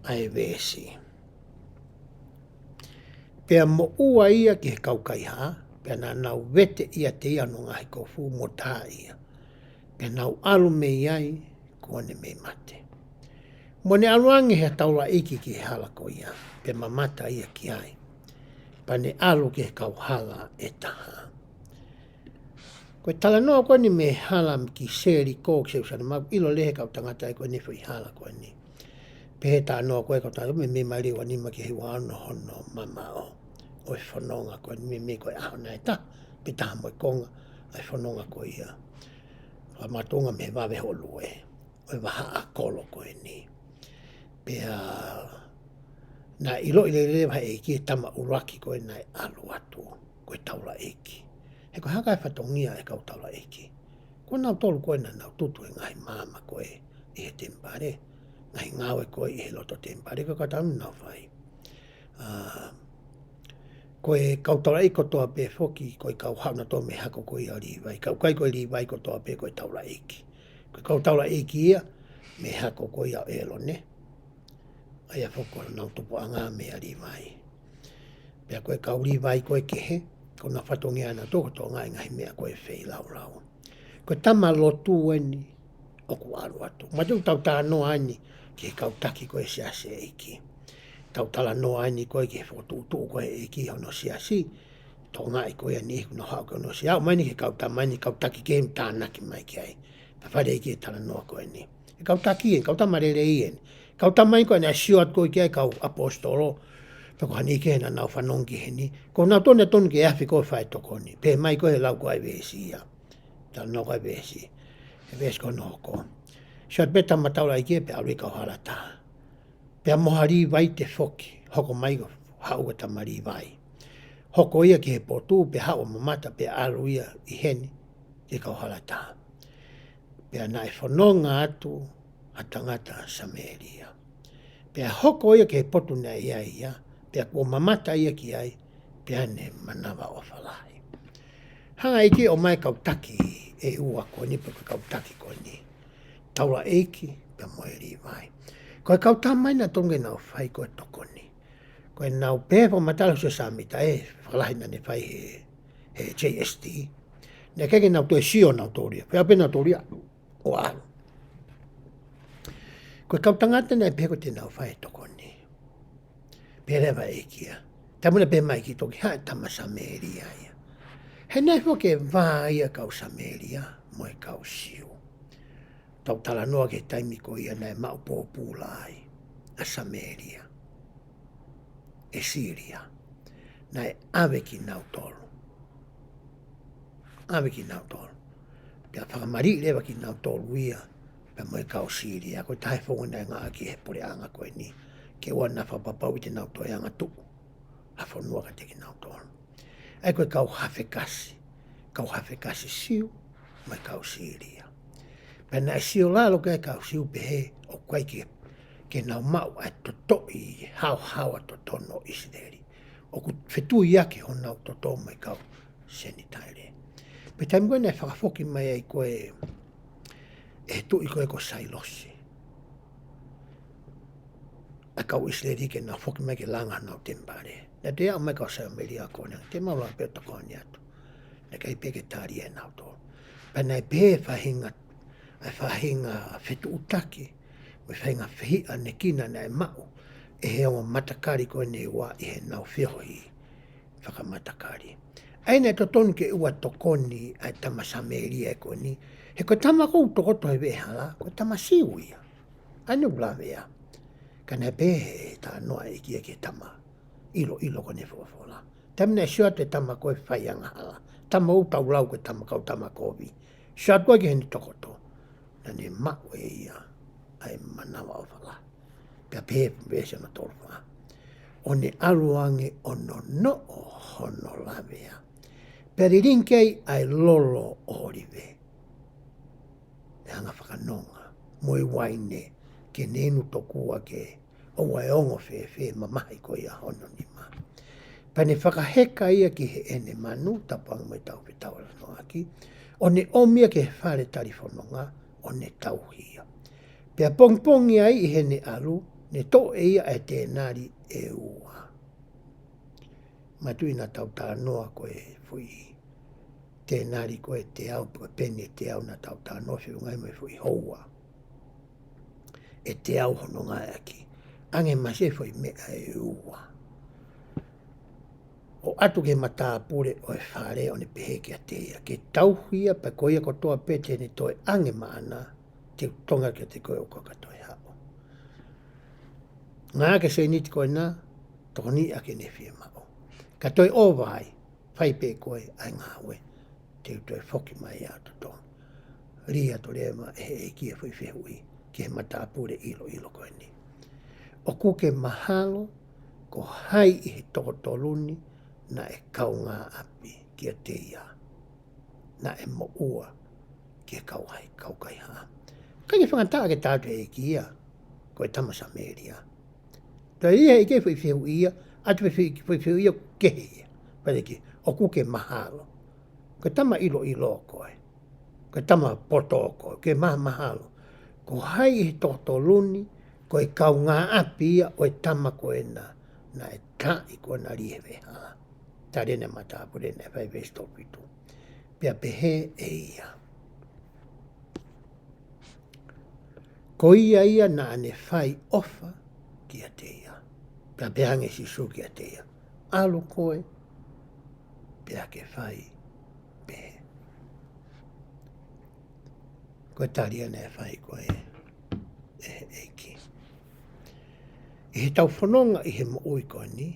Ai vesi. Pea mo ua ia ki he kaukai ha. Pea na nau vete ia te ia no ngahi kofu mo tā ia. Pea nau alu me iai kone me mate. Mo ne aluangi he taula iki ki he hala ko ia. Pea mamata ia ki ai. Pa ne alu ki he kauhala e taha. Koe tala noa koe ni me hala ki seri ko ki seusana. Ma ilo lehe kau tangata e koe ni fui hala koe ni. Pehe tā noa koe kau tangata me mariwa ni ma ki hiwa ano hono mama o. O e whanonga koe ni me koe aho nai ta. Pe taha moe konga. Ai whanonga koe ia. Wa matunga me wawe holu e. O e waha a kolo koe ni. Pea na ilo ile lewa e ki e tama uraki koe nai alu atu. Koe taula eki. He koe haka e whatongia e kau taula eki. Koe nau tolu koe na nau tutu e ngai mama koe i he tempare. Ngai ngawe koe i he loto tempare. Koe kata nau whai. Koe kau taula eki toa pe foki. Koe kau hauna to me hako koe a riwai. Kau kai koe riwai ko toa pe koe taula eki. Koe kau taula eki ia. Me hako koe a elo ne. Aia whoko nau tupu anga me a riwai. Pea koe kau riwai koe kehe. Ko na whatongi ana toko tō ngai mea koe whei lau lau. Koe tama lotu eni oku aru atu. Matu tau tā noa ani ki he kautaki koe siase eiki. Tau tala noa ani koe ki he whotutu koe eiki hono siasi. Tō ngai koe ani no hao koe no siau. Maini ke kautamani kautaki ke tā naki mai ki ai. Pa whare eiki e tala noa koe ni. E kautaki en, kautamarere i en. Kautamai koe na siuat koe ki ai kau apostolo. Pako hani ke na nau whanongi heni. Ko nau tone tonu ke afi koe whai toko ni. Pe mai koe lau koe vesi ia. Tala no koe vesi. E vesi koe no hoko. Siat beta mataula i kia pe alui kau halata. Pe mohari vai te foki. Hoko mai ko hau ta mari vai. Hoko ia ki he potu pe hau mamata pe alu ia i heni. Ke kau halata. Pe na e whanonga atu atangata Sameria. Pe hoko ia ki he potu na ia ia. Pea kua mamata ia ki ai, pea ne manawa o whalai. Hanga iki o mai kautaki e ua koe ni, peka kautaki koe ni. Taula eiki, pea moe ri vai. Koe kauta mai na tonge nau whai koe toko ni. Koe nau pe whamatala se samita whakalahina ne whai he JST. Ne keke nau tue sio nau tōria. Pea pe nau tōria o alu. Koe kau tangata nei peko te nau whai tokoni. Pea rewa e kia. Tamuna pe mai ki toki hae tama Sameria ia. He nei whoke vā ia kau Sameria moe kau siu. Tau tala noa ke taimi ko ia nei mau pōpūlai a Sameria. E Syria. Nei ave ki nau tolu. Ave ki nau tolu. Pea whakamari lewa ki nau tolu ia. Pea moe kau Syria. Koe tae whonga nei ngā ki he pore anga koe ni. Ke wana whapapau i te nau toi anga tuku. A whanua ka te ki nau tolu. Ai koe kau hawhe kasi. Kau hawhe kasi siu. Moe kau Syria. Pea nai siu lalo kai kau siu pehe. O kai ke nau mau ai totoi hau to tono Israeli. O ku whetu iake ho nau toto mai kau senitaire. Pe taimi koe nei whakafoki mai ai koe e tu i koe ko sailosi. A kau Israeli ke nau foki mai ke langa nau tembare. Na te au mai kau sa melia kone. Te maula pe o takoni atu. Na kai peke tari e nau to. Pa nei pe whahinga whetu utaki. Me whainga whihia ne kina nei mau. E he o matakari koe nei wā i he nau whihoi whakamatakari. Aina to tonu ke ua tokoni ai tama Sameria e koe ni. He koe tama kou tokoto he wehala, koe tama siuia. Aina ula wea. Ka nei pehe ta noa e kia ke tama. Ilo kone whawafola. Tamina e sua te tama koe whaianga hala. Tama utau lau koe tama kau tama kovi. Sua koe ke heni tokoto. Na ne mau e ia. Ai manawa o whala. Pea pehe pwese na tolwa. O ne aluange ono no o hono lavea. Peri rinkei ai lolo orive. Ne hanga whakanonga. Moe waine ke nenu tokua ke o waiongo fe mamahi ko ia hono ni ma. Pane whakaheka ia ki he ene manu tapang mai tau pe tau no aki. O ne omia ke whare tarifononga o ne tauhia. Pea pongpongi ai i he ne alu, ne to e ia e tēnari e ua. Matui na tau tā noa koe fui tēnari koe te au, koe pene te au na tau tā noa whiu ngai mai fui houa. E te au hono ngai aki. Ange mase fui mea e ua. O atu ke mata pure o e whare o ne pehe ke a teia. Ke tauhia pa koia kotoa pete ne toi ange maana te tonga ke te koe o kakatoi hao. Ngā ke se niti koe nā, toko ni ake ne whia mao. Ka toi o vai, whai pe koe ai ngā we, te toi whoki mai ato tō. Ria to reema e kia whi whihui, ke mata pure ilo koe ni. O kuke mahalo, ko hai i he toko toluni, na e kau ngā api kia te ia. Na e mo ua, kia kau hai, kau kai haa. Kai whangataa ke tātu e kia, koe tama Sameria. Toi ia e ke whiwhiu ia, atu whiwhiu ia kehe ia. Pareki, o kuke mahalo. Koe tama ilo koe. Koe tama poto koe, ke mahalo. Ko hai i toto luni, koe kau ngā api ia, o e tama koe na e tai koe na riewe haa. Tā rene mata pure ne whai vestopitu. Pea pehe e ia. Ko ia na ane whai ofa ki a te ia. Pea pehange sisu ki a te ia. Alu koe, pea ke whai pehe. Koe tāria ne whai koe e ki. I he tau whanonga i he mooi koe ni,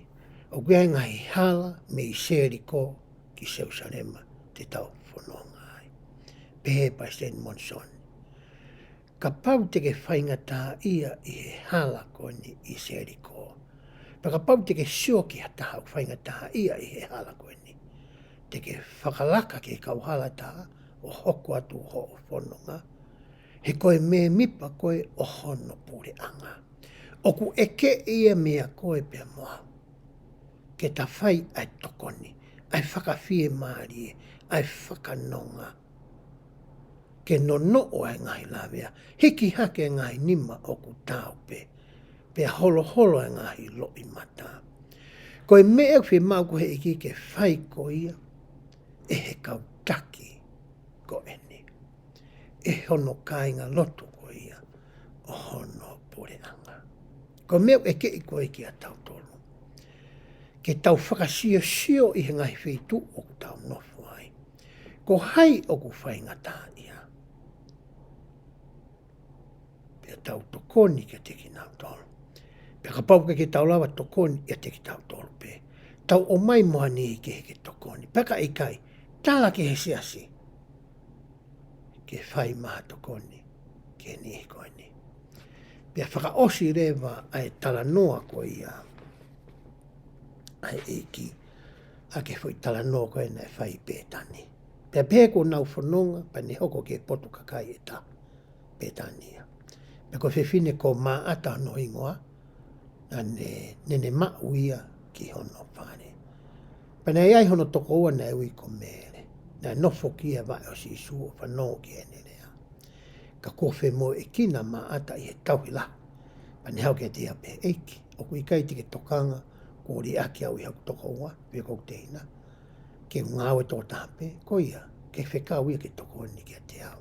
o kia ngai hala me i seriko ki Jerusalema te tau whanonga ai. Pehe pa St. Monson. Ka pau te ke whainga tā ia i he hala koni i seriko. Pa ka pau te ke sio ki hata hau whainga tā ia i he hala koni. Te ke whakalaka ke kauhala tā o hoko atu ho o whanonga. He koe me mipa koe o hono pure anga. Oku eke ia mea koe pia moa. Ke ta whai ai tokoni, ai whakawhie maarie, ai whakanonga. Ke no o ai ngai lawea, hiki hake ngai nima o ku tau pe, pe holo ai ngai lo i mata. Ko e mea whi mau ko he iki ke whai ko ia, e he kautaki ko eni. E hono kāinga lotu ko ia, o hono poreanga. Ko mea e ke i ko e ki a tau tolu. Ke tau whakasio sio i he ngai whitu o ku tau nofu ai. Ko hai o ku whainga tā ia. Pea tau tokoni ke teki nau tolu. Pea ka pauka ke tau lawa tokoni e teki tau tolu pe. Tau o mai moa ni ke he ke tokoni. Peka i kai, tala ke he siasi. Ke whai maha tokoni, ke ni ko ni. Pea whaka osi rewa ai tala noa ko ia. Ai eiki, a ke whui tala noa ko ena e whai pētani. Pea pēko nau whanonga, pa ni hoko ke potu kakai e ta pētania. Pea ko whiwhine ko maa ata no ingoa, na nene mau ia ki hono whare. Pa nei ai hono toko ua nei ui ko mere. Na nofo kia vai o si suo whanonga ki ene rea. Ka kowe mo e kina maa ata i he tauhi la. Pa ni hau ke te ape eiki. O kui kai tike tokanga, ko ri aki au i hau toko ua, pia kou te ina. Ke ngāwe tō tāpe, ko ia, ke whekau ia ke toko ni kia te au.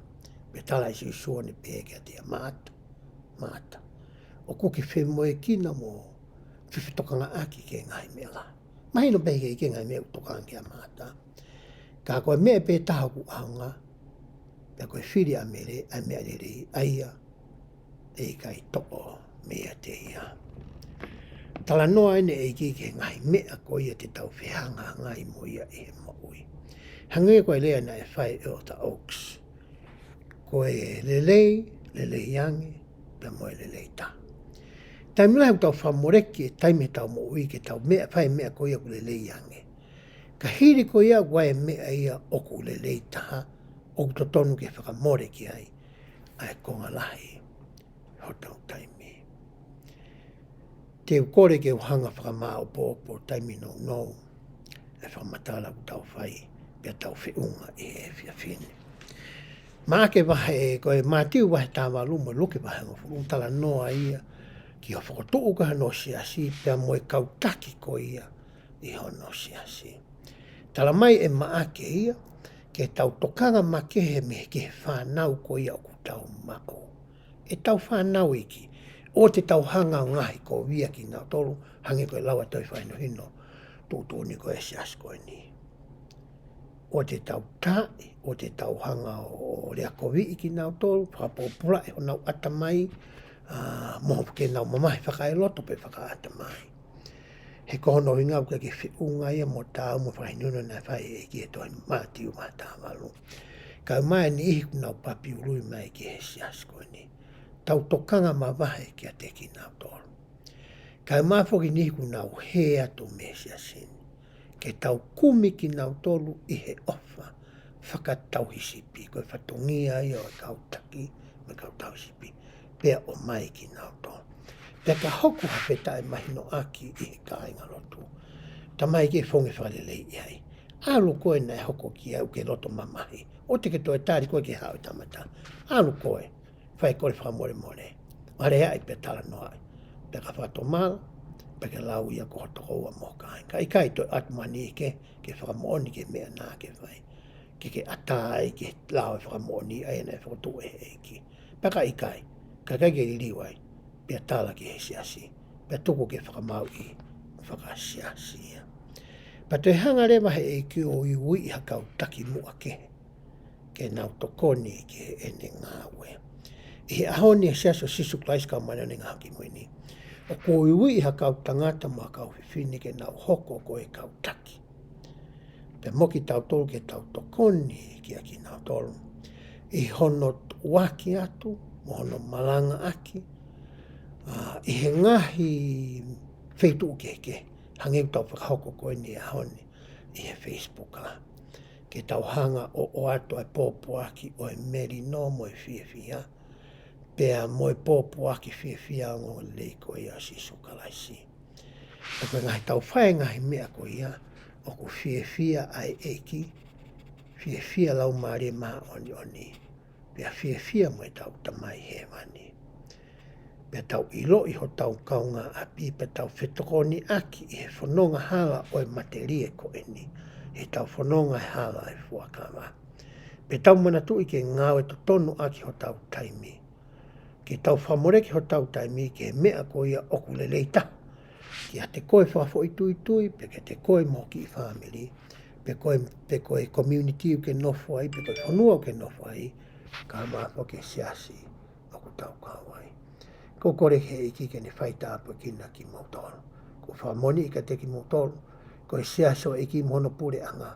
Pia tala i si suo ni pe kia te maata, maata. O ko ke whe mo e kina mo, whiwhitokanga aki ke ngai mea la. Mahino peke ke ngai mea utokanga kia maata. Ka koe mea pe taha ku aunga, pia koe whiri a mere, a mea rere aia, e kai toko mea te ia. Tala noa ene e ki ke ngai mea ko ia te tau whihanga ngai mo ia e he maui. Hangai koe lea na e whai e o ta oaks. Koe lelei yange, pia moe lelei ta. Taimi lai tau whamoreki e taimi tau mo ui ke tau mea whai mea ko ia ku lelei yange. Ka hiri ko ia wae mea ia o ku lelei taha, o ku totonu ke whakamore ki ai, ai konga lahi, hotau taimi. Te ukore ke uhanga whakamā o pōpō taimi no, e whamatala ku tau whai, pia tau whiunga e e whiawhine. Mā ke wahe e koe MATIU wahe tāwa lumo luke wahe ngā tala noa ia, ki o whakotuu kaha no siasi, pia moe kautaki ko ia, i hono siasi. Tala mai e maake ia, ke tau tokanga makehe me ke whanau ko ia o ku tau mao. E tau whanau iki, o te tau hanga o ngahi ko via ki ngā tolu, hangi koe lawa toi whaino hino, tūtū ni koe sias koe ni. O te tau tae, o te tau hanga o rea ko vi ki ngā tolu, whakapopula e honau atamai, moho ke nau mamahi whakae loto pe whaka atamai. He kohono i ngau ke whiunga ia mo tāu mo whainuna na whai e ki e toi MATIU mā tāwalu. Kau mai ni ihi nau papi urui mai ki he sias koe ni. Tau tokanga ma wahe ki a te ki nau tolu. Kau mai whoki ni ihi nau he atu me siasin. Ke tau kumi ki nau tolu i he ofa. Whakatau hisipi. Koe whatongia ia o kautaki me kautau hisipi. Pea o mai ki nau tolu. Pea ka hoku hawheta e mahino aki i he kāinga lotu. Ta mai ke whonge whalelei iai. Alu koe nei hoko ki au ke loto mamahi. O te ke toi tāri koe ke hau tamata. Alu koe. Whai kore whamore more. Whare ai pe tala noai. Pea ka whatomala. Pea ke lau ia ko hotoko ua mo kāinga. I kai toi atmani ke whakamooni ke mea nā ke whai. Ke atai ke lau e whakamooni ai nei whakotu e eiki. Pea ka i kai. Ka kai ke ririwai. Pea tala ki he siasi. Pea tuku ke whakamau i whakasiasi. Pa te hanga rewa he e ki o i ui hakau taki mua ke. Ke nau tokoni ke ene ngāwe. I he ahoni e siaso sisu klaiska mana ne ngāki moini. O ko i ui hakau tangata mua kau whiwhini ke nau hoko ko e kau taki. Pea moki tau tolu ke tau tokoni ki a ki nau tolu. I hono waki atu, mo hono malanga aki, i he ngahi wheitu ke hangi tau whakahoko koe ni a honi i he Facebook la. Ke tau hanga o ato ai pōpō aki o e meri no mo e whiawhia. Pea mo e pōpō aki whiawhia o lei koe ia sisu kalaisi. E koe ngahi tau whae ngahi mea koe ia o ku whiawhia ai eiki. Whiawhia lau maare maa oni. Pea whiawhia mo e tau tamai he wani. Pe tau ilo i ho tau kaunga api pe tau whetokoni aki i he whanonga hala o e materie ko eni. He tau whanonga e hala e fuakawa. Pe tau mana tu i ke ngāwe to tonu aki ho tau taimi. Ke tau whamore ki ho tau taimi ke mea ko ia oku le leita. Ki a te koe whafo i tui, pe ke te koe mo ki i family, pe koe community u ke nofo ai, pe koe whanua u ke nofo ai, ka mafo ke siasi o ku tau kawai. Ko kore he iki ke ne whaita apu kina ki mautoro. Ko whamoni i ka te ki mautoro, koe siasi o iki mono pure anga.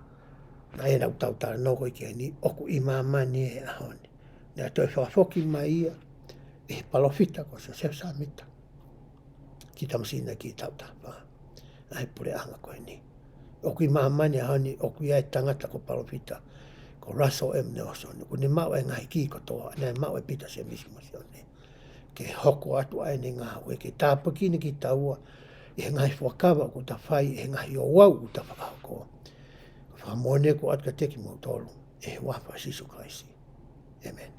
Na e nau tau tara noko i ke ni, oku i mamani e ahoni. Nea toi whafoki mai ia, e palofita ko se sefsa mita. Ki tamasina ki tau tapa. Ai pure anga koe ni. Oku i mamani ahoni, oku i ai tangata ko palofita. Ko raso em ne osoni. Ko ni mau e ngai ki ko toa, ne mau e pita se mismo sione. Ke hoko atu ai ni ngā ue, ke tāpa kini ki taua, e ngai whakawa ko ta whai, e ngai o wau ko ta whakako. Whamone ko atka teki mo tolu, e wafa Sisu Kraisi. Amen.